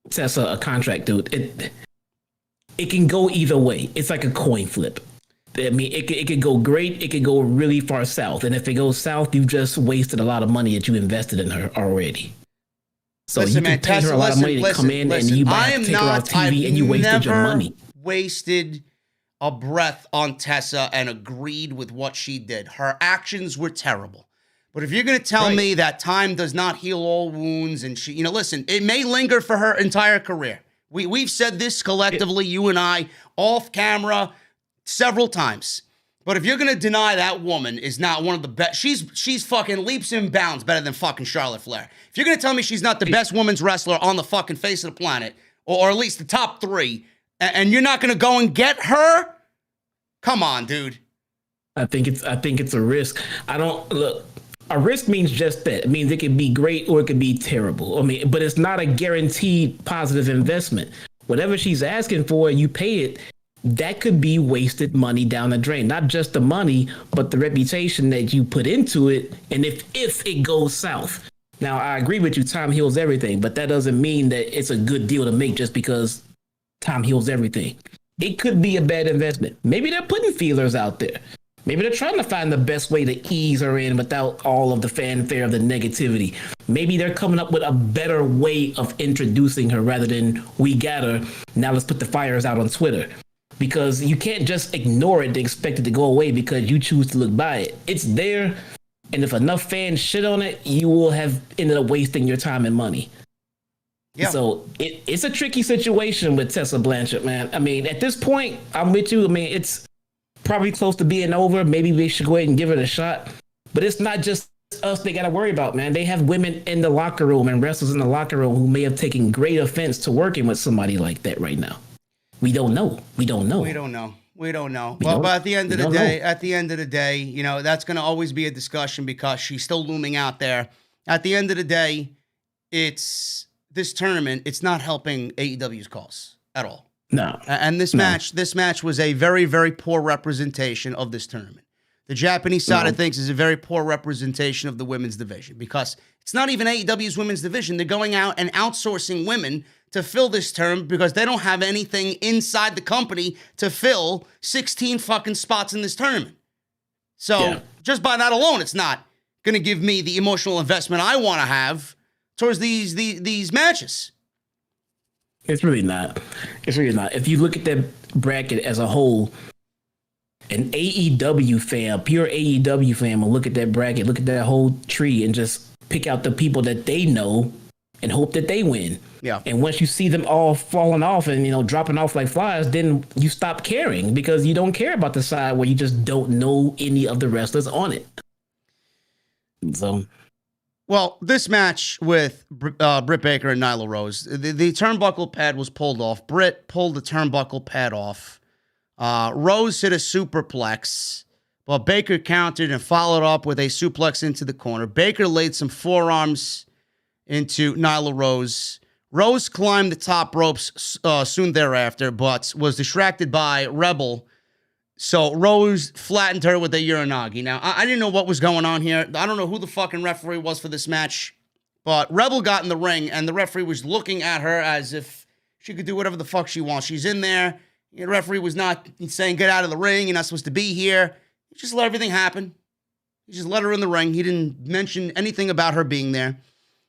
Speaker 2: Tessa a contract, dude. it can go either way. It's like a coin flip. I mean, it could go great. It could go really far south. And if it goes south, you've just wasted a lot of money that you invested in her already. So
Speaker 1: listen,
Speaker 2: you can pay her a lot of money to come in, and you might have to take her off TV, and you wasted your money.
Speaker 1: Wasted a breath on Tessa and agreed with what she did. Her actions were terrible. But if you're going to tell me that time does not heal all wounds, and she, listen, it may linger for her entire career. We've said this collectively, you and I, off camera, several times. But if you're going to deny that woman is not one of the best, she's fucking leaps and bounds better than fucking Charlotte Flair. If you're going to tell me she's not the best women's wrestler on the fucking face of the planet, or at least the top 3, and you're not going to go and get her, come on, dude.
Speaker 2: I think it's a risk. A risk means just that. It means it could be great or it could be terrible. I mean, but it's not a guaranteed positive investment. Whatever she's asking for, you pay it. That could be wasted money down the drain. Not just the money, but the reputation that you put into it. And if it goes south. Now, I agree with you, time heals everything, but that doesn't mean that it's a good deal to make just because time heals everything. It could be a bad investment. Maybe they're putting feelers out there. Maybe they're trying to find the best way to ease her in without all of the fanfare of the negativity. Maybe they're coming up with a better way of introducing her rather than we got her, now let's put the fires out on Twitter. Because you can't just ignore it and expect it to go away because you choose to look by it. It's there, and if enough fans shit on it, you will have ended up wasting your time and money. Yeah. So it's a tricky situation with Tessa Blanchard, man. I mean, at this point, I'm with you. I mean, it's probably close to being over. Maybe we should go ahead and give it a shot. But it's not just us they got to worry about, man. They have women in the locker room and wrestlers in the locker room who may have taken great offense to working with somebody like that right now. We don't know. But
Speaker 1: at the end of the day, that's going to always be a discussion because she's still looming out there. At the end of the day, this tournament, it's not helping AEW's cause at all.
Speaker 2: No.
Speaker 1: And this match was a very, very poor representation of this tournament. The Japanese side of things is a very poor representation of the women's division because it's not even AEW's women's division. They're going out and outsourcing women to fill this term because they don't have anything inside the company to fill 16 fucking spots in this tournament. So just by that alone, it's not going to give me the emotional investment I want to have towards these matches.
Speaker 2: It's really not. If you look at that bracket as a whole, an AEW fan, pure AEW fan, will look at that bracket, look at that whole tree, and just pick out the people that they know and hope that they win.
Speaker 1: Yeah.
Speaker 2: And once you see them all falling off and dropping off like flies, then you stop caring because you don't care about the side where you just don't know any of the wrestlers on it. So.
Speaker 1: Well, this match with Britt Baker and Nyla Rose, the turnbuckle pad was pulled off. Britt pulled the turnbuckle pad off. Rose hit a superplex, but Baker countered and followed up with a suplex into the corner. Baker laid some forearms into Nyla Rose. Rose climbed the top ropes soon thereafter, but was distracted by Rebel. So Rose flattened her with a Uranagi. Now, I didn't know what was going on here. I don't know who the fucking referee was for this match, but Rebel got in the ring, and the referee was looking at her as if she could do whatever the fuck she wants. She's in there. The referee was not saying, get out of the ring. You're not supposed to be here. He just let everything happen. He just let her in the ring. He didn't mention anything about her being there.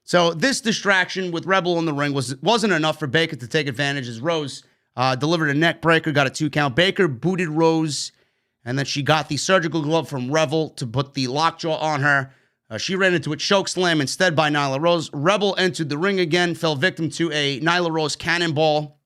Speaker 1: So this distraction with Rebel in the ring wasn't enough for Baker to take advantage as Rose delivered a neck breaker, got a 2 count. Baker booted Rose, and then she got the surgical glove from Rebel to put the lockjaw on her. She ran into a choke slam instead by Nyla Rose. Rebel entered the ring again, fell victim to a Nyla Rose cannonball,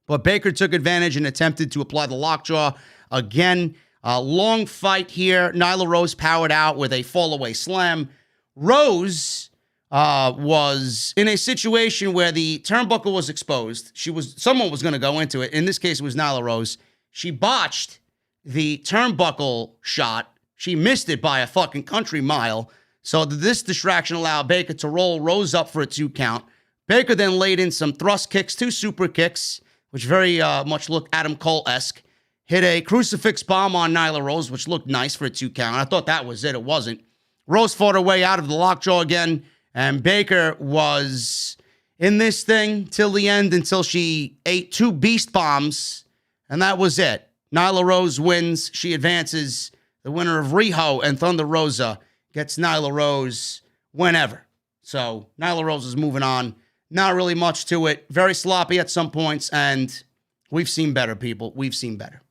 Speaker 1: but Baker took advantage and attempted to apply the lockjaw again. Long fight here. Nyla Rose powered out with a fallaway slam. Rose was in a situation where the turnbuckle was exposed. Someone was going to go into it. In this case, it was Nyla Rose. She botched the turnbuckle shot. She missed it by a fucking country mile. So this distraction allowed Baker to roll Rose up for a 2 count. Baker then laid in some thrust kicks, 2 super kicks, which very much looked Adam Cole-esque. Hit a crucifix bomb on Nyla Rose, which looked nice for a 2 count. I thought that was it. It wasn't. Rose fought her way out of the lockjaw again. And Baker was in this thing till the end until she ate 2 beast bombs And that was it. Nyla Rose wins. She advances. The winner of Riho and Thunder Rosa gets Nyla Rose whenever. So Nyla Rose is moving on. Not really much to it. Very sloppy at some points, and we've seen better, people. We've seen better.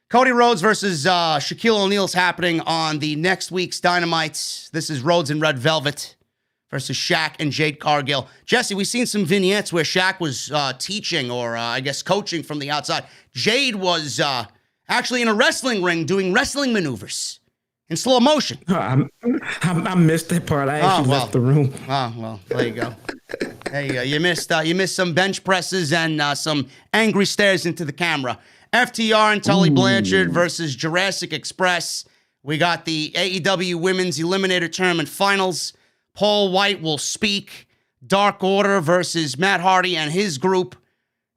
Speaker 1: Cody Rhodes versus Shaquille O'Neal is happening on the next week's Dynamite. This is Rhodes in Red Velvet versus Shaq and Jade Cargill. Jesse, we've seen some vignettes where Shaq was teaching or, I guess, coaching from the outside. Jade was actually in a wrestling ring doing wrestling maneuvers in slow motion.
Speaker 2: I missed that part. I actually left the room.
Speaker 1: Oh, well, there you go. There you go. You missed some bench presses and some angry stares into the camera. FTR and Tully Blanchard versus Jurassic Express. We got the AEW Women's Eliminator Tournament Finals. Paul Wight will speak. Dark Order versus Matt Hardy and his group.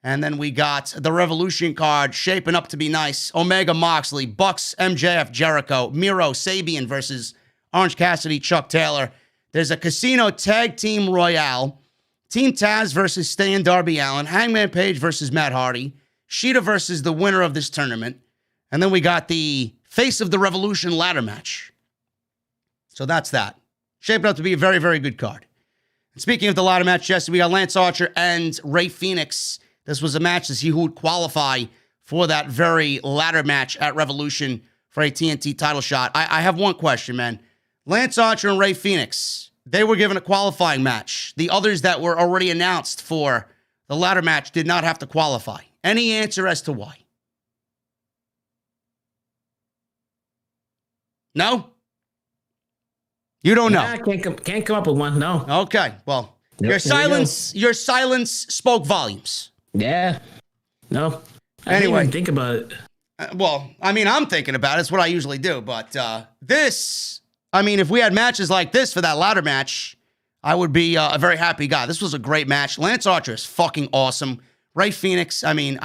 Speaker 1: And then we got the Revolution card shaping up to be nice. Omega Moxley, Bucks, MJF, Jericho, Miro, Sabian versus Orange Cassidy, Chuck Taylor. There's a Casino Tag Team Royale. Team Taz versus Stan Darby Allin. Hangman Page versus Matt Hardy. Sheeta versus the winner of this tournament. And then we got the Face of the Revolution ladder match. So that's that. Shaping up to be a very, very good card. And speaking of the ladder match, Jesse, we got Lance Archer and Rey Fenix. This was a match to see who would qualify for that very ladder match at Revolution for a TNT title shot. I have one question, man. Lance Archer and Rey Fenix, they were given a qualifying match. The others that were already announced for the ladder match did not have to qualify. Any answer as to why? No? You don't know?
Speaker 2: I can't come up with one, no.
Speaker 1: Okay, well, your silence spoke volumes.
Speaker 2: Yeah. No. I
Speaker 1: Anyway.
Speaker 2: didn't even think about it.
Speaker 1: Well, I mean, I'm thinking about it. It's what I usually do. But if we had matches like this for that ladder match, I would be a very happy guy. This was a great match. Lance Archer is fucking awesome. Rey Fenix, we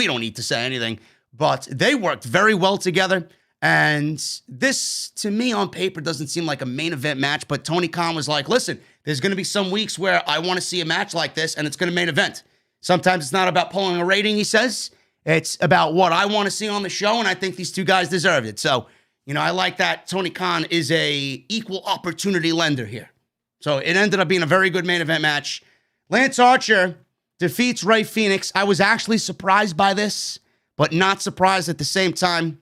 Speaker 1: don't need to say anything, but they worked very well together. And this, to me, on paper, doesn't seem like a main event match, but Tony Khan was like, listen, there's going to be some weeks where I want to see a match like this, and it's going to main event. Sometimes it's not about pulling a rating, he says. It's about what I want to see on the show, and I think these two guys deserved it. So, I like that Tony Khan is a equal opportunity lender here. So it ended up being a very good main event match. Lance Archer defeats Rey Fenix. I was actually surprised by this, but not surprised at the same time.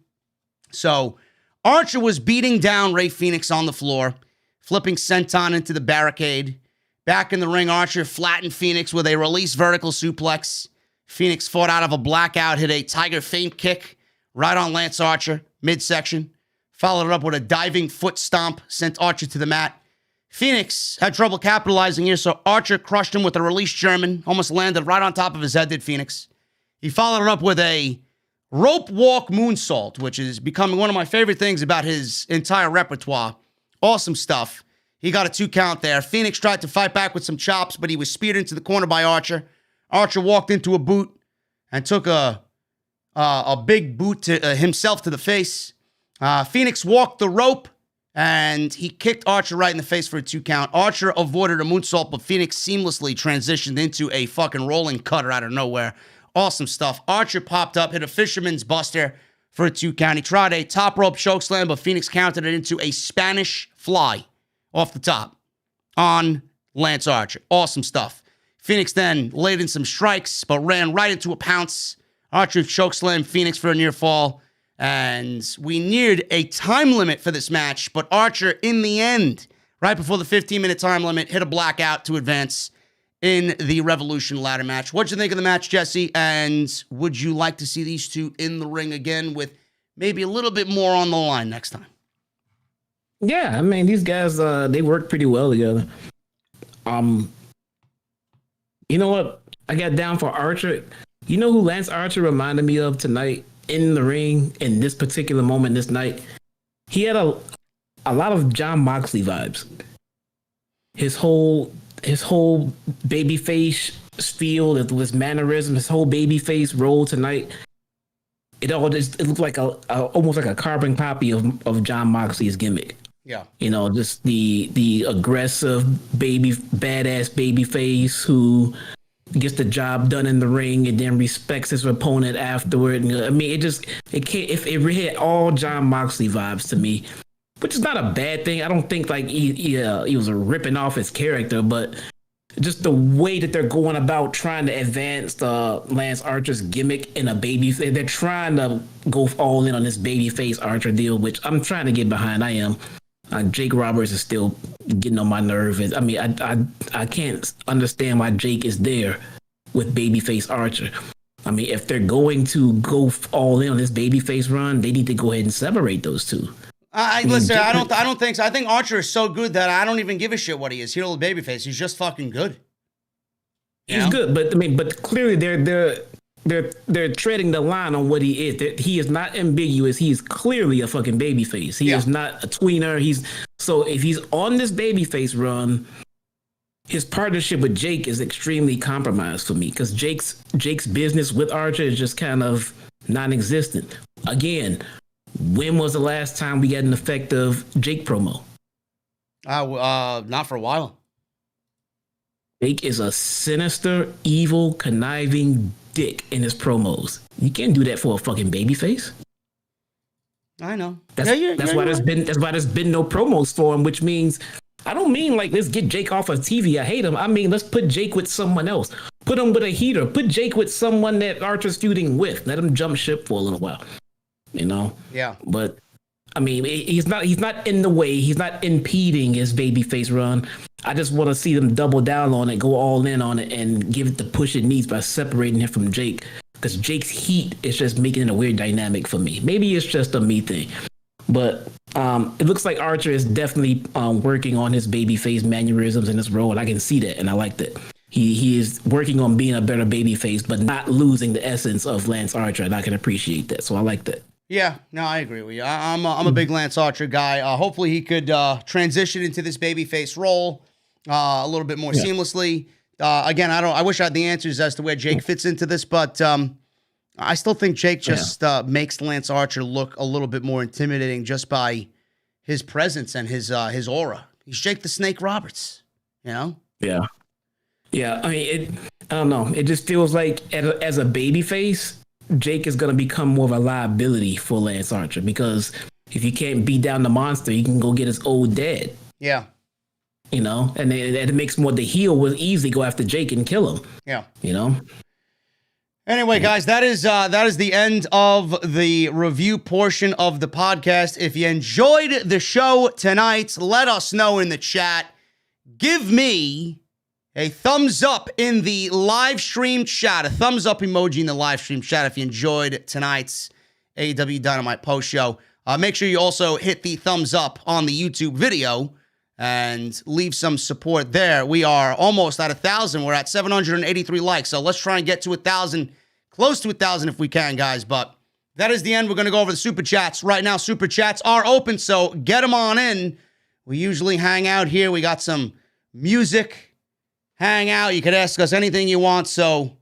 Speaker 1: So Archer was beating down Rey Fenix on the floor, flipping Senton into the barricade. Back in the ring, Archer flattened Fenix with a release vertical suplex. Fenix fought out of a blackout, hit a tiger feint kick right on Lance Archer, midsection. Followed it up with a diving foot stomp, sent Archer to the mat. Fenix had trouble capitalizing here, so Archer crushed him with a release German, almost landed right on top of his head, did Fenix. He followed it up with a rope walk moonsault, which is becoming one of my favorite things about his entire repertoire. Awesome stuff. He got a 2 count there. Fenix tried to fight back with some chops, but he was speared into the corner by Archer. Archer walked into a boot and took a big boot to himself to the face. Fenix walked the rope, and he kicked Archer right in the face for a 2 count. Archer avoided a moonsault, but Fenix seamlessly transitioned into a fucking rolling cutter out of nowhere. Awesome stuff. Archer popped up, hit a fisherman's buster for a 2 count. He tried a top rope chokeslam, but Fenix countered it into a Spanish fly off the top on Lance Archer. Awesome stuff. Fenix then laid in some strikes, but ran right into a pounce. Archer chokeslammed Fenix for a near fall. And we neared a time limit for this match, but Archer, in the end, right before the 15-minute time limit, hit a blackout to advance in the Revolution ladder match. What'd you think of the match, Jesse? And would you like to see these two in the ring again with maybe a little bit more on the line next time?
Speaker 2: Yeah, these guys, they work pretty well together. You know what? I got down for Archer. You know who Lance Archer reminded me of tonight in the ring in this particular moment this night? He had a lot of John Moxley vibes. His whole babyface feel, his mannerism, his whole babyface role tonight. It looked like almost like a carbon copy of John Moxley's gimmick.
Speaker 1: Yeah.
Speaker 2: Just the aggressive badass baby face who gets the job done in the ring and then respects his opponent afterward. And, I mean, it can't, if it had all Jon Moxley vibes to me, which is not a bad thing. I don't think like he was ripping off his character, but just the way that they're going about trying to advance Lance Archer's gimmick in a baby, they're trying to go all in on this babyface Archer deal, which I'm trying to get behind. I am. Jake Roberts is still getting on my nerves. I mean, I can't understand why Jake is there with babyface Archer. I mean, if they're going to go all in on this babyface run, they need to go ahead and separate those two.
Speaker 1: Listen, I don't think so. I think Archer is so good that I don't even give a shit what he is. Heel or babyface, he's just fucking good.
Speaker 2: He's good, but I mean, but clearly they're treading the line on what he is. He is not ambiguous. He is clearly a fucking babyface. He is not a tweener. So if he's on this babyface run, his partnership with Jake is extremely compromised for me because Jake's business with Archer is just kind of non-existent. Again, when was the last time we got an effective Jake promo?
Speaker 1: Not for a while.
Speaker 2: Jake is a sinister, evil, conniving dick in his promos. You can't do that for a fucking babyface.
Speaker 1: I know.
Speaker 2: That's why there's been no promos for him, which means I don't mean like let's get Jake off of TV. I hate him. I mean let's put Jake with someone else. Put him with a heater. Put Jake with someone that Archer's feuding with. Let him jump ship for a little while. You know?
Speaker 1: Yeah.
Speaker 2: But I mean, he's not in the way. He's not impeding his babyface run. I just want to see them double down on it, go all in on it, and give it the push it needs by separating him from Jake. Because Jake's heat is just making it a weird dynamic for me. Maybe it's just a me thing. But it looks like Archer is definitely working on his babyface mannerisms in this role, and I can see that, and I like that. He is working on being a better babyface, but not losing the essence of Lance Archer, and I can appreciate that. So I like that.
Speaker 1: Yeah, no, I agree with you. I'm a big Lance Archer guy. Hopefully he could transition into this babyface role a little bit more seamlessly. Again, I wish I had the answers as to where Jake fits into this, but I still think Jake just makes Lance Archer look a little bit more intimidating just by his presence and his aura. He's Jake the Snake Roberts, you know?
Speaker 2: Yeah. Yeah, I mean, I don't know. It just feels like as a babyface, Jake is going to become more of a liability for Lance Archer because if you can't beat down the monster, you can go get his old dad.
Speaker 1: Yeah.
Speaker 2: You know, and it makes more the heel will easily go after Jake and kill him.
Speaker 1: Yeah.
Speaker 2: You know?
Speaker 1: Anyway, guys, that is the end of the review portion of the podcast. If you enjoyed the show tonight, let us know in the chat. Give me a thumbs up in the live stream chat, a thumbs up emoji in the live stream chat if you enjoyed tonight's AEW Dynamite post show. Make sure you also hit the thumbs up on the YouTube video and leave some support there. We are almost at 1,000. We're at 783 likes, so let's try and get to 1,000, close to 1,000 if we can, guys. But that is the end. We're going to go over the super chats right now. Super chats are open, so get them on in. We usually hang out here. We got some music. Hang out. You could ask us anything you want. So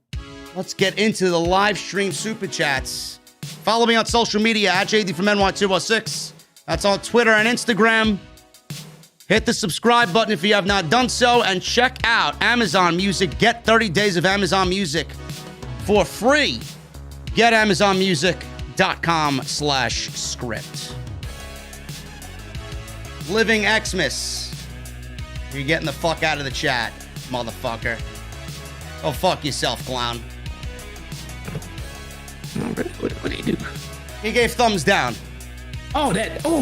Speaker 1: let's get into the live stream super chats. Follow me on social media at JDfromNY206. That's on Twitter and Instagram. Hit the subscribe button if you have not done so. And check out Amazon Music. Get 30 days of Amazon Music for free. Get AmazonMusic.com/script. Living Xmas. You're getting the fuck out of the chat, motherfucker. Oh, fuck yourself, clown.
Speaker 2: What did he do?
Speaker 1: He gave thumbs down.
Speaker 2: Oh,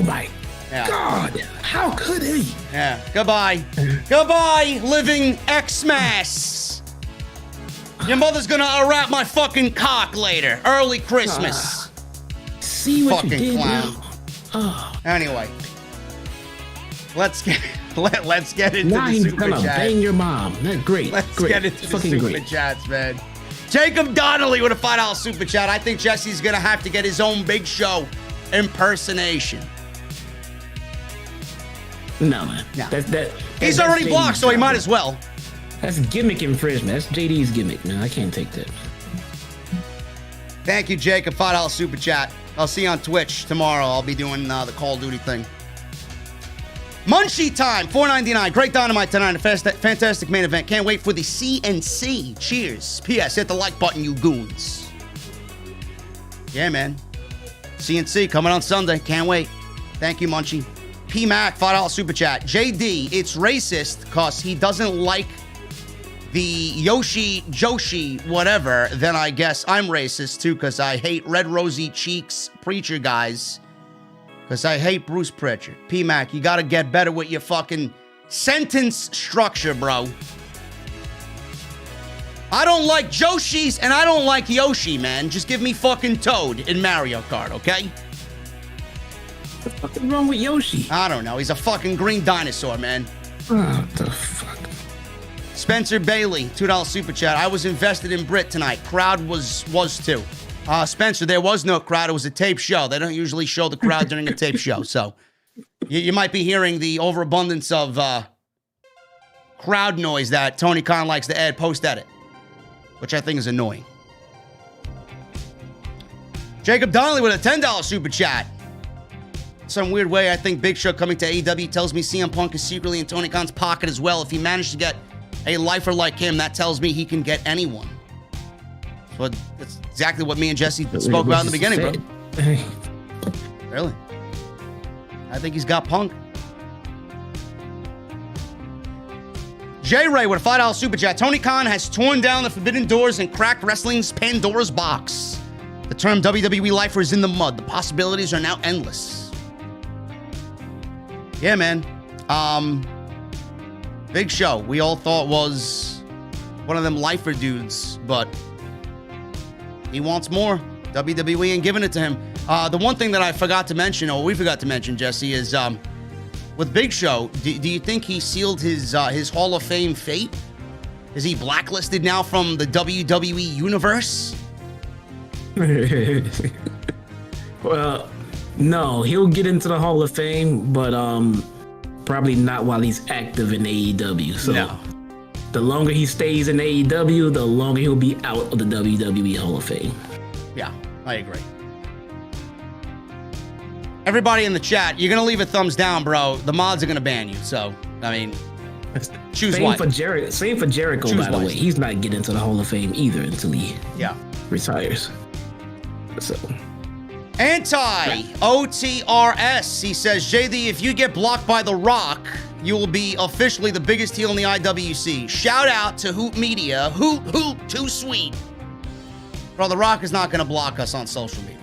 Speaker 2: my God. How could he?
Speaker 1: Yeah. Goodbye. Goodbye, Living Xmas. Your mother's gonna unwrap my fucking cock later. Early Christmas.
Speaker 2: See what
Speaker 1: fucking
Speaker 2: you did
Speaker 1: clown.
Speaker 2: Oh.
Speaker 1: Anyway. Let's get into
Speaker 2: now
Speaker 1: the
Speaker 2: he's
Speaker 1: super
Speaker 2: gonna
Speaker 1: chat.
Speaker 2: bang your mom. That's great.
Speaker 1: Let's
Speaker 2: great.
Speaker 1: get into the
Speaker 2: fucking
Speaker 1: super
Speaker 2: great.
Speaker 1: chats, man. Jacob Donnelly with a $5 super chat. I think Jesse's gonna have to get his own Big Show impersonation.
Speaker 2: No, man.
Speaker 1: No. He's
Speaker 2: That's
Speaker 1: already
Speaker 2: JD's
Speaker 1: blocked, so he
Speaker 2: job.
Speaker 1: might as well.
Speaker 2: That's gimmick infringement. That's JD's gimmick, man. I can't take that.
Speaker 1: Thank you, Jacob. $5 super chat. I'll see you on Twitch tomorrow. I'll be doing the Call of Duty thing. Munchie time, $4.99. Great Dynamite tonight. A fantastic main event. Can't wait for the CNC. Cheers. P.S. Hit the like button, you goons. Yeah, man. CNC coming on Sunday. Can't wait. Thank you, Munchie. P. Mac, $5 super chat. JD, it's racist because he doesn't like the Yoshi, Joshi, whatever. Then I guess I'm racist too because I hate red rosy cheeks preacher guys. Because I hate Bruce Pritchard. P-Mac, you got to get better with your fucking sentence structure, bro. I don't like Joshis and I don't like Yoshi, man. Just give me fucking Toad in Mario Kart, okay?
Speaker 2: What the fuck is wrong with Yoshi?
Speaker 1: I don't know. He's a fucking green dinosaur, man.
Speaker 2: What the fuck?
Speaker 1: Spencer Bailey, $2 super chat. I was invested in Britt tonight. Crowd was too. Spencer, there was no crowd. It was a tape show. They don't usually show the crowd during a tape show. So you might be hearing the overabundance of crowd noise that Tony Khan likes to add post-edit, which I think is annoying. Jacob Donnelly with a $10 super chat. Some weird way, I think Big Show coming to AEW tells me CM Punk is secretly in Tony Khan's pocket as well. If he managed to get a lifer like him, that tells me he can get anyone. But that's exactly what me and Jesse spoke about in the beginning, bro. Really? I think he's got Punk. J-Ray with a $5 super chat. Tony Khan has torn down the forbidden doors and cracked wrestling's Pandora's box. The term WWE lifer is in the mud. The possibilities are now endless. Yeah, man. Big Show, we all thought was one of them lifer dudes, but he wants more. WWE ain't giving it to him. The one thing that I forgot to mention, or we forgot to mention, Jesse, is with Big Show, do you think he sealed his Hall of Fame fate? Is he blacklisted now from the WWE universe?
Speaker 2: Well, no, he'll get into the Hall of Fame, but probably not while he's active in AEW. So no. The longer he stays in AEW, the longer he'll be out of the WWE Hall of Fame.
Speaker 1: Yeah, I agree. Everybody in the chat, you're going to leave a thumbs down, bro. The mods are going to ban you. So, I mean, choose
Speaker 2: same
Speaker 1: one.
Speaker 2: Same for Jericho, choose by the way. He's not getting into the Hall of Fame either until he retires. So...
Speaker 1: Anti-OTRS, he says, JD, if you get blocked by The Rock, you will be officially the biggest heel in the IWC. Shout out to Hoop Media. Hoop, too sweet. Bro, The Rock is not going to block us on social media.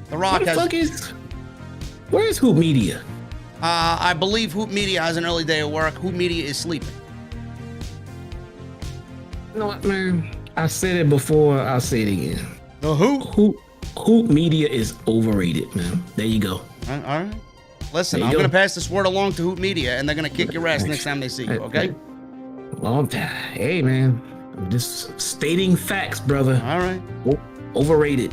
Speaker 1: The Rock
Speaker 2: Where's Hoop Media?
Speaker 1: I believe Hoop Media has an early day of work. Hoop Media is sleeping.
Speaker 2: You know what, man? I said it before, I'll say it again.
Speaker 1: The
Speaker 2: Hoop Media is overrated, man. There you go.
Speaker 1: All right. Listen, I'm going to pass this word along to Hoop Media, and they're going to kick your ass next time they see you, okay?
Speaker 2: Well, hey, man. I'm just stating facts, brother.
Speaker 1: All right.
Speaker 2: Overrated.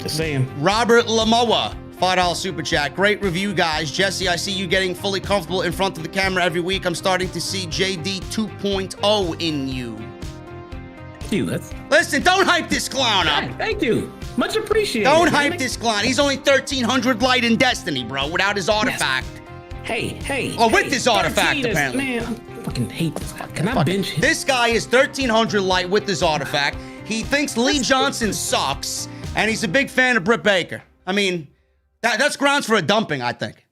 Speaker 2: Just saying.
Speaker 1: Robert Lamoa, $5 super chat. Great review, guys. Jesse, I see you getting fully comfortable in front of the camera every week. I'm starting to see JD 2.0 in you. Listen, don't hype this clown up.
Speaker 2: Thank you. Much appreciated.
Speaker 1: Don't hype this clown. He's only 1,300 light in Destiny, bro, without his artifact.
Speaker 2: Yes. Hey.
Speaker 1: Oh, with his artifact, apparently.
Speaker 2: Man, I fucking hate this. Can I bench him?
Speaker 1: This guy is 1,300 light with his artifact. He thinks Lee Johnson sucks, and he's a big fan of Britt Baker. I mean, that's grounds for a dumping, I think.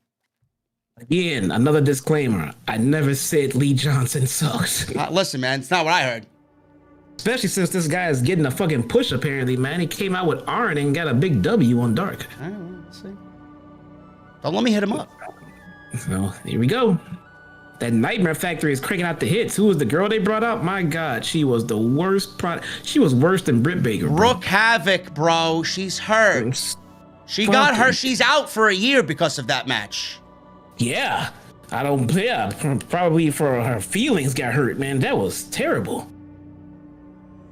Speaker 2: Again, another disclaimer. I never said Lee Johnson sucks.
Speaker 1: Listen, man, it's not what I heard.
Speaker 2: Especially since this guy is getting a fucking push, apparently, man. He came out with Arn and got a big W on Dark.
Speaker 1: All right, let's see. Don't let me hit him up.
Speaker 2: So, here we go. That Nightmare Factory is cranking out the hits. Who was the girl they brought up? My God, she was the worst She was worse than Britt Baker, bro.
Speaker 1: Rook Havoc, bro. She's hurt. She got her. She's out for a year because of that match.
Speaker 2: Yeah. Probably for her feelings got hurt, man. That was terrible.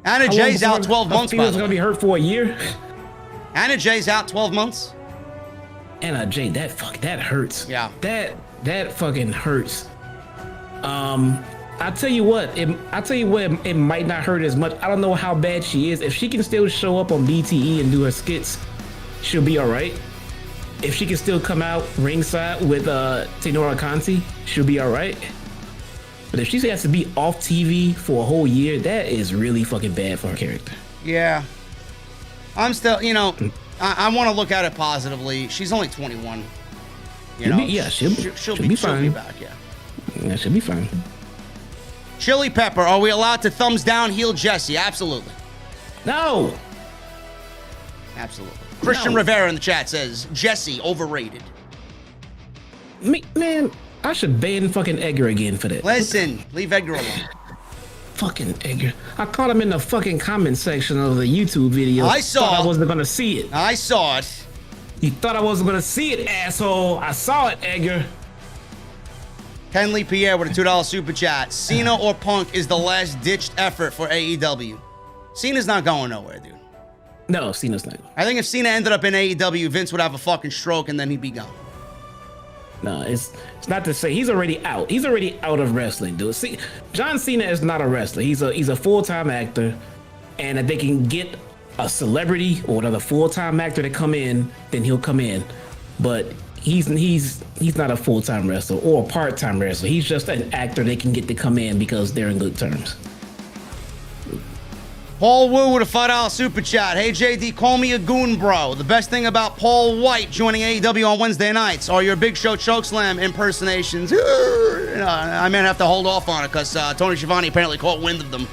Speaker 1: Anna Jay's out 12 months, by the way.
Speaker 2: Going to be hurt for a year?
Speaker 1: Anna Jay's out 12 months.
Speaker 2: Anna Jay, that hurts.
Speaker 1: Yeah.
Speaker 2: That fucking hurts. I tell you what, it might not hurt as much. I don't know how bad she is. If she can still show up on BTE and do her skits, she'll be all right. if she can still come out ringside with Tenora Conti, she'll be all right. But if she has to be off TV for a whole year, that is really fucking bad for her character.
Speaker 1: Yeah. I'm still, I want to look at it positively. She's only 21.
Speaker 2: She'll be fine.
Speaker 1: She'll be back, yeah.
Speaker 2: Yeah, she'll be fine.
Speaker 1: Chili Pepper, are we allowed to thumbs down heel Jesse? Absolutely.
Speaker 2: No.
Speaker 1: Absolutely. Christian Rivera in the chat says, Jesse, overrated.
Speaker 2: Man, I should ban fucking Edgar again for that.
Speaker 1: Listen, leave Edgar alone.
Speaker 2: Fucking Edgar. I caught him in the fucking comment section of the YouTube video.
Speaker 1: I saw.
Speaker 2: I wasn't gonna see it.
Speaker 1: I saw it.
Speaker 2: You thought I wasn't gonna see it, asshole. I saw it, Edgar.
Speaker 1: Kenley Pierre with a $2 super chat. Cena or Punk is the last ditched effort for AEW. Cena's not going nowhere, dude.
Speaker 2: No, Cena's not.
Speaker 1: I think if Cena ended up in AEW, Vince would have a fucking stroke and then he'd be gone.
Speaker 2: No, it's not to say he's already out. He's already out of wrestling, dude. See, John Cena is not a wrestler. He's a full-time actor, and if they can get a celebrity or another full-time actor to come in, then he'll come in. But he's not a full-time wrestler or a part-time wrestler. He's just an actor they can get to come in because they're in good terms.
Speaker 1: Paul Wu with a $5 super chat. Hey, JD, call me a goon, bro. The best thing about Paul Wight joining AEW on Wednesday nights are your Big Show Chokeslam impersonations. I may have to hold off on it because Tony Schiavone apparently caught wind of them.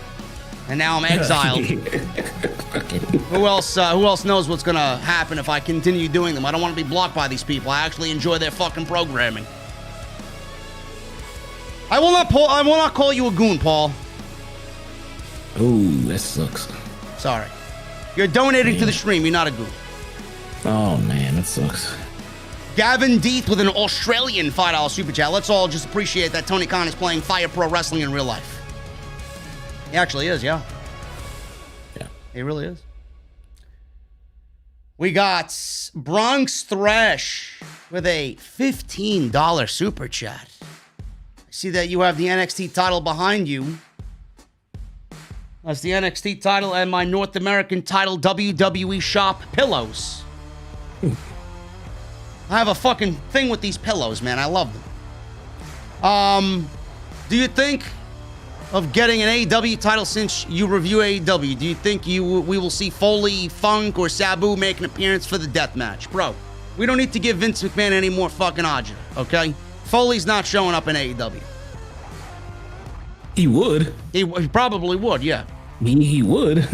Speaker 1: And now I'm exiled. Who else knows what's going to happen if I continue doing them? I don't want to be blocked by these people. I actually enjoy their fucking programming. I will not call you a goon, Paul.
Speaker 2: Ooh, that sucks.
Speaker 1: Sorry. You're donating to the stream. You're not a goon.
Speaker 2: Oh, man, that sucks.
Speaker 1: Gavin Deeth with an Australian $5 super chat. Let's all just appreciate that Tony Khan is playing Fire Pro Wrestling in real life. He actually is, yeah.
Speaker 2: Yeah.
Speaker 1: He really is. We got Bronx Thresh with a $15 super chat. I see that you have the NXT title behind you. That's the NXT title and my North American title WWE shop pillows. I have a fucking thing with these pillows, man. I love them. Do you think of getting an AEW title since you review AEW? Do you think we will see Foley, Funk, or Sabu make an appearance for the death match? Bro, we don't need to give Vince McMahon any more fucking agita, okay? Foley's not showing up in AEW.
Speaker 2: He would.
Speaker 1: He probably would, yeah.
Speaker 2: He would.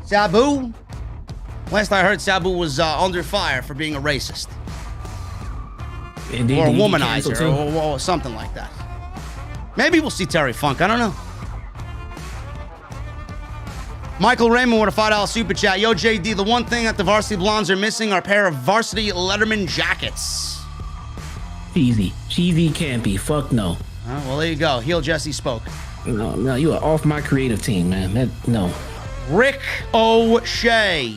Speaker 1: Sabu? Last I heard, Sabu was under fire for being a racist. Or a womanizer, or something like that. Maybe we'll see Terry Funk. I don't know. Michael Raymond with a $5 super chat. Yo, JD, the one thing that the Varsity Blondes are missing are a pair of Varsity Letterman jackets.
Speaker 2: Cheesy, campy. Fuck no.
Speaker 1: Well, there you go. Heel Jesse spoke.
Speaker 2: No, you are off my creative team, man. No.
Speaker 1: Rick O'Shea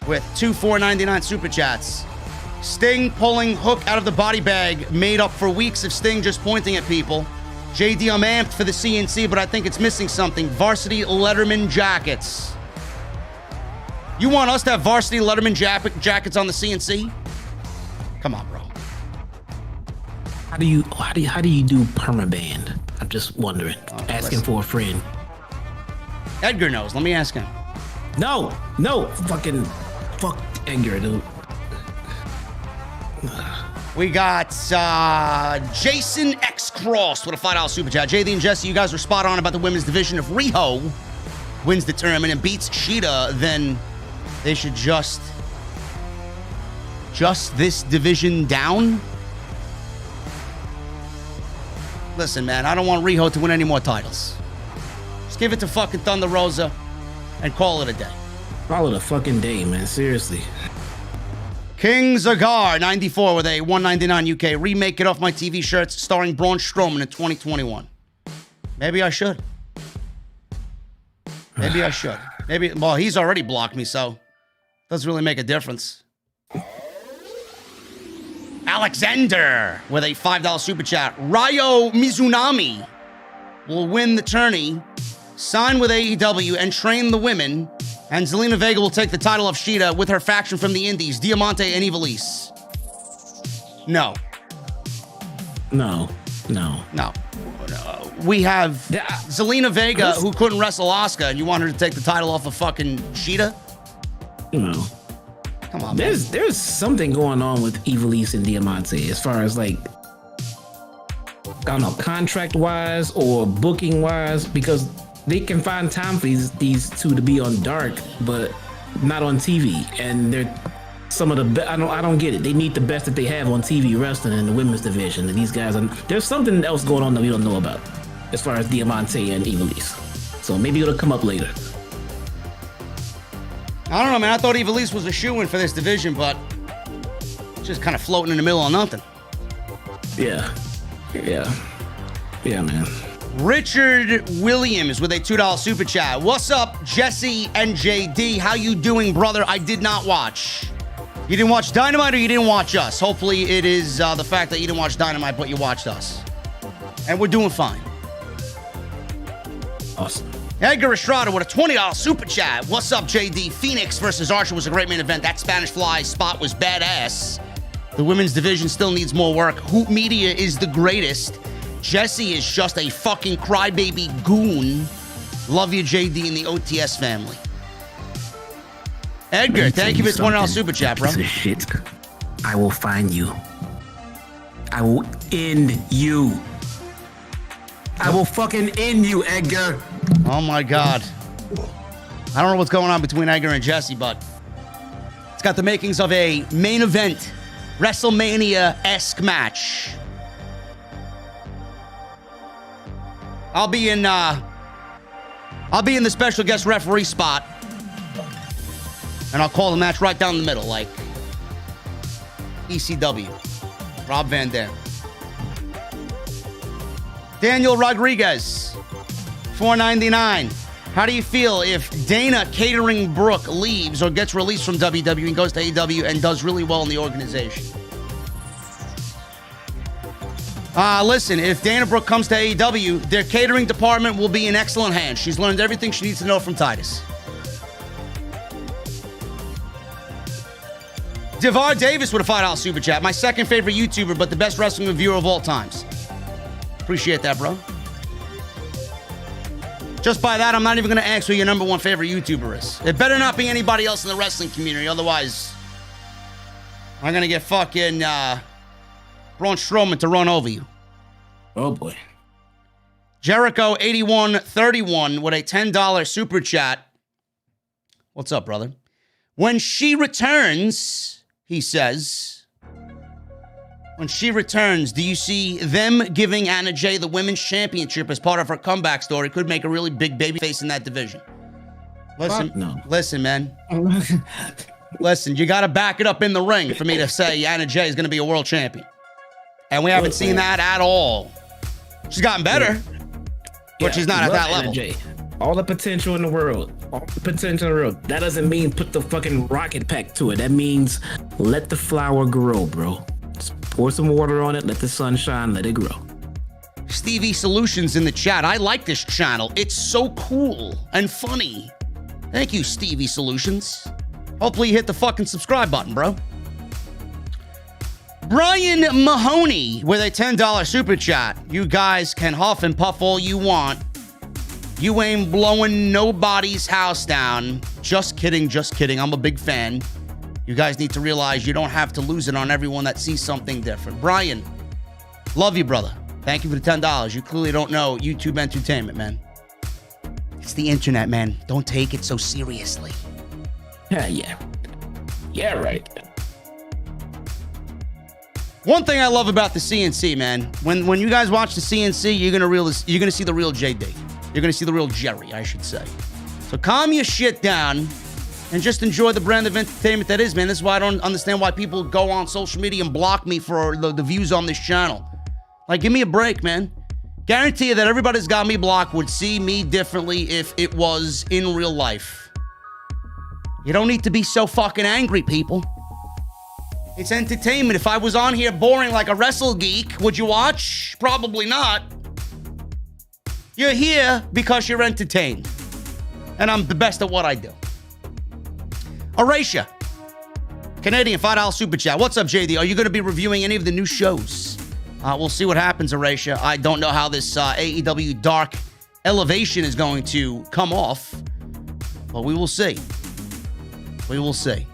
Speaker 1: with two $4.99 super chats. Sting pulling Hook out of the body bag made up for weeks of Sting just pointing at people. JD, I'm amped for the CNC, but I think it's missing something. Varsity Letterman jackets. You want us to have Varsity Letterman jackets on the CNC? Come on, bro.
Speaker 2: How do you do permaband? I'm just wondering. Asking for a friend.
Speaker 1: Edgar knows. Let me ask him.
Speaker 2: No. Fuck Edgar, dude.
Speaker 1: We got Jason X Cross with a $5 super chat. JD and Jesse, you guys were spot on about the women's division. If Riho wins the tournament and beats Shida, then they should just this division down. Listen, man, I don't want Riho to win any more titles. Just give it to fucking Thunder Rosa and call it a day.
Speaker 2: Call it a fucking day, man. Seriously.
Speaker 1: King Zagar 94 with a $1.99 UK. Remake It Off My TV shirts starring Braun Strowman in 2021. Maybe I should. Well, he's already blocked me, so doesn't really make a difference. Alexander with a $5 super chat. Ryo Mizunami will win the tourney, sign with AEW, and train the women And Zelina Vega will take the title of Shida with her faction from the Indies, Diamante and Ivelisse. No.
Speaker 2: No.
Speaker 1: We have Zelina Vega, who couldn't wrestle Asuka, and you want her to take the title off of fucking Shida?
Speaker 2: No.
Speaker 1: Come on, man.
Speaker 2: There's something going on with Ivelisse and Diamante as far as like, I don't know, contract-wise or booking-wise, because they can find time for these two to be on Dark, but not on TV. And they're some of the best. I don't get it. They need the best that they have on TV wrestling in the women's division. And these guys there's something else going on that we don't know about as far as Diamante and Ivelisse. So maybe it'll come up later.
Speaker 1: I don't know, man. I thought Ivelisse was a shoo-in for this division, but just kind of floating in the middle of nothing.
Speaker 2: Yeah, man.
Speaker 1: Richard Williams with a $2 super chat. What's up, Jesse and JD? How you doing, brother? I did not watch. You didn't watch Dynamite or you didn't watch us? Hopefully it is the fact that you didn't watch Dynamite, but you watched us. And we're doing fine.
Speaker 2: Awesome.
Speaker 1: Edgar Estrada with a $20 super chat. What's up, JD? Fenix versus Archer was a great main event. That Spanish Fly spot was badass. The women's division still needs more work. Hoop Media is the greatest. Jesse is just a fucking crybaby goon. Love you, JD, and the OTS family. Edgar, thank you for the $20 super chat, bro.
Speaker 2: Piece of shit. I will find you. I will end you. I will fucking end you, Edgar.
Speaker 1: Oh my God. I don't know what's going on between Edgar and Jesse, but it's got the makings of a main event, WrestleMania-esque match. I'll be in the special guest referee spot, and I'll call the match right down the middle, like ECW. Rob Van Dam. Daniel Rodriguez, $4.99. How do you feel if Dana Catering Brooke leaves or gets released from WWE and goes to AEW and does really well in the organization? Listen, if Dana Brooke comes to AEW, their catering department will be in excellent hands. She's learned everything she needs to know from Titus. Devar Davis with a $5 super chat. My second favorite YouTuber, but the best wrestling reviewer of all times. Appreciate that, bro. Just by that, I'm not even going to ask who your number one favorite YouTuber is. It better not be anybody else in the wrestling community. Otherwise, I'm going to get fucking Braun Strowman to run over you.
Speaker 2: Oh, boy.
Speaker 1: Jericho 8131 with a $10 super chat. What's up, brother? When she returns, he says, when she returns, do you see them giving Anna Jay the women's championship as part of her comeback story? Could make a really big baby face in that division. Listen,
Speaker 2: no.
Speaker 1: Listen, man. Listen, you got to back it up in the ring for me to say Anna Jay is going to be a world champion. And we haven't seen that at all. She's gotten better, but she's not at that level.
Speaker 2: Jay. All the potential in the world. All the potential in the world. That doesn't mean put the fucking rocket pack to it. That means let the flower grow, bro. Just pour some water on it, let the sun shine, let it grow.
Speaker 1: Stevie Solutions in the chat. I like this channel. It's so cool and funny. Thank you, Stevie Solutions. Hopefully you hit the fucking subscribe button, bro. Brian Mahoney with a $10 super chat. You guys can huff and puff all you want. You ain't blowing nobody's house down. Just kidding, just kidding. I'm a big fan. You guys need to realize you don't have to lose it on everyone that sees something different. Brian, love you, brother. Thank you for the $10. You clearly don't know YouTube entertainment, man. It's the internet, man. Don't take it so seriously.
Speaker 2: Yeah, right.
Speaker 1: One thing I love about the CNC, man, when you guys watch the CNC, you're gonna see the real JD. You're gonna see the real Jerry, I should say. So calm your shit down and just enjoy the brand of entertainment that is, man. This is why I don't understand why people go on social media and block me for the views on this channel. Like, give me a break, man. Guarantee you that everybody's got me blocked would see me differently if it was in real life. You don't need to be so fucking angry, people. It's entertainment. If I was on here boring like a wrestle geek, would you watch? Probably not. You're here because you're entertained. And I'm the best at what I do. Aracia, Canadian $5 super chat. What's up, JD? Are you going to be reviewing any of the new shows? We'll see what happens, Aracia. I don't know how this AEW Dark Elevation is going to come off, but we will see. We will see.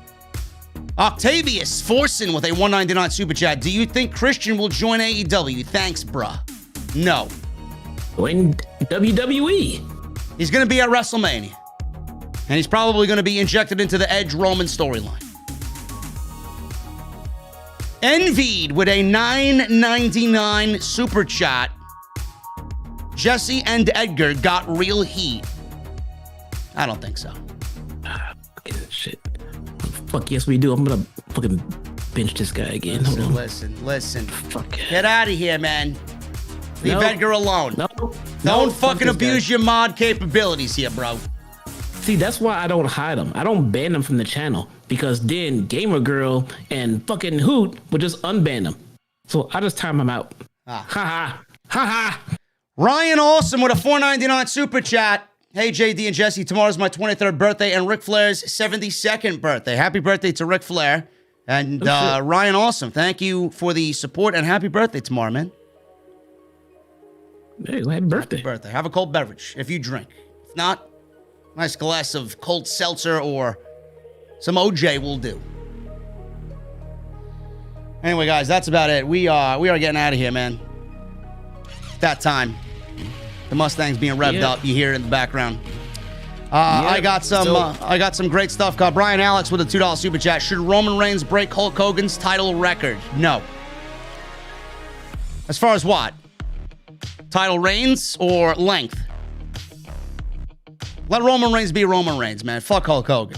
Speaker 1: Octavius Forsen with a $1.99 super chat. Do you think Christian will join AEW? Thanks, bruh. No.
Speaker 2: Join WWE.
Speaker 1: He's going to be at WrestleMania. And he's probably going to be injected into the Edge Roman storyline. Envied with a $9.99 super chat. Jesse and Edgar got real heat. I don't think so.
Speaker 2: Fucking shit. Fuck yes, we do. I'm gonna fucking bench this guy again.
Speaker 1: Listen.
Speaker 2: Fuck.
Speaker 1: Get out of here, man. Leave Edgar alone. Don't fucking abuse your mod capabilities here, bro.
Speaker 2: See, that's why I don't hide them. I don't ban them from the channel, because then Gamer Girl and fucking Hoot would just unban them. So I just time them out. Ha ha. Ha ha.
Speaker 1: Ryan Awesome with a $4.99 super chat. Hey, JD and Jesse, tomorrow's my 23rd birthday and Ric Flair's 72nd birthday. Happy birthday to Ric Flair. And Ryan Awesome, thank you for the support and happy birthday tomorrow, man.
Speaker 2: Hey, happy birthday.
Speaker 1: Happy birthday. Have a cold beverage if you drink. If not, nice glass of cold seltzer or some OJ will do. Anyway, guys, that's about it. We are getting out of here, man. It's that time. The Mustang's being revved up. You hear it in the background. I got some great stuff. Got Brian Alex with a $2 super chat. Should Roman Reigns break Hulk Hogan's title record? No. As far as what? Title reigns or length? Let Roman Reigns be Roman Reigns, man. Fuck Hulk Hogan.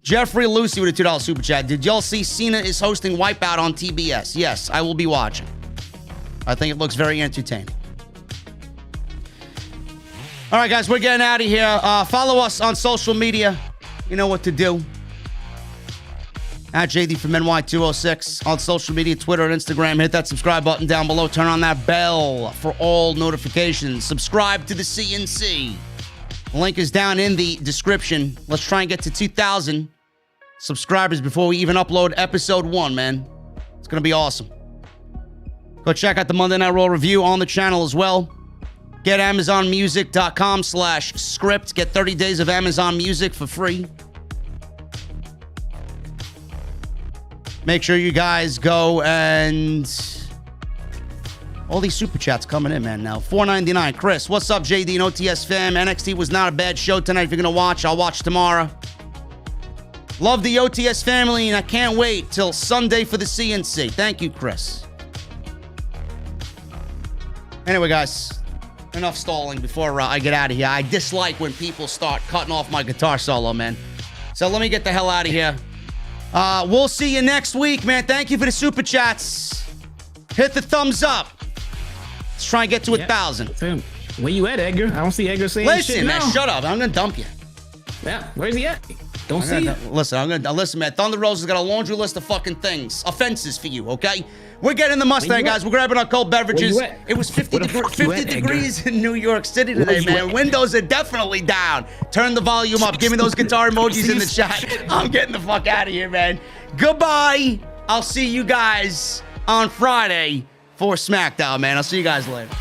Speaker 1: Jeffrey Lucy with a $2 super chat. Did y'all see Cena is hosting Wipeout on TBS? Yes, I will be watching. I think it looks very entertaining. All right, guys, we're getting out of here. Follow us on social media. You know what to do. At JDfromNY206 on social media, Twitter and Instagram. Hit that subscribe button down below. Turn on that bell for all notifications. Subscribe to the CNC. The link is down in the description. Let's try and get to 2,000 subscribers before we even upload episode 1, man. It's going to be awesome. Go check out the Monday Night Raw review on the channel as well. Get AmazonMusic.com/script. Get 30 days of Amazon Music for free. Make sure you guys go and... all these super chats coming in, man, now. $4.99. Chris, what's up, JD and OTS fam? NXT was not a bad show tonight. If you're going to watch, I'll watch tomorrow. Love the OTS family, and I can't wait till Sunday for the CNC. Thank you, Chris. Anyway, guys, enough stalling before I get out of here. I dislike when people start cutting off my guitar solo, man. So let me get the hell out of here. We'll see you next week, man. Thank you for the super chats. Hit the thumbs up. Let's try and get to 1,000.
Speaker 2: Where you at, Edgar? I don't see Edgar saying shit.
Speaker 1: Listen, man, shut up. I'm going to dump you.
Speaker 2: Yeah, where's he at? Don't see it.
Speaker 1: Listen, man. Thunder Rosa's got a laundry list of fucking things. Offenses for you, okay? We're getting the Mustang, guys. We're grabbing our cold beverages. It was 50 degrees in New York City today, man. Windows are definitely down. Turn the volume up. Give me those guitar emojis in the chat. I'm getting the fuck out of here, man. Goodbye. I'll see you guys on Friday for SmackDown, man. I'll see you guys later.